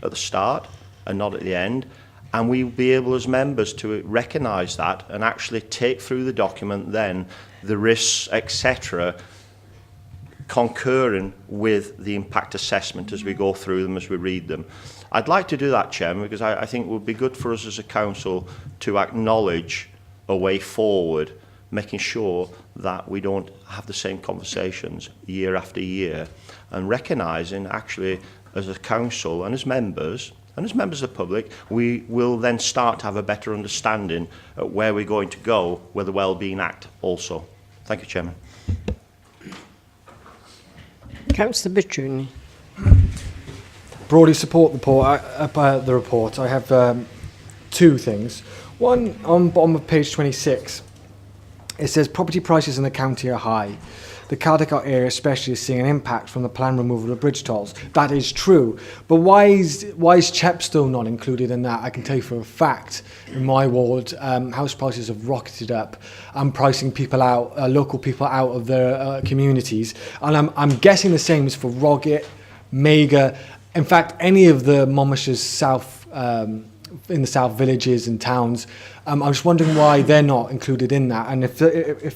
at the start and not at the end, and we'll be able as members to recognise that and actually take through the document then the risks, etc., concurring with the impact assessment as we go through them, as we read them. I'd like to do that, Chairman, because I think it would be good for us as a council to acknowledge a way forward, making sure that we don't have the same conversations year after year, and recognising actually as a council and as members of the public, we will then start to have a better understanding of where we're going to go with the Wellbeing Act also. Thank you, Chairman. Councillor Bertuni. Broadly support the report. I have two things. One, on bottom of page 26, it says property prices in the county are high. The Caldecott area especially is seeing an impact from the planned removal of bridge tolls. That is true. But why is Chepstow not included in that? I can tell you for a fact, in my ward, house prices have rocketed up and pricing people out, local people out of their communities. And I'm guessing the same is for Roggett, Mega, in fact, any of the Monmouthshire's south, in the south villages and towns. I'm just wondering why they're not included in that, and if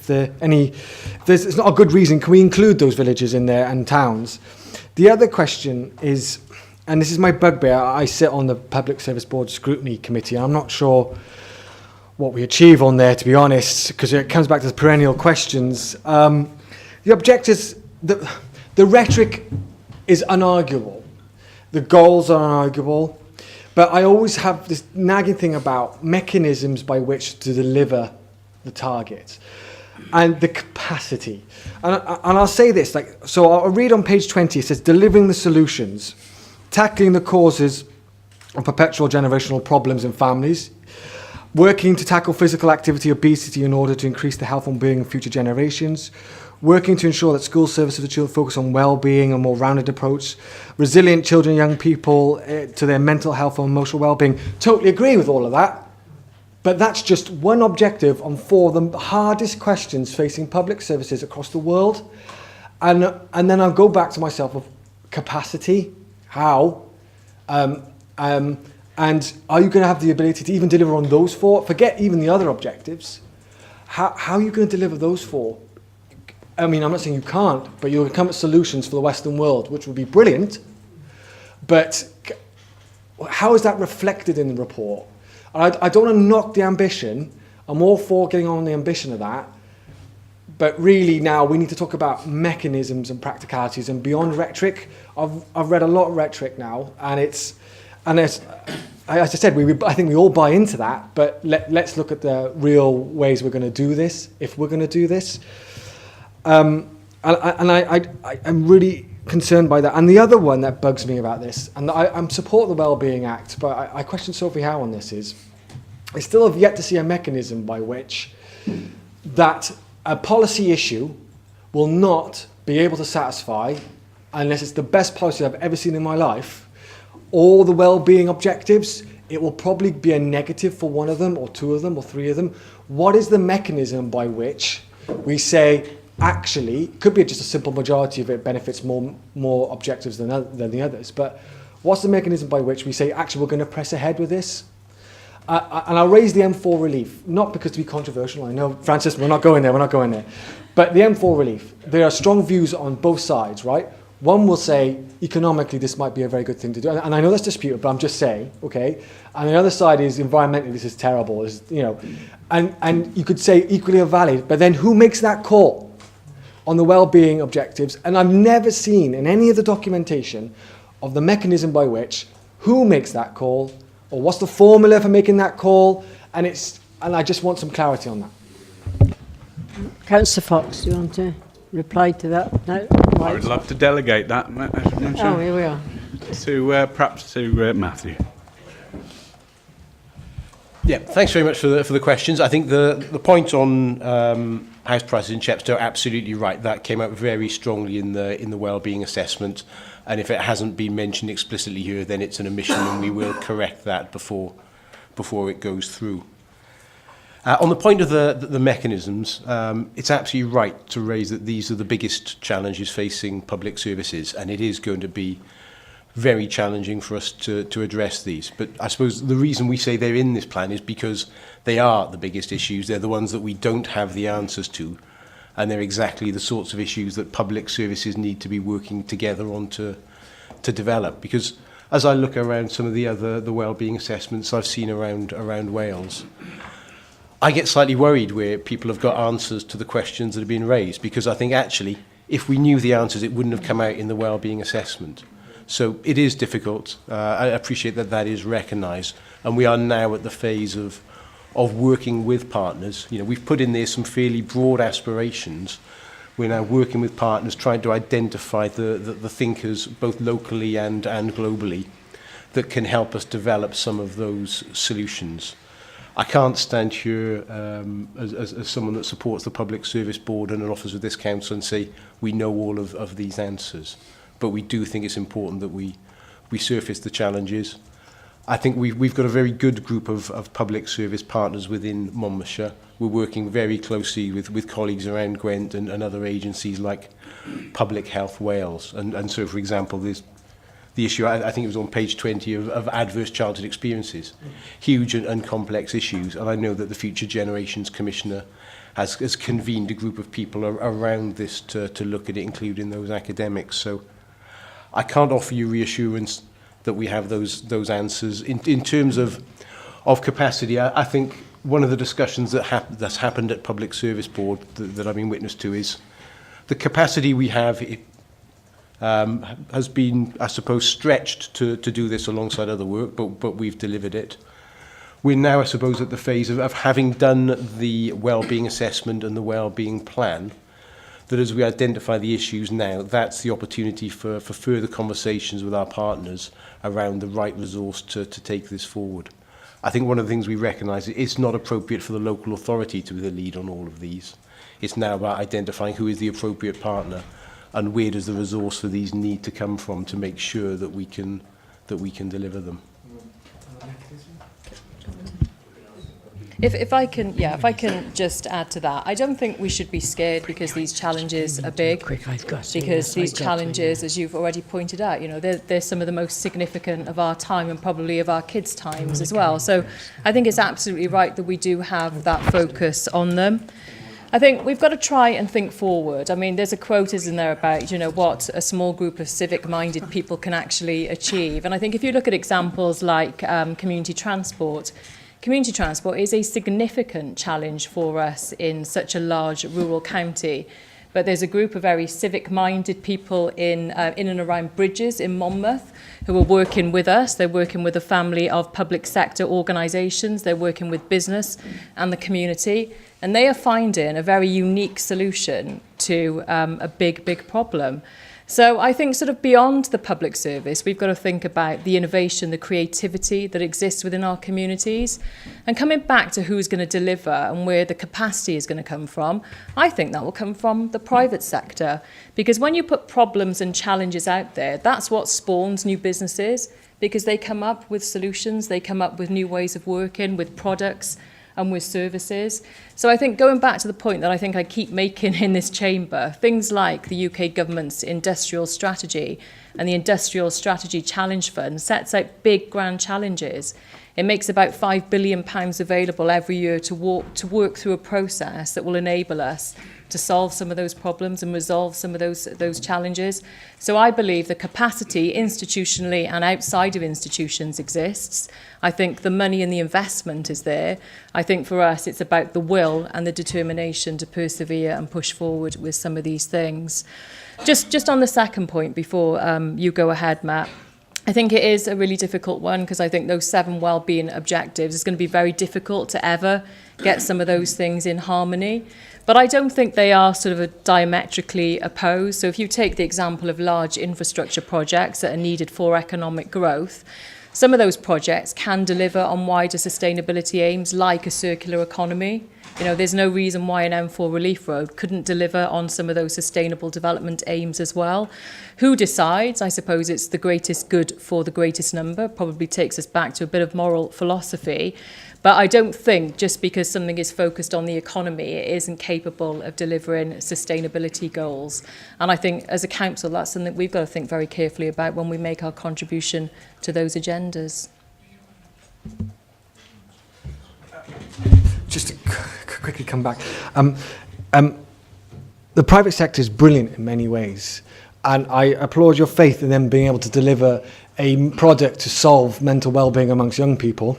there's not a good reason, can we include those villages in there and towns? The other question is, and this is my bugbear, I sit on the Public Service Board Scrutiny Committee, and I'm not sure what we achieve on there, to be honest, because it comes back to the perennial questions. The objectives, the rhetoric is unarguable. The goals are unarguable. But I always have this nagging thing about mechanisms by which to deliver the target and the capacity. And I'll say this, so I'll read on page 20, it says, delivering the solutions, tackling the causes of perpetual generational problems in families, working to tackle physical activity, obesity in order to increase the health and well-being of future generations, working to ensure that school services for children focus on well-being, a more rounded approach, resilient children and young people to their mental health and emotional well-being. Totally agree with all of that, but that's just one objective on four of the hardest questions facing public services across the world. And then I'll go back to myself of capacity, how, and are you going to have the ability to even deliver on those four? Forget even the other objectives. How are you going to deliver those four? I mean, I'm not saying you can't, but you'll come at solutions for the Western world, which would be brilliant. But how is that reflected in the report? I don't want to knock the ambition. I'm all for getting on the ambition of that. But really now we need to talk about mechanisms and practicalities and beyond rhetoric. I've read a lot of rhetoric now, and it's as I said, I think we all buy into that. But let's look at the real ways we're going to do this, if we're going to do this. I'm really concerned by that. And the other one that bugs me about this, and I support the Wellbeing Act, but I question Sophie Howe on this, is I still have yet to see a mechanism by which that a policy issue will not be able to satisfy, unless it's the best policy I've ever seen in my life, all the well-being objectives. It will probably be a negative for one of them, or two of them, or three of them. What is the mechanism by which we say, actually, could be just a simple majority of it benefits more objectives than the others, but what's the mechanism by which we say, actually, we're going to press ahead with this? And I'll raise the M4 relief, not because to be controversial. I know, Francis, we're not going there. But the M4 relief, there are strong views on both sides, right? One will say, economically, this might be a very good thing to do. And I know that's disputed, but I'm just saying, okay? And the other side is, environmentally, this is terrible. This, and you could say equally valid, but then who makes that call? on the well-being objectives, and I've never seen in any of the documentation of the mechanism by which, who makes that call, or what's the formula for making that call, and I just want some clarity on that. Councillor Fox, do you want to reply to that? No? I would love to delegate that, Madam Chair. Oh, here we are. To perhaps to Matthew. Yeah, thanks very much for the questions. I think the point on house prices in Chepstow, absolutely right. That came out very strongly in the wellbeing assessment, and if it hasn't been mentioned explicitly here, then it's an omission, and we will correct that before it goes through. On the point of the mechanisms, it's absolutely right to raise that these are the biggest challenges facing public services, and it is going to be very challenging for us to address these. But I suppose the reason we say they're in this plan is because they are the biggest issues. They're the ones that we don't have the answers to, and they're exactly the sorts of issues that public services need to be working together on to develop. Because as I look around some of the wellbeing assessments I've seen around Wales, I get slightly worried where people have got answers to the questions that have been raised, because I think actually if we knew the answers, it wouldn't have come out in the wellbeing assessment. So it is difficult. I appreciate that is recognised, and we are now at the phase of working with partners. You know, we've put in there some fairly broad aspirations. We're now working with partners, trying to identify the thinkers, both locally and globally, that can help us develop some of those solutions. I can't stand here as someone that supports the Public Service Board and an office of this council and say we know all of these answers. But we do think it's important that we surface the challenges. I think we've got a very good group of public service partners within Monmouthshire. We're working very closely with colleagues around Gwent and other agencies like Public Health Wales. And so, for example, there's the issue, I think it was on page 20, of adverse childhood experiences. Huge and complex issues. And I know that the Future Generations Commissioner has convened a group of people around this to look at it, including those academics. So I can't offer you reassurance that we have those answers. In terms of capacity, I think one of the discussions that's happened at Public Service Board that I've been witness to is the capacity we have has been, I suppose, stretched to do this alongside other work, but we've delivered it. We're now, I suppose, at the phase of having done the wellbeing assessment and the wellbeing plan, that as we identify the issues now, that's the opportunity for further conversations with our partners around the right resource to take this forward. I think one of the things we recognise is it's not appropriate for the local authority to be the lead on all of these. It's now about identifying who is the appropriate partner and where does the resource for these need to come from to make sure that we can deliver them. If I can just add to that, I don't think we should be scared because these challenges are big. Because these challenges, as you've already pointed out, you know, they're some of the most significant of our time and probably of our kids' times as well. So I think it's absolutely right that we do have that focus on them. I think we've got to try and think forward. I mean, there's a quote, isn't there, about, you know, what a small group of civic-minded people can actually achieve. And I think if you look at examples like community transport is a significant challenge for us in such a large rural county. But there's a group of very civic-minded people in and around Bridges in Monmouth who are working with us. They're working with a family of public sector organisations. They're working with business and the community. And they are finding a very unique solution to a big problem. So I think sort of beyond the public service, we've got to think about the innovation, the creativity that exists within our communities. And coming back to who's going to deliver and where the capacity is going to come from, I think that will come from the private sector. Because when you put problems and challenges out there, that's what spawns new businesses, because they come up with solutions, they come up with new ways of working, with products and with services. So I think going back to the point that I think I keep making in this chamber, things like the UK government's industrial strategy and the Industrial Strategy Challenge Fund sets out big, grand challenges. It makes about £5 billion available every year to work through a process that will enable us to solve some of those problems and resolve some of those challenges. So I believe the capacity institutionally and outside of institutions exists. I think the money and the investment is there. I think for us it's about the will and the determination to persevere and push forward with some of these things. Just on the second point before you go ahead, Matt, I think it is a really difficult one because I think those 7 wellbeing objectives, it's going to be very difficult to ever get some of those things in harmony. But I don't think they are sort of diametrically opposed. So if you take the example of large infrastructure projects that are needed for economic growth, some of those projects can deliver on wider sustainability aims like a circular economy. You know, there's no reason why an M4 relief road couldn't deliver on some of those sustainable development aims as well. Who decides? I suppose it's the greatest good for the greatest number. Probably takes us back to a bit of moral philosophy. But I don't think just because something is focused on the economy, it isn't capable of delivering sustainability goals. And I think as a council, that's something we've got to think very carefully about when we make our contribution to those agendas. Just to quickly come back. The private sector is brilliant in many ways. And I applaud your faith in them being able to deliver a project to solve mental well-being amongst young people.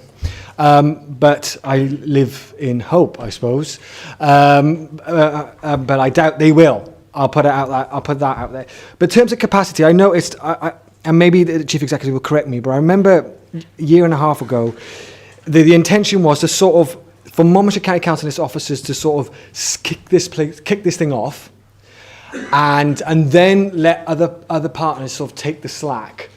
But I live in hope, I suppose. But I doubt they will. I'll put that out there. But in terms of capacity, I noticed, and maybe the chief executive will correct me, but I remember a year and a half ago, the intention was to sort of, for Monmouthshire County Council and its officers to sort of kick this thing off, and then let other partners sort of take the slack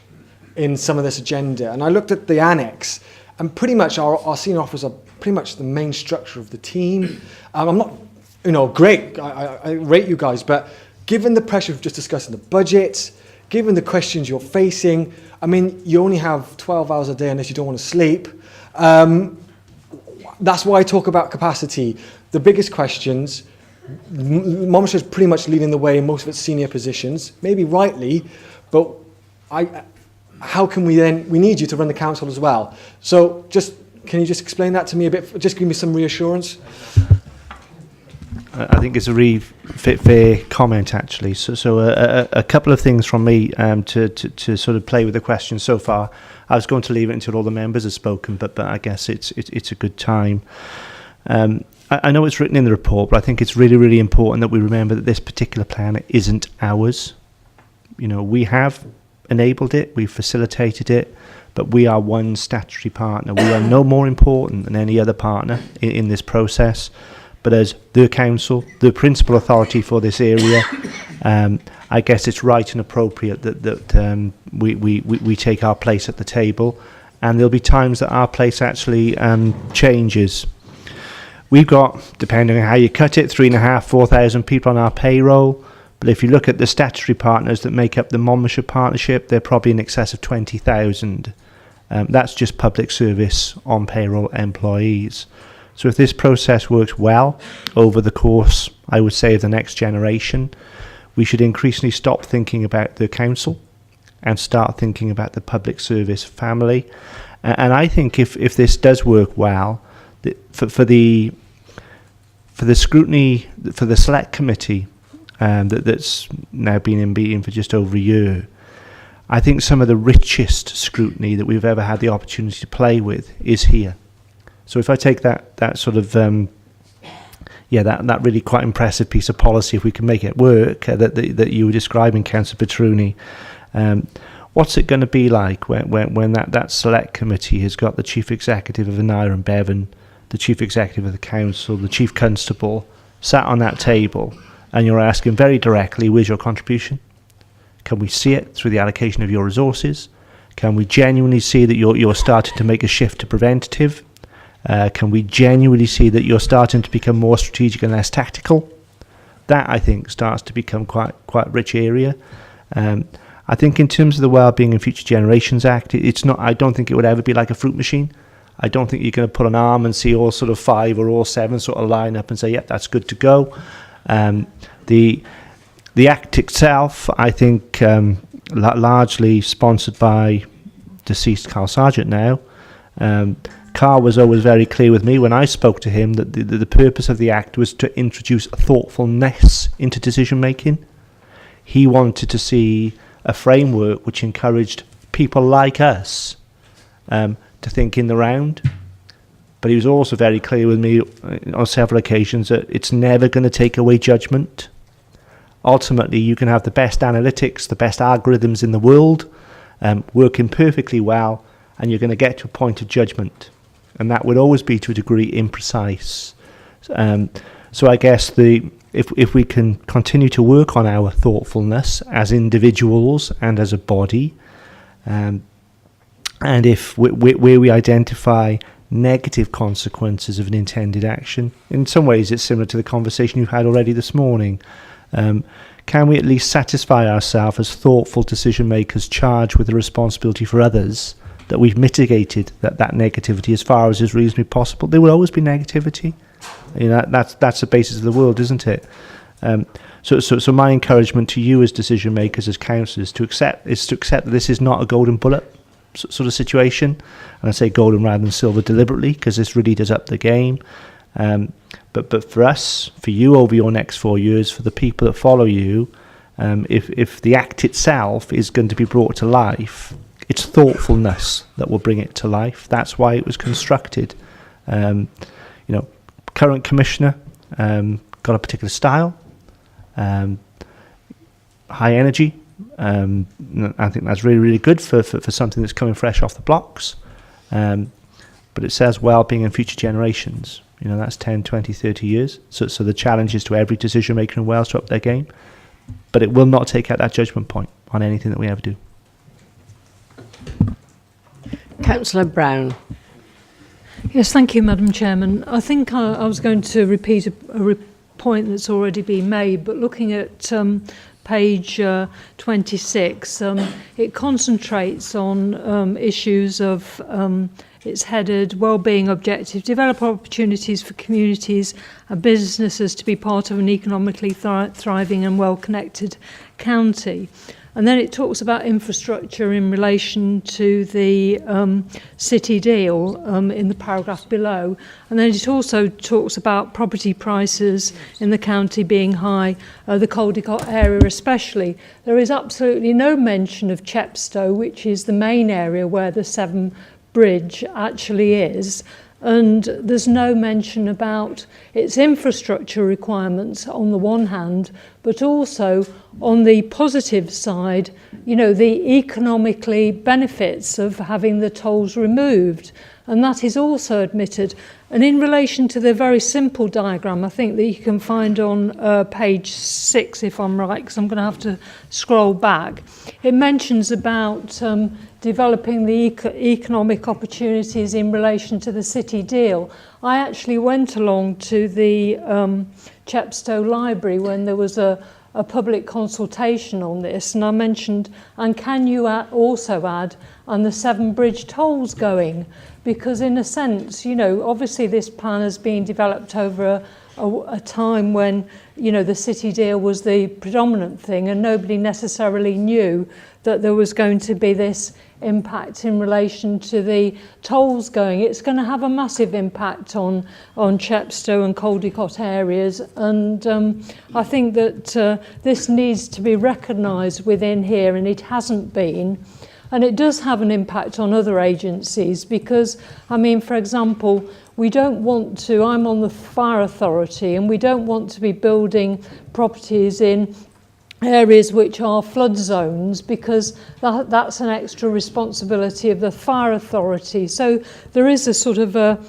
in some of this agenda. And I looked at the annex, and pretty much our senior officers are pretty much the main structure of the team. I'm not, great, I rate you guys, but given the pressure of just discussing the budget, given the questions you're facing, I mean, you only have 12 hours a day unless you don't want to sleep. That's why I talk about capacity. The biggest questions, Monmouthshire is pretty much leading the way in most of its senior positions, maybe rightly, but how can we need you to run the council as well. So can you just explain that to me a bit, just give me some reassurance? I think it's a really fair comment, actually. So a couple of things from me to sort of play with the question so far. I was going to leave it until all the members have spoken, but I guess it's a good time. I know it's written in the report, but I think it's really, really important that we remember that this particular plan isn't ours. We have enabled it, we've facilitated it, but we are one statutory partner. We are no more important than any other partner in this process. But as the council, the principal authority for this area, I guess it's right and appropriate that we take our place at the table, and there'll be times that our place actually changes. We've got, depending on how you cut it, 3,500, 4,000 people on our payroll. But if you look at the statutory partners that make up the Monmouthshire Partnership, they're probably in excess of 20,000. That's just public service on payroll employees. So if this process works well over the course, I would say, of the next generation, we should increasingly stop thinking about the council and start thinking about the public service family. And I think if this does work well, for the scrutiny, for the select committee that's now been in meeting for just over a year, I think some of the richest scrutiny that we've ever had the opportunity to play with is here. So if I take that sort of, that really quite impressive piece of policy, if we can make it work, that you were describing, Councillor Petruni, what's it going to be like when that select committee has got the Chief Executive of Aneurin and Bevan, the Chief Executive of the Council, the Chief Constable, sat on that table, and you're asking very directly, where's your contribution? Can we see it through the allocation of your resources? Can we genuinely see that you're starting to make a shift to preventative? Can we genuinely see that you're starting to become more strategic and less tactical? That, I think, starts to become quite rich area. I think in terms of the Wellbeing and Future Generations Act, it's not. I don't think it would ever be like a fruit machine. I don't think you're going to put an arm and see all sort of 5 or all 7 sort of line up and say, yep, that's good to go. The Act itself, I think, largely sponsored by deceased Carl Sargent now, Carr was always very clear with me when I spoke to him that the purpose of the Act was to introduce thoughtfulness into decision making. He wanted to see a framework which encouraged people like us to think in the round. But he was also very clear with me on several occasions that it's never going to take away judgment. Ultimately, you can have the best analytics, the best algorithms in the world, working perfectly well, and you're going to get to a point of judgment. And that would always be, to a degree, imprecise. So I guess if we can continue to work on our thoughtfulness as individuals and as a body, and if where we identify negative consequences of an intended action, in some ways it's similar to the conversation you've had already this morning, can we at least satisfy ourselves as thoughtful decision makers charged with the responsibility for others that we've mitigated that negativity as far as is reasonably possible? There will always be negativity. You know, that's the basis of the world, isn't it? So my encouragement to you as decision makers, as councillors, to accept that this is not a golden bullet sort of situation. And I say golden rather than silver deliberately, because this really does up the game. But for us, for you over your next 4 years, for the people that follow you, if the Act itself is going to be brought to life, it's thoughtfulness that will bring it to life. That's why it was constructed. Current commissioner got a particular style, high energy. I think that's really, really good for something that's coming fresh off the blocks. But it says well-being in future generations. You know, that's 10, 20, 30 years. So the challenge is to every decision maker in Wales to up their game. But it will not take out that judgment point on anything that we ever do. Councillor Brown. Yes, thank you, Madam Chairman. I think I was going to repeat a point that's already been made, but looking at page 26, it concentrates on issues of, it's headed Wellbeing Objective, develop opportunities for communities and businesses to be part of an economically thriving and well-connected county. And then it talks about infrastructure in relation to the city deal in the paragraph below. And then it also talks about property prices in the county being high, the Caldicot area especially. There is absolutely no mention of Chepstow, which is the main area where the Severn Bridge actually is. And there's no mention about its infrastructure requirements on the one hand, but also on the positive side, you know, the economically benefits of having the tolls removed. And that is also admitted. And in relation to the very simple diagram, I think that you can find on page 6, if I'm right, because I'm going to have to scroll back, it mentions about developing the economic opportunities in relation to the city deal. I actually went along to the Chepstow Library when there was a public consultation on this, and I mentioned, and can you also add, and the Severn Bridge tolls going? Because in a sense, you know, obviously this plan has been developed over a time when, you know, the city deal was the predominant thing and nobody necessarily knew that there was going to be this impact in relation to the tolls going. It's going to have a massive impact on Chepstow and Caldicot areas, and I think that this needs to be recognised within here, and it hasn't been. And it does have an impact on other agencies because, I mean, for example, we don't want to, I'm on the fire authority, and we don't want to be building properties in areas which are flood zones because that's an extra responsibility of the fire authority. So there is a sort of a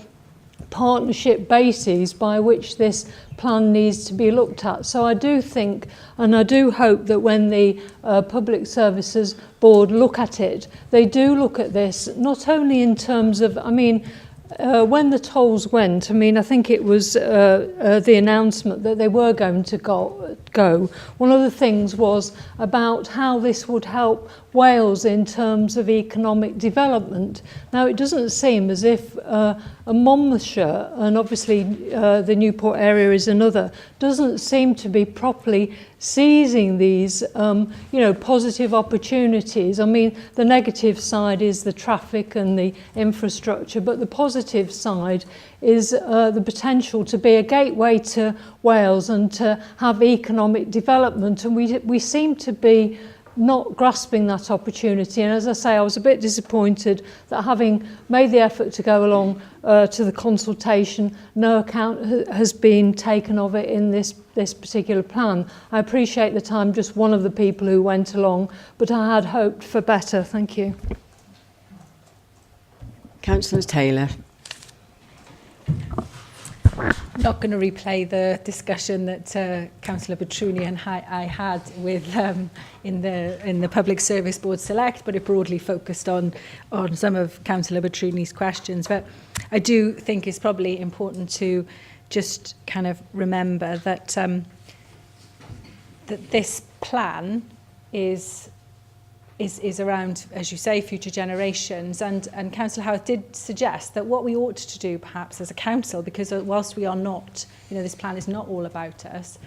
partnership basis by which this plan needs to be looked at. So I do think, and I do hope that when the Public Services Board look at it, they do look at this not only in terms of, I mean, when the tolls went, I mean, I think it was the announcement that they were going to go. One of the things was about how this would help Wales in terms of economic development. Now, it doesn't seem as if Monmouthshire, and obviously the Newport area is another, doesn't seem to be properly seizing these positive opportunities. I mean, the negative side is the traffic and the infrastructure, but the positive side is the potential to be a gateway to Wales and to have economic development. And we seem to be not grasping that opportunity. And as I say, I was a bit disappointed that, having made the effort to go along to the consultation, no account has been taken of it in this particular plan. I appreciate that I'm just one of the people who went along, but I had hoped for better. Thank you. Councillor Taylor. I'm not going to replay the discussion that Councillor Petruni and I had with in the Public Service Board Select, but it broadly focused on some of Councillor Petruni's questions. But I do think it's probably important to just kind of remember that that this plan is around, as you say, future generations. And Councillor Howard did suggest that what we ought to do perhaps as a council, because whilst we are not, this plan is not all about us,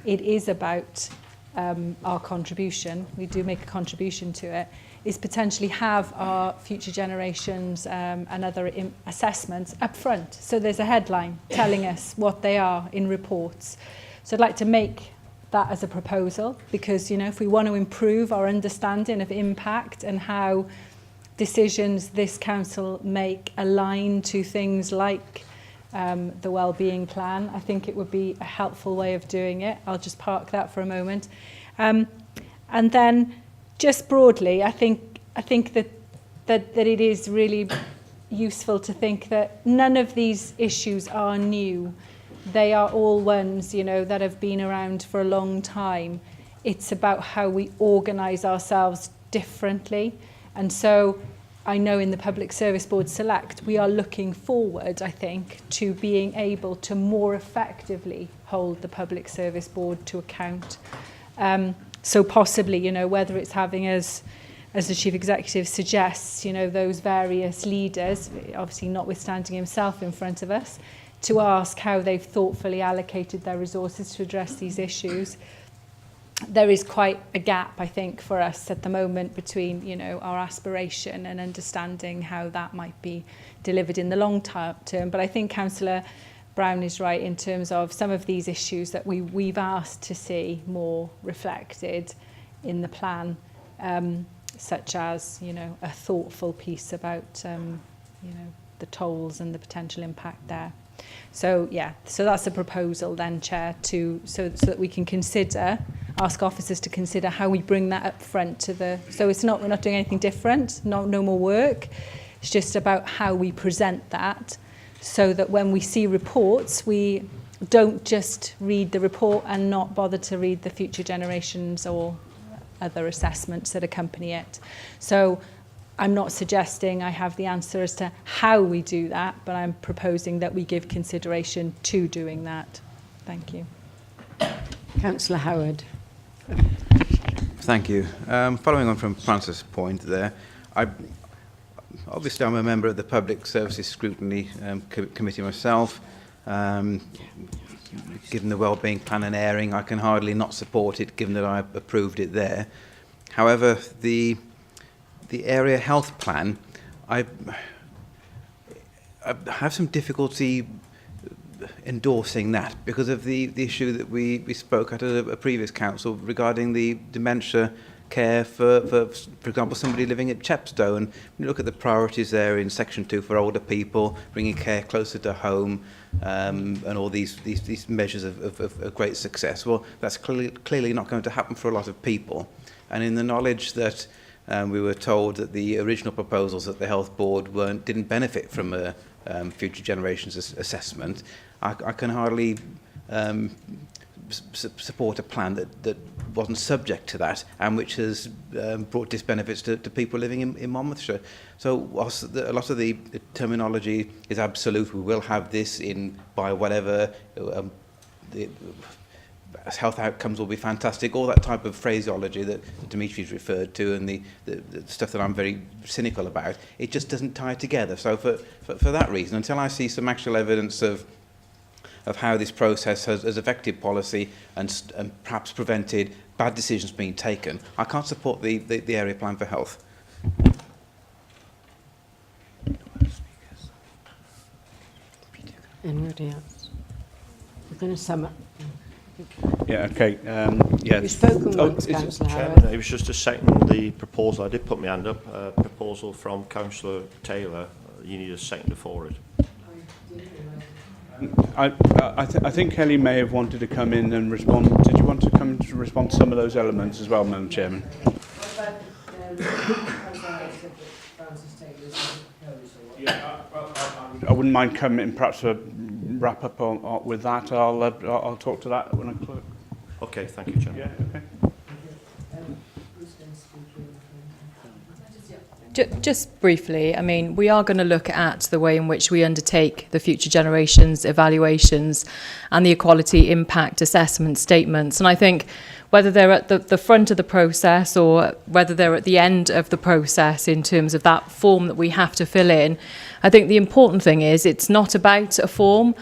it is about our contribution. We do make a contribution to it, is potentially have our future generations and other assessments up front. So there's a headline telling us what they are in reports. So I'd like to make that as a proposal, because if we want to improve our understanding of impact and how decisions this council make align to things like the wellbeing plan, I think it would be a helpful way of doing it. I'll just park that for a moment. And then just broadly, I think that it is really useful to think that none of these issues are new. They are all ones, that have been around for a long time. It's about how we organise ourselves differently. And so I know in the Public Service Board Select, we are looking forward, I think, to being able to more effectively hold the Public Service Board to account. So possibly, whether it's having as the Chief Executive suggests, those various leaders, obviously notwithstanding himself in front of us, to ask how they've thoughtfully allocated their resources to address these issues. There is quite a gap, I think, for us at the moment between, our aspiration and understanding how that might be delivered in the long term. But I think Councillor Brown is right in terms of some of these issues that we've asked to see more reflected in the plan, such as, a thoughtful piece about, the tolls and the potential impact there. So that's a proposal then, Chair, so that we can ask officers to consider how we bring that up front to so we're not doing anything different, no more work. It's just about how we present that, so that when we see reports, we don't just read the report and not bother to read the future generations or other assessments that accompany it. So I'm not suggesting I have the answer as to how we do that, but I'm proposing that we give consideration to doing that. Thank you. Councillor Howard. Thank you. Following on from Francis' point there, obviously I'm a member of the Public Services Scrutiny Committee myself. Given the Wellbeing Plan and airing, I can hardly not support it, given that I approved it there. However, the area health plan, I have some difficulty endorsing that because of the issue that we spoke at a previous council regarding the dementia care for example, somebody living at Chepstow. And when you look at the priorities there in Section 2 for older people, bringing care closer to home, and all these measures of great success, well, that's clearly not going to happen for a lot of people. And in the knowledge that we were told that the original proposals at the Health Board didn't benefit from a future generations assessment, I can hardly support a plan that wasn't subject to that and which has brought disbenefits to people living in Monmouthshire. So whilst a lot of the terminology is absolute, we will have this in by whatever health outcomes will be fantastic, all that type of phraseology that Dimitri's referred to, and the stuff that I'm very cynical about, it just doesn't tie together. So for that reason, until I see some actual evidence of how this process has affected policy and perhaps prevented bad decisions being taken, I can't support the area plan for health. Anybody else? We're going to sum up. Yeah, okay. Yeah. You've spoken once, is it- Councillor Chairman, Howard. it was just to second the proposal. I did put my hand up. Proposal from Councillor Taylor. You need a seconder for it. I think Kelly may have wanted to come in and respond. Did you want to come to respond to some of those elements as well, Madam Chairman? I wouldn't mind coming in perhaps to wrap up on with that. I'll talk to that when I close. Okay, thank you, Chairman. Yeah, okay. Just briefly, I mean, we are going to look at the way in which we undertake the future generations evaluations and the equality impact assessment statements. And I think whether they're at the front of the process or whether they're at the end of the process in terms of that form that we have to fill in, I think the important thing is it's not about a form.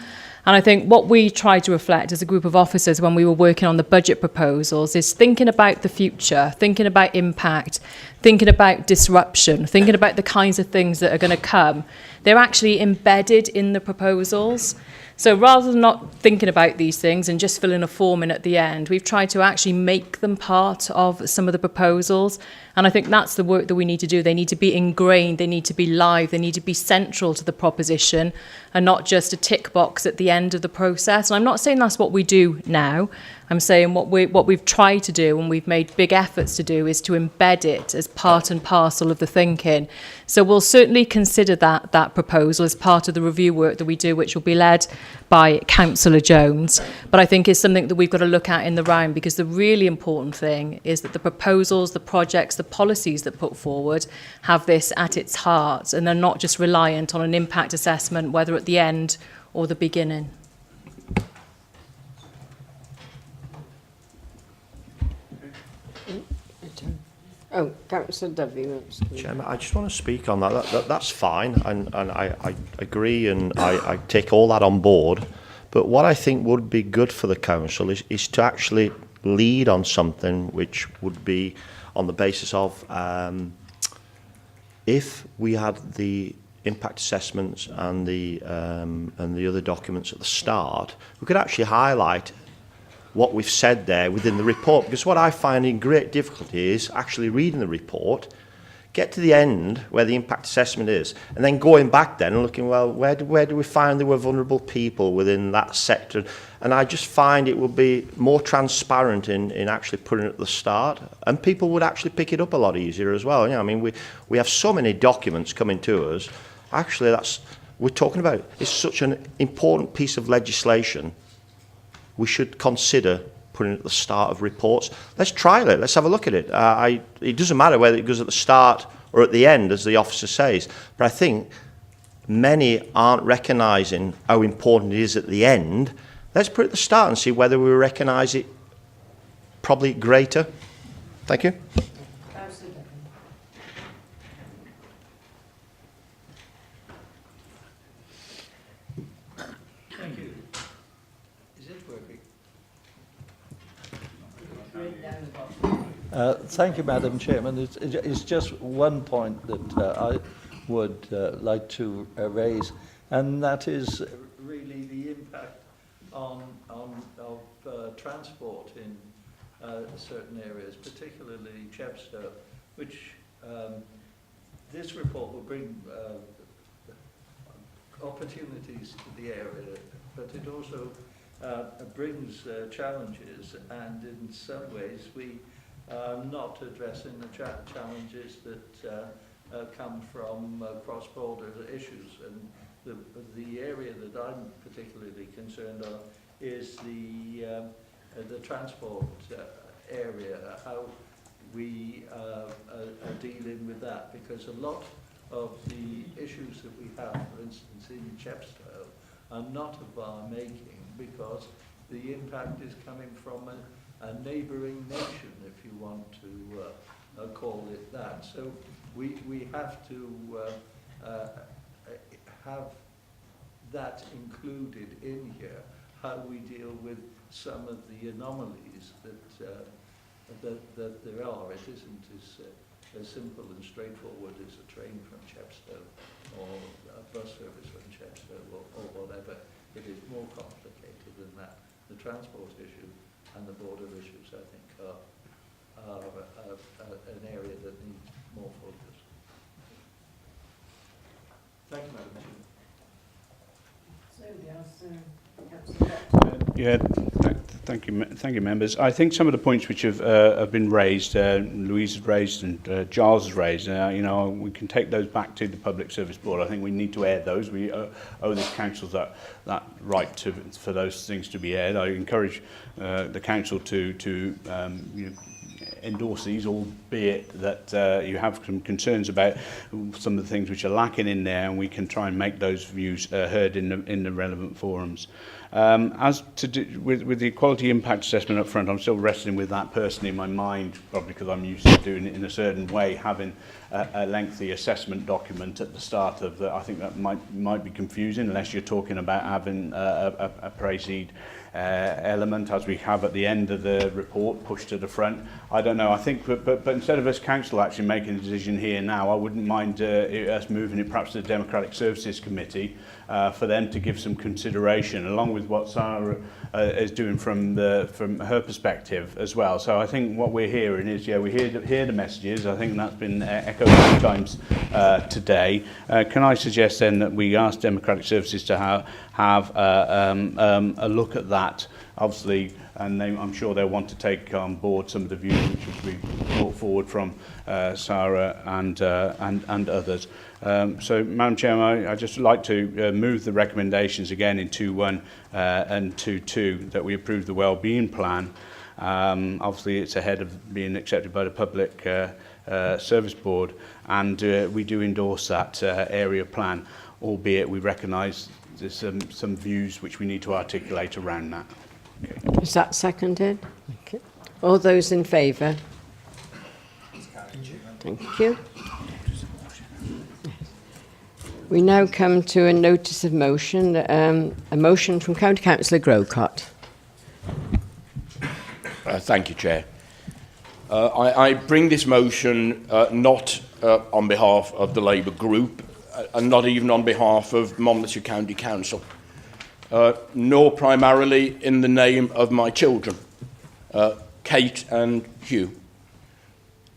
And I think what we tried to reflect as a group of officers when we were working on the budget proposals is thinking about the future, thinking about impact, thinking about disruption, thinking about the kinds of things that are going to come. They're actually embedded in the proposals. So rather than not thinking about these things and just filling a form in at the end, we've tried to actually make them part of some of the proposals. And I think that's the work that we need to do. They need to be ingrained, they need to be live, they need to be central to the proposition and not just a tick box at the end of the process. And I'm not saying that's what we do now. I'm saying what we've tried to do and we've made big efforts to do is to embed it as part and parcel of the thinking. So we'll certainly consider that proposal as part of the review work that we do, which will be led by Councillor Jones. But I think it's something that we've got to look at in the round, because the really important thing is that the proposals, the projects, the policies that put forward have this at its heart, and they're not just reliant on an impact assessment, whether at the end or the beginning. Oh, Councillor Dovey. Chairman, I just want to speak on that. That's fine, and I agree, and I take all that on board. But what I think would be good for the council is to actually lead on something which would be on the basis of if we had the impact assessments and the other documents at the start, we could actually highlight what we've said there within the report. Because what I find in great difficulty is actually reading the report, get to the end where the impact assessment is, and then going back then and looking, well, where do we find there were vulnerable people within that sector? And I just find it would be more transparent in actually putting it at the start, and people would actually pick it up a lot easier as well. You know, I mean, we have so many documents coming to us. Actually, we're talking about, it's such an important piece of legislation. We should consider putting it at the start of reports. Let's trial it. Let's have a look at it. It doesn't matter whether it goes at the start or at the end, as the officer says. But I think many aren't recognising how important it is at the end. Let's put it at the start and see whether we recognise it probably greater. Thank you. Thank you. Is it working? Thank you, Madam Chairman. It's just one point that I would like to raise, and that is really the impact of transport in certain areas, particularly Chepstow, which this report will bring opportunities to the area, but it also brings challenges, and in some ways we are not addressing the challenges that come from cross-border issues. And the area that I'm particularly concerned on is the transport area, how we are dealing with that, because a lot of the issues that we have, for instance, in Chepstow, are not of our making, because the impact is coming from a neighbouring nation, if you want to call it that. So we have to have that included in here, how we deal with some of the anomalies that there are. It isn't as simple and straightforward as a train from Chepstow or a bus service from Chepstow or whatever. It is more complicated than that. The transport issue and the border issues, I think, are an area that needs more focus. Thank you, Madam Chair. Thank you, members. I think some of the points which have been raised, Louise has raised and Giles has raised, you know, we can take those back to the Public Service Board. I think we need to air those. We owe the council that right for those things to be aired. I encourage the council to you know, endorse these, albeit that you have some concerns about some of the things which are lacking in there, and we can try and make those views heard in the relevant forums. As to do with the quality impact assessment up front, I'm still wrestling with that personally in my mind, probably because I'm used to doing it in a certain way, having a lengthy assessment document at the start of the. I think that might be confusing unless you're talking about having a pre-seed element, as we have at the end of the report, pushed to the front. I don't know. I think, but instead of us council actually making a decision here now, I wouldn't mind us moving it perhaps to the Democratic Services Committee for them to give some consideration, along with what Sarah is doing from her perspective as well. So I think what we're hearing is, yeah, we hear the messages. I think that's been echoed many times today. Can I suggest then that we ask Democratic Services to have a look at that, obviously, and I'm sure they'll want to take on board some of the views which will be brought forward from Sarah and others. So, Madam Chairman, I'd just like to move the recommendations again in 2.1 and 2.2 that we approve the wellbeing plan. Obviously, it's ahead of being accepted by the Public Service Board, and we do endorse that area plan, albeit we recognise there's some views which we need to articulate around that. Okay. Is that seconded? Okay. All those in favour? Thank you. We now come to a notice of motion, a motion from County Councillor Grocott. Thank you, Chair. I bring this motion not on behalf of the Labour group and not even on behalf of Monmouthshire County Council, nor primarily in the name of my children, Kate and Hugh.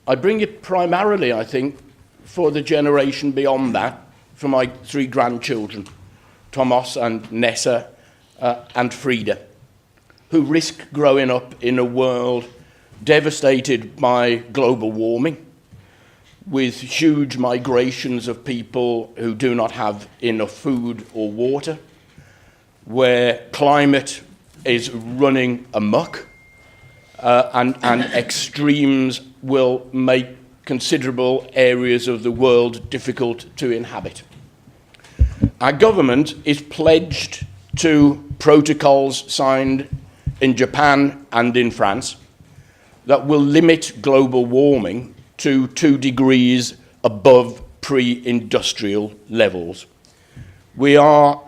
I bring it primarily, I think, for the generation beyond that, for my 3 grandchildren, Thomas and Nessa and Frida, who risk growing up in a world devastated by global warming, with huge migrations of people who do not have enough food or water, where climate is running amok, and extremes will make considerable areas of the world difficult to inhabit. Our government is pledged to protocols signed in Japan and in France that will limit global warming to 2 degrees above pre-industrial levels. We are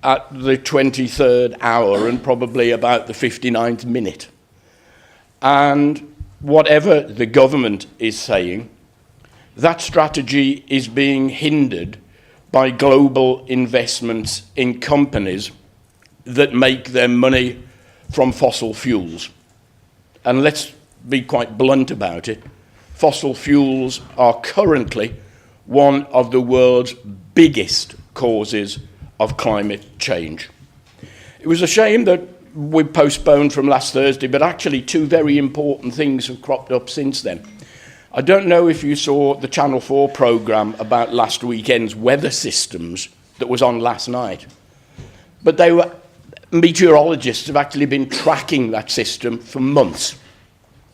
at the 23rd hour and probably about the 59th minute. And whatever the government is saying, that strategy is being hindered by global investments in companies that make their money from fossil fuels. And let's be quite blunt about it. Fossil fuels are currently one of the world's biggest causes of climate change. It was a shame that we postponed from last Thursday, but actually 2 very important things have cropped up since then. I don't know if you saw the Channel 4 programme about last weekend's weather systems that was on last night, but meteorologists have actually been tracking that system for months.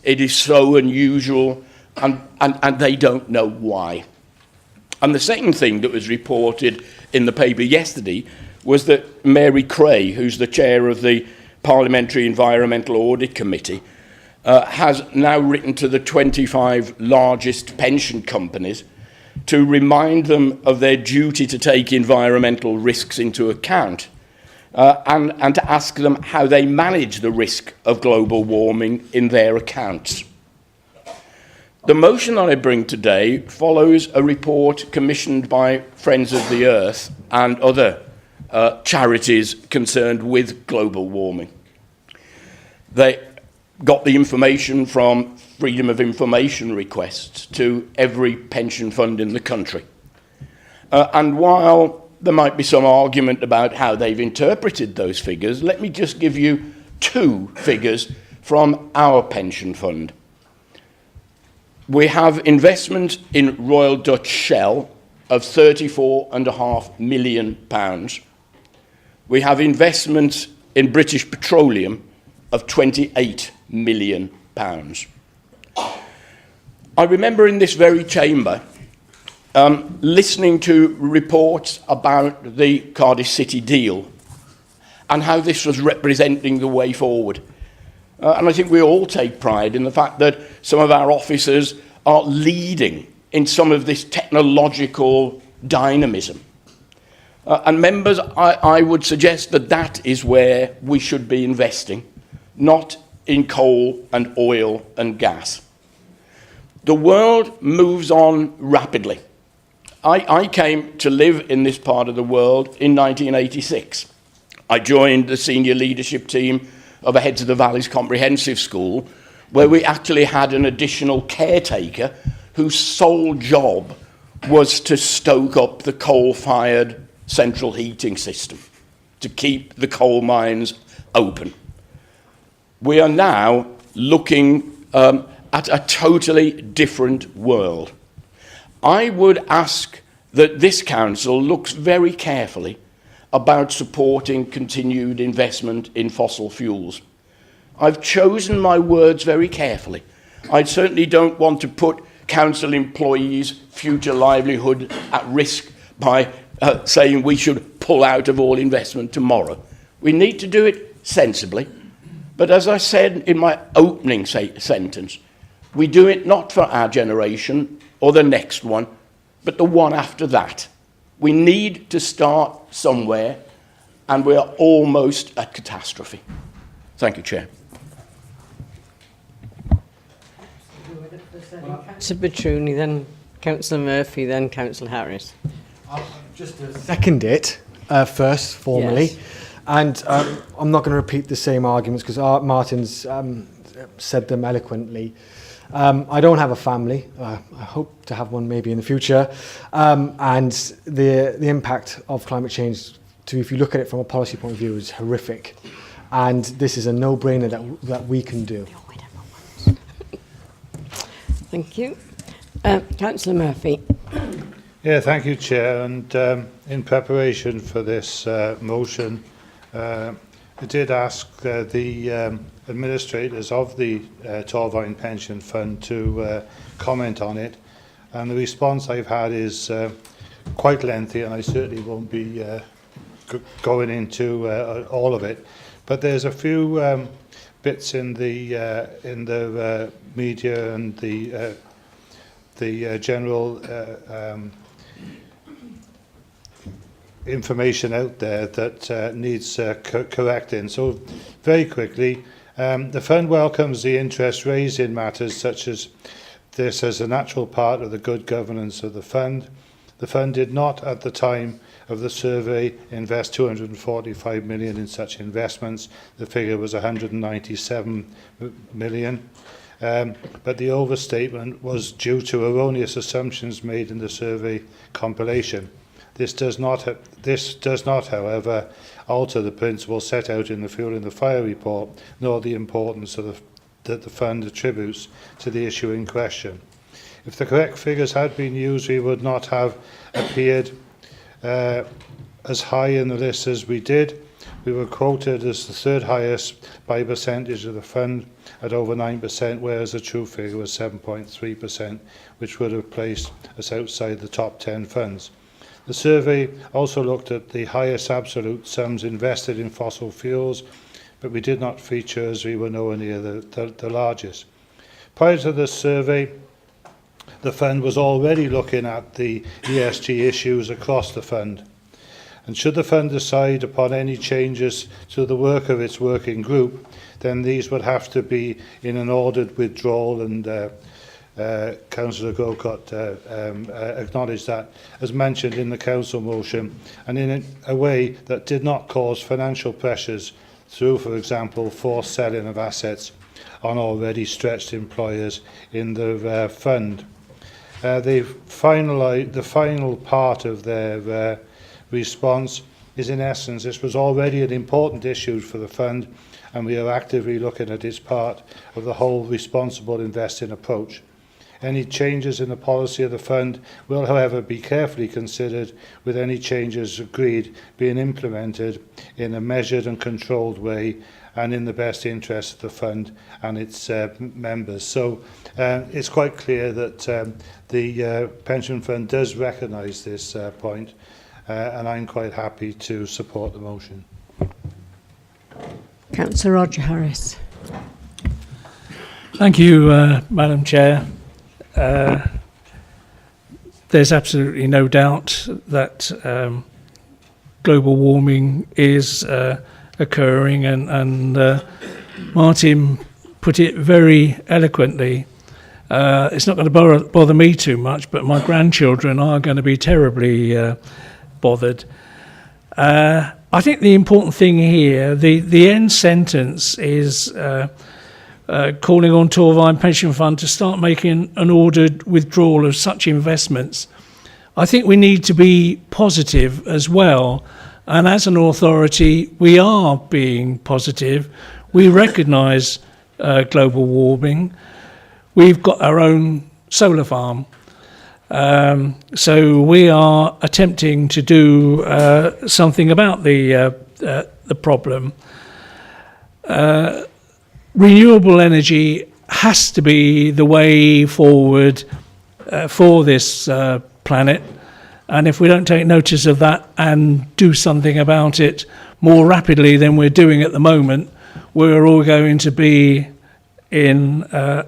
It is so unusual, and they don't know why. And the second thing that was reported in the paper yesterday was that Mary Cray, who's the chair of the Parliamentary Environmental Audit Committee has now written to the 25 largest pension companies to remind them of their duty to take environmental risks into account and to ask them how they manage the risk of global warming in their accounts. The motion that I bring today follows a report commissioned by Friends of the Earth and other charities concerned with global warming. They got the information from Freedom of Information requests to every pension fund in the country. And while there might be some argument about how they've interpreted those figures, let me just give you two figures from our pension fund. We have investment in Royal Dutch Shell of £34.5 million. We have investment in British Petroleum of £28 million. I remember in this very chamber listening to reports about the Cardiff City deal and how this was representing the way forward. And I think we all take pride in the fact that some of our officers are leading in some of this technological dynamism. And members, I would suggest that that is where we should be investing, not in coal and oil and gas. The world moves on rapidly. I came to live in this part of the world in 1986. I joined the senior leadership team of a Heads of the Valleys Comprehensive School, where we actually had an additional caretaker whose sole job was to stoke up the coal-fired central heating system, to keep the coal mines open. We are now looking at a totally different world. I would ask that this council looks very carefully about supporting continued investment in fossil fuels. I've chosen my words very carefully. I certainly don't want to put council employees' future livelihood at risk by saying we should pull out of all investment tomorrow. We need to do it sensibly. But as I said in my opening sentence, we do it not for our generation or the next one, but the one after that. We need to start somewhere, and we are almost at catastrophe. Thank you, Chair. Councillor Petruni, then Councillor Murphy, then Councillor Harris. Just to second it first, formally. Yes. And I'm not going to repeat the same arguments because Martin's said them eloquently. I don't have a family. I hope to have one maybe in the future. And the impact of climate change, if you look at it from a policy point of view, is horrific. And this is a no-brainer that we can do. Thank you. Councillor Murphy. Yeah, thank you, Chair. And in preparation for this motion, I did ask the administrators of the Torfaen Pension Fund to comment on it. And the response I've had is quite lengthy, and I certainly won't be going into all of it. But there's a few bits in the media and the general information out there that needs correcting. So very quickly, the fund welcomes the interest raised in matters such as this as a natural part of the good governance of the fund. The fund did not, at the time of the survey, invest 245 million in such investments. The figure was 197 million. But the overstatement was due to erroneous assumptions made in the survey compilation. This does not, however, alter the principle set out in the Fuel in the Fire report, nor the importance that the fund attributes to the issue in question. If the correct figures had been used, we would not have appeared as high in the list as we did. We were quoted as the third highest by percentage of the fund at over 9%, whereas the true figure was 7.3%, which would have placed us outside the top 10 funds. The survey also looked at the highest absolute sums invested in fossil fuels but we did not feature as we were nowhere near the largest. Prior to this survey, the fund was already looking at the ESG issues across the fund. And should the fund decide upon any changes to the work of its working group, then these would have to be in an ordered withdrawal, and Councillor Gocott acknowledged that, as mentioned in the council motion, and in a way that did not cause financial pressures through, for example, forced selling of assets on already stretched employers in the fund. The final part of their response is, in essence, this was already an important issue for the fund, and we are actively looking at its part of the whole responsible investing approach. Any changes in the policy of the fund will, however, be carefully considered, with any changes agreed being implemented in a measured and controlled way and in the best interest of the fund and its members. So it's quite clear that the pension fund does recognise this point, and I'm quite happy to support the motion. Councillor Roger Harris. Thank you, Madam Chair. There's absolutely no doubt that global warming is occurring, and Martin put it very eloquently. It's not going to bother me too much, but my grandchildren are going to be terribly bothered. I think the important thing here, the end sentence is calling on Torvine Pension Fund to start making an ordered withdrawal of such investments. I think we need to be positive as well, and as an authority we are being positive. We recognise global warming. We've got our own solar farm. So we are attempting to do something about the problem. Renewable energy has to be the way forward for this planet, and if we don't take notice of that and do something about it more rapidly than we're doing at the moment, we're all going to be in a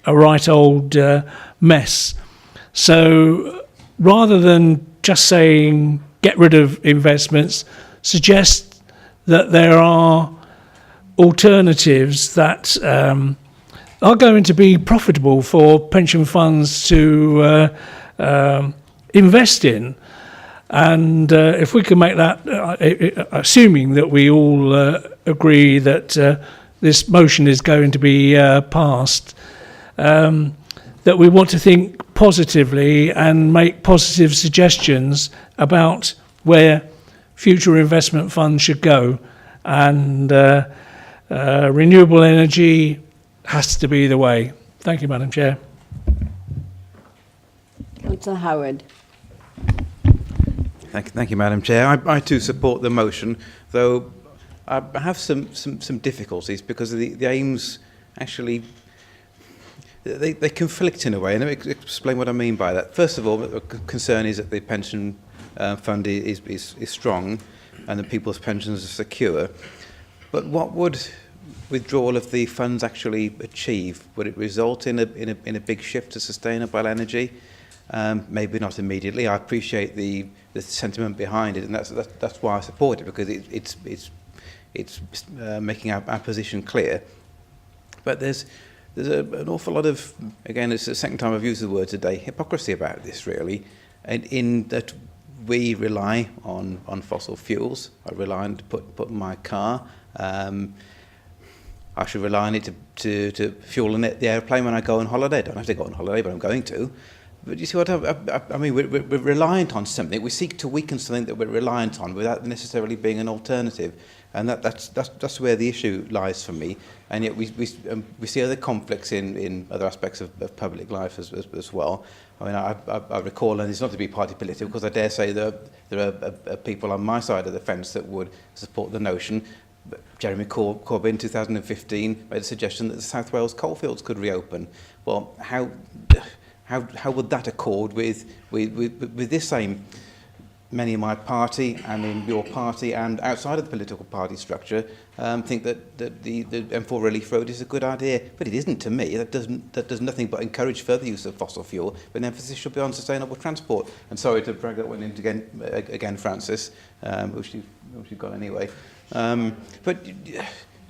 right old mess. So rather than just saying get rid of investments, suggest that there are alternatives that are going to be profitable for pension funds to invest in. And if we can make that, assuming that we all agree that this motion is going to be passed, that we want to think positively and make positive suggestions about where future investment funds should go. And renewable energy has to be the way. Thank you, Madam Chair. Councillor Howard. Thank you, Madam Chair. I too support the motion, though I have some difficulties because the aims actually they conflict in a way, and let me explain what I mean by that. First of all, the concern is that the pension fund is strong and that people's pensions are secure. But what would withdrawal of the funds actually achieve? Would it result in a big shift to sustainable energy? Maybe not immediately. I appreciate the sentiment behind it, and that's why I support it, because it's making our position clear. But there's an awful lot of, again, it's the second time I've used the word today, hypocrisy about this, really, and in that we rely on fossil fuels. I rely on to put in my car. I should rely on it to fuel the airplane when I go on holiday. I don't have to go on holiday, but I'm going to. But you see what I mean? We're reliant on something. We seek to weaken something that we're reliant on without necessarily being an alternative, and that's where the issue lies for me. And yet we see other conflicts in other aspects of public life as well. I mean, I recall, and it's not to be party political, because I dare say there are people on my side of the fence that would support the notion. But Jeremy Corbyn in 2015 made a suggestion that the South Wales coalfields could reopen. Well, how would that accord with this aim? many in my party and in your party and outside of the political party structure think that the M4 Relief Road is a good idea, but it isn't to me. That does nothing but encourage further use of fossil fuel, but an emphasis should be on sustainable transport. And sorry to drag that one in again, Francis, which you've got anyway. But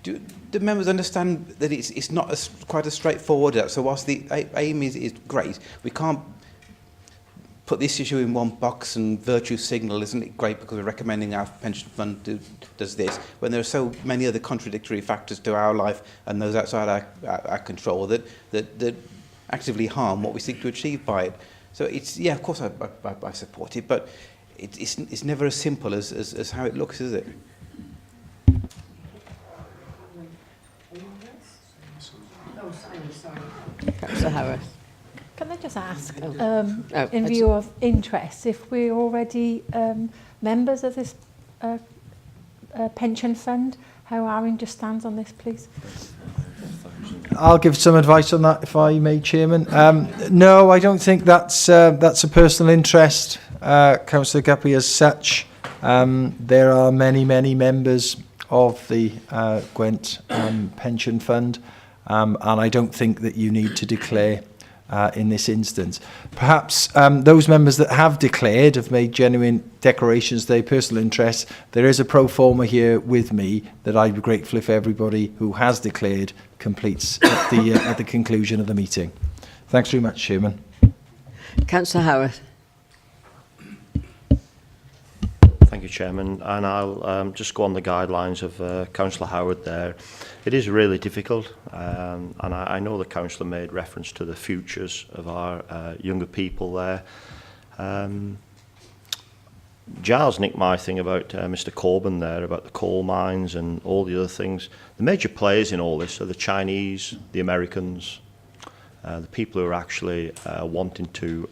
do the members understand that it's not quite as straightforward? So whilst the aim is great, we can't put this issue in one box and virtue signal, isn't it great because we're recommending our pension fund does this, when there are so many other contradictory factors to our life and those outside our control that actively harm what we seek to achieve by it. So it's, yeah, of course I support it, but it's never as simple as how it looks, is it? Oh, sorry. Councillor Harris. Can I just ask, I in view of interest, if we're already members of this pension fund, how our interest stands on this, please? I'll give some advice on that, if I may, Chairman. No, I don't think that's a personal interest, Councillor Guppy, as such. There are many members of the Gwent Pension Fund, and I don't think that you need to declare in this instance. Perhaps those members that have declared have made genuine declarations of their personal interest. There is a pro forma here with me that I'd be grateful if everybody who has declared completes at the conclusion of the meeting. Thanks very much, Chairman. Councillor Howard. Thank you, Chairman. And I'll just go on the guidelines of Councillor Howard there. It is really difficult, and I know the Councillor made reference to the futures of our younger people there. Giles nicked my thing about Mr. Corbyn there, about the coal mines and all the other things. The major players in all this are the Chinese, the Americans, the people who are actually wanting to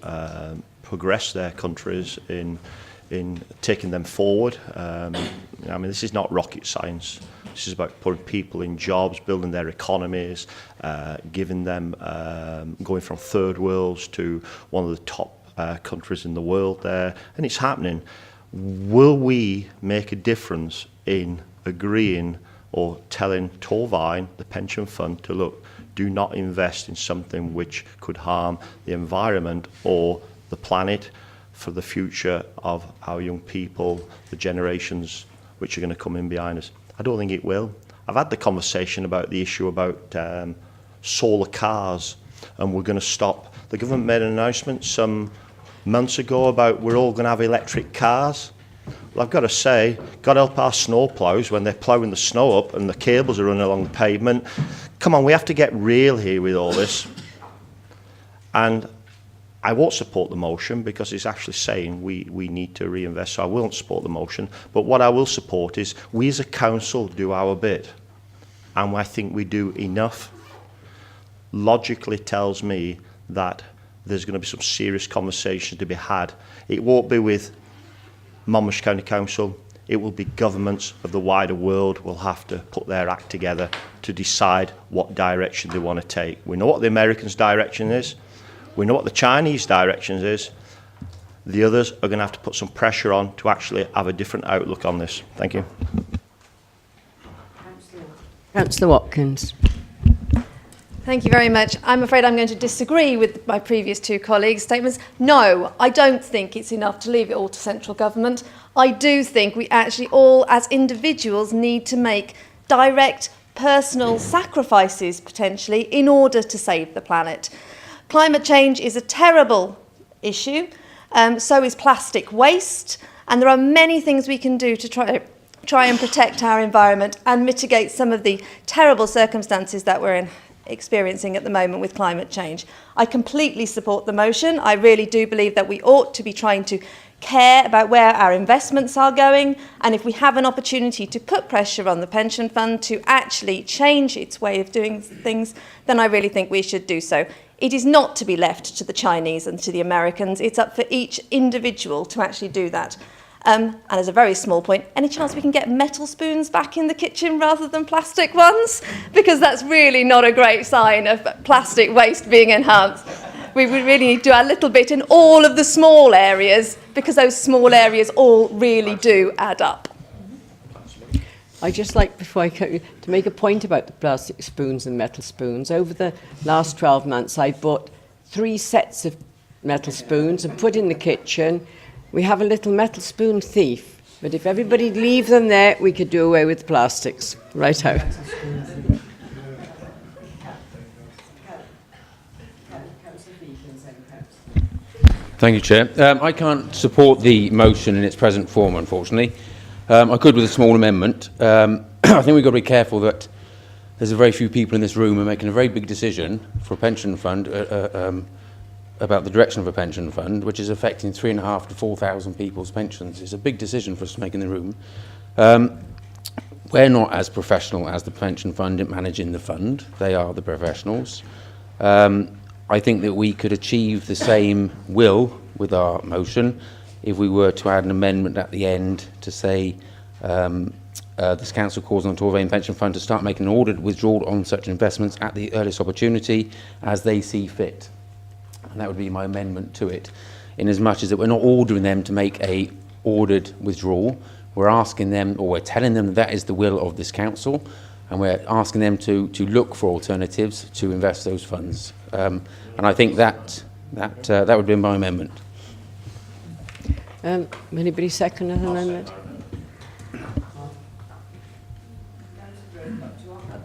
progress their countries in taking them forward. I mean, this is not rocket science. This is about putting people in jobs, building their economies, giving them, going from third worlds to one of the top countries in the world there. And it's happening. Will we make a difference in agreeing or telling Torvine, the pension fund, to look, do not invest in something which could harm the environment or the planet for the future of our young people, the generations which are going to come in behind us? I don't think it will. I've had the conversation about the issue about solar cars, and we're going to stop. The government made an announcement some months ago about we're all going to have electric cars. Well, I've got to say, God help our snowplows when they're ploughing the snow up and the cables are running along the pavement. Come on, we have to get real here with all this. And I won't support the motion because it's actually saying we need to reinvest, so I won't support the motion. But what I will support is we as a council do our bit, and I think we do enough. Logically tells me that there's going to be some serious conversation to be had. It won't be with Monmouth County Council, it will be governments of the wider world will have to put their act together to decide what direction they want to take. We know what the Americans' direction is. We know what the Chinese direction is. The others are going to have to put some pressure on to actually have a different outlook on this. Thank you. Councillor Watkins. Thank you very much. I'm afraid I'm going to disagree with my previous two colleagues' statements. No, I don't think it's enough to leave it all to central government. I do think we actually all, as individuals, need to make direct personal sacrifices, potentially, in order to save the planet. Climate change is a terrible issue, so is plastic waste, and there are many things we can do to try and protect our environment and mitigate some of the terrible circumstances that we're experiencing at the moment with climate change. I completely support the motion. I really do believe that we ought to be trying to care about where our investments are going, and if we have an opportunity to put pressure on the pension fund to actually change its way of doing things, then I really think we should do so. It is not to be left to the Chinese and to the Americans. It's up for each individual to actually do that. And as a very small point, any chance we can get metal spoons back in the kitchen rather than plastic ones? Because that's really not a great sign of plastic waste being enhanced. we really need to do a little bit in all of the small areas, because those small areas all really do add up. I'd just like, before I cut you, to make a point about the plastic spoons and metal spoons. Over the last 12 months, I bought 3 sets of metal spoons and put in the kitchen. We have a little metal spoon thief, but if everybody leave them there, we could do away with the plastics. Right out. Thank you, Chair. I can't support the motion in its present form, unfortunately. I could with a small amendment. I think we've got to be careful that there's a very few people in this room who are making a very big decision for a pension fund about the direction of a pension fund, which is affecting 3,500 to 4,000 people's pensions. It's a big decision for us to make in the room. We're not as professional as the pension fund managing the fund. They are the professionals. I think that we could achieve the same will with our motion if we were to add an amendment at the end to say this council calls on Torvain Pension Fund to start making an ordered withdrawal on such investments at the earliest opportunity as they see fit. And that would be my amendment to it, in as much as that we're not ordering them to make a ordered withdrawal. We're asking them, or we're telling them that is the will of this council, and we're asking them to look for alternatives to invest those funds. And I think that would be my amendment. Anybody second an amendment?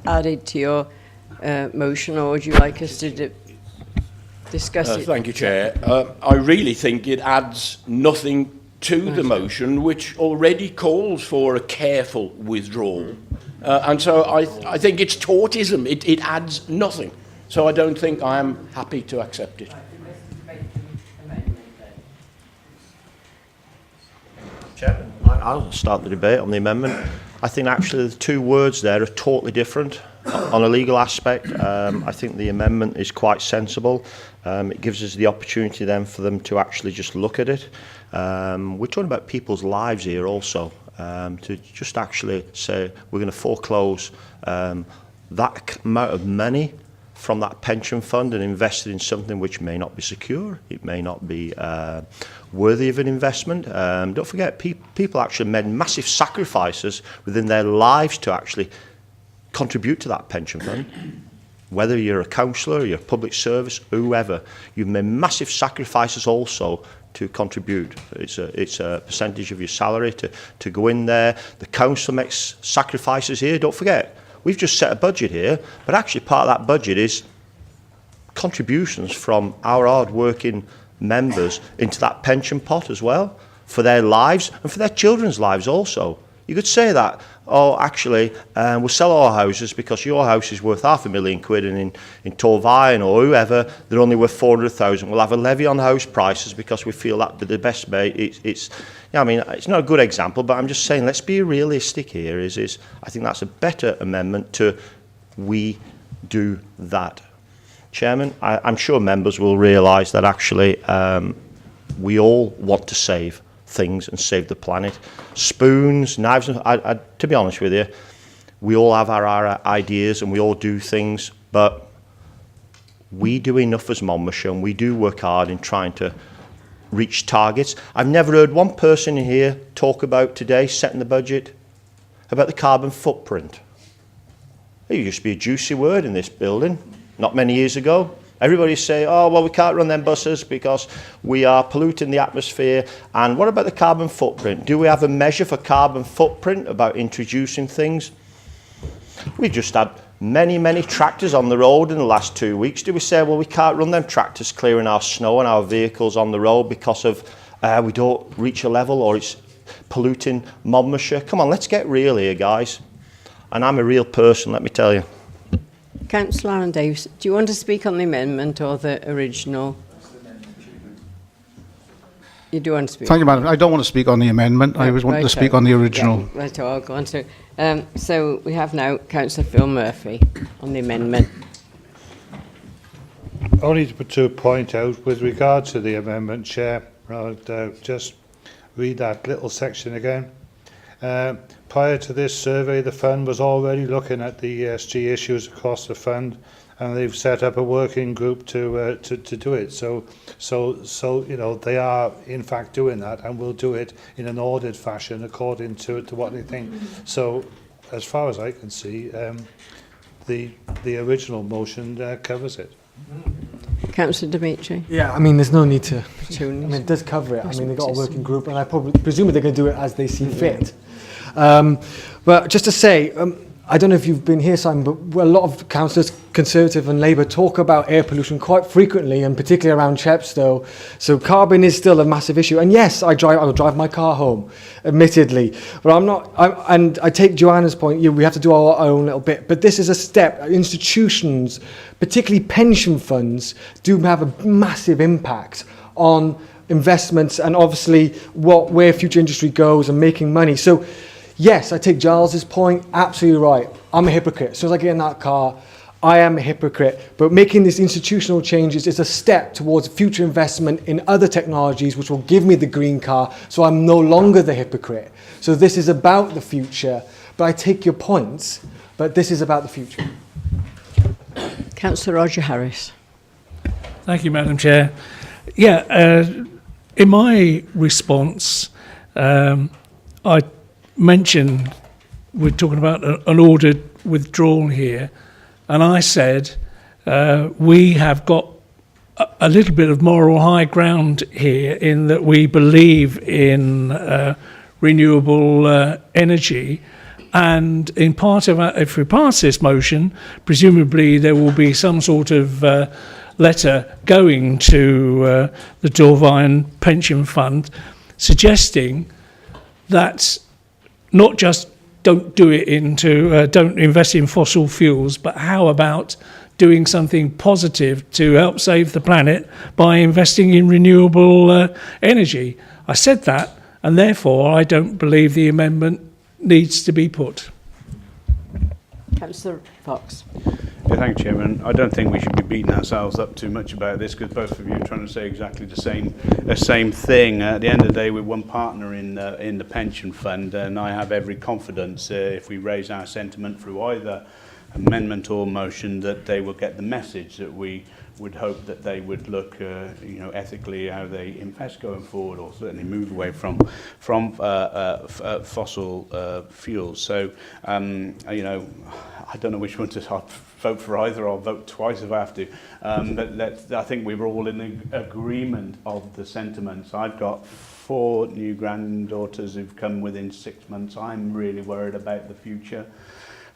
Added to your motion, or would you like us to discuss it? Thank you, Chair. I really think it adds nothing to the motion, which already calls for a careful withdrawal. And so I think it's tautism. It adds nothing. So I don't think I am happy to accept it. Chairman, I'll start the debate on the amendment. I think actually the 2 words there are totally different on a legal aspect. I think the amendment is quite sensible. It gives us the opportunity then for them to actually just look at it. We're talking about people's lives here also, to just actually say we're going to foreclose that amount of money from that pension fund and invest it in something which may not be secure, it may not be worthy of an investment. Don't forget, people actually made massive sacrifices within their lives to actually contribute to that pension fund. Whether you're a councillor, you're a public service, whoever, you've made massive sacrifices also to contribute. It's a percentage of your salary to go in there. The council makes sacrifices here. Don't forget, we've just set a budget here, but actually part of that budget is contributions from our hard-working members into that pension pot as well, for their lives and for their children's lives also. You could say that, oh, actually, we'll sell our houses because your house is worth £500,000 and in Torvain or whoever, they're only worth 400,000. We'll have a levy on house prices because we feel that the best way. I mean, it's not a good example, but I'm just saying, let's be realistic here. I think that's a better amendment to we do that. Chairman, I'm sure members will realise that actually we all want to save things and save the planet. Spoons, knives, to be honest with you, we all have our ideas and we all do things, but we do enough as Monmouthshire and we do work hard in trying to reach targets. I've never heard one person in here talk about today, setting the budget, about the carbon footprint. It used to be a juicy word in this building not many years ago. Everybody say, oh, well, we can't run them buses because we are polluting the atmosphere. And what about the carbon footprint? Do we have a measure for carbon footprint about introducing things? We've just had many, many tractors on the road in the last 2 weeks. Do we say, well, we can't run them tractors clearing our snow and our vehicles on the road because of we don't reach a level or it's polluting Monmouthshire? Come on, let's get real here, guys. And I'm a real person, let me tell you. Councillor Alan Davis, do you want to speak on the amendment or the original? You do want to speak? Thank you, Madam. I don't want to speak on the amendment. I was wanting to speak on the original. Yeah, right, I'll go on to. So we have now Councillor Phil Murphy on the amendment. Only to point out, with regard to the amendment, Chair, I'll just read that little section again. Prior to this survey, the fund was already looking at the ESG issues across the fund and they've set up a working group to do it. So you know, they are in fact doing that, and will do it in an ordered fashion according to what they think. So, as far as I can see, the original motion covers it. Councillor Dimitri. Yeah, I mean, there's no need to. I mean, it does cover it. I mean, they've got a working group, and I presume they're going to do it as they see fit. But just to say, I don't know if you've been here, Simon, but a lot of councillors, Conservative and Labour, talk about air pollution quite frequently, and particularly around Chepstow. So carbon is still a massive issue. And yes, I will drive my car home, admittedly. But I'm not, and I take Joanna's point, we have to do our own little bit. But this is a step. Institutions, particularly pension funds, do have a massive impact on investments and obviously where future industry goes and making money. So yes, I take Giles's point, absolutely right. I'm a hypocrite. As soon as I get in that car, I am a hypocrite. But making these institutional changes is a step towards future investment in other technologies which will give me the green car, so I'm no longer the hypocrite. So this is about the future. But I take your points, but this is about the future. Councillor Roger Harris. Thank you, Madam Chair. Yeah, in my response, I mentioned we're talking about an ordered withdrawal here, and I said we have got a little bit of moral high ground here in that we believe in renewable energy, and in part of if we pass this motion, presumably there will be some sort of letter going to the Torvine Pension Fund suggesting that not just don't do it into, don't invest in fossil fuels, but how about doing something positive to help save the planet by investing in renewable energy? I said that, and therefore I don't believe the amendment needs to be put. Councillor Fox. Yeah, thank you, Chairman. I don't think we should be beating ourselves up too much about this, because both of you are trying to say exactly the same thing. At the end of the day, we're one partner in the pension fund, and I have every confidence if we raise our sentiment through either amendment or motion that they will get the message that we would hope that they would look, ethically how they invest going forward, or certainly move away from fossil fuels. So, I don't know which one to vote for either. I'll vote twice if I have to. But I think we were all in agreement of the sentiments. I've got 4 new granddaughters who've come within 6 months. I'm really worried about the future.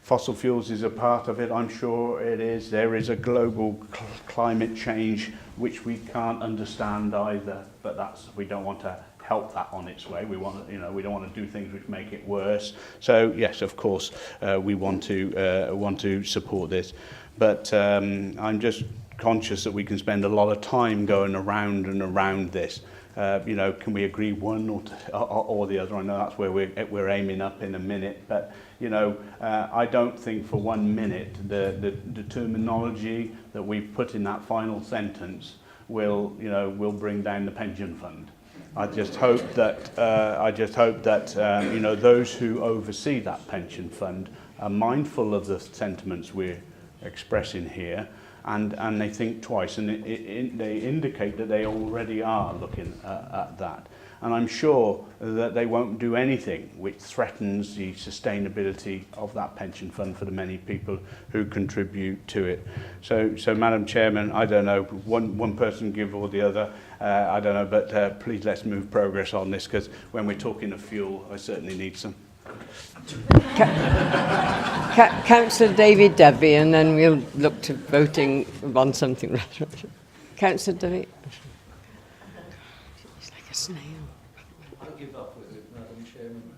Fossil fuels is a part of it, I'm sure it is. There is a global climate change which we can't understand either, but we don't want to help that on its way. We want to, we don't want to do things which make it worse. So yes, of course, we want to support this, but I'm just conscious that we can spend a lot of time going around and around this. Can we agree one or the other? I know that's where we're aiming up in a minute, but I don't think for 1 minute the terminology that we've put in that final sentence will bring down the pension fund. I just hope that those who oversee that pension fund are mindful of the sentiments we're expressing here, and they think twice, and they indicate that they already are looking at that. And I'm sure that they won't do anything which threatens the sustainability of that pension fund for the many people who contribute to it. So Madam Chairman, I don't know, one person give or the other, I don't know, but please let's move progress on this, because when we're talking of fuel, I certainly need some. Councillor David Dudley, and then we'll look to voting on something. Councillor Dudley. He's like a snail. I'll give up with it, Madam Chairman.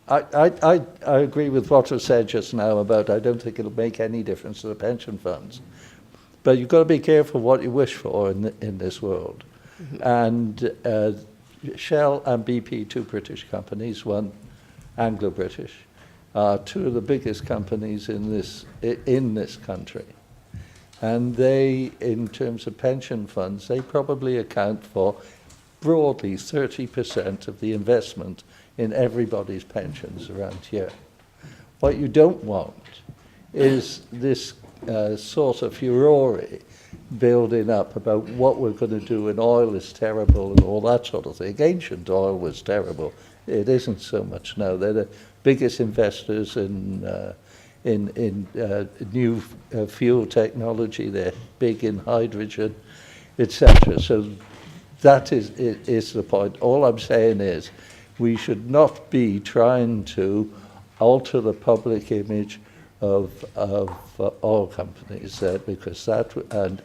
I agree with what was said just now about I don't think it'll make any difference to the pension funds. But you've got to be careful what you wish for in this world. And Shell and BP, 2 British companies, one Anglo-British, are 2 of the biggest companies in this country. And they, in terms of pension funds, they probably account for broadly 30% of the investment in everybody's pensions around here. What you don't want is this sort of furore building up about what we're going to do, and oil is terrible and all that sort of thing. Ancient oil was terrible. It isn't so much now. They're the biggest investors in new fuel technology. They're big in hydrogen, etc. So that is the point. All I'm saying is we should not be trying to alter the public image of oil companies, because that and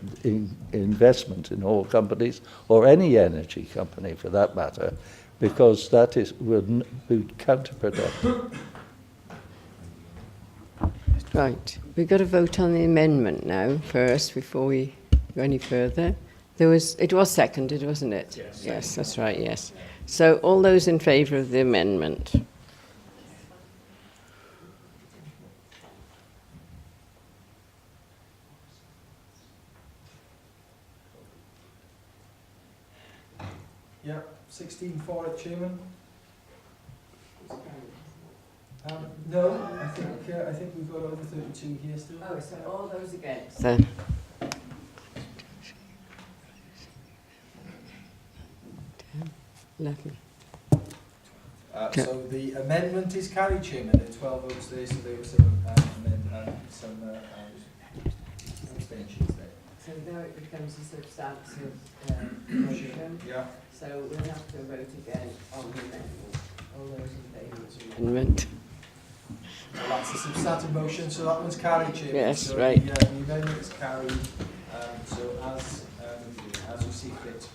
investment in oil companies, or any energy company for that matter, because that will be counterproductive. Right, we've got to vote on the amendment now first before we go any further. It was seconded, wasn't it? Yes. Yes, that's right, yes. So all those in favour of the amendment? Yeah, 16 for it, Chairman. No, I think we've got over 32 here still. Oh, so all those against? Lovely. So the amendment is carried, Chairman. There are 12 votes there, so there were some abstentions there. So now it becomes a substantive motion. Yeah. So we'll have to vote again on the amendment. All those in favour of the amendment? So that's a substantive motion, so that one's carried, Chairman. Yes, so right. The amendment is carried, so as you see fit.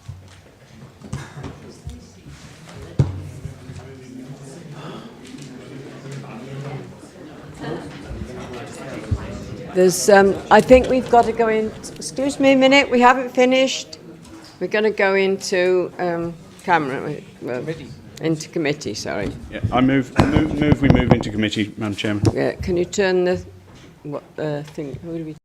There's, I think we've got to go in. Excuse me a minute, we haven't finished. We're going to go into into committee. Sorry. Yeah, I move we move into committee, Madam Chairman. Yeah, can you turn the thing? Who do we?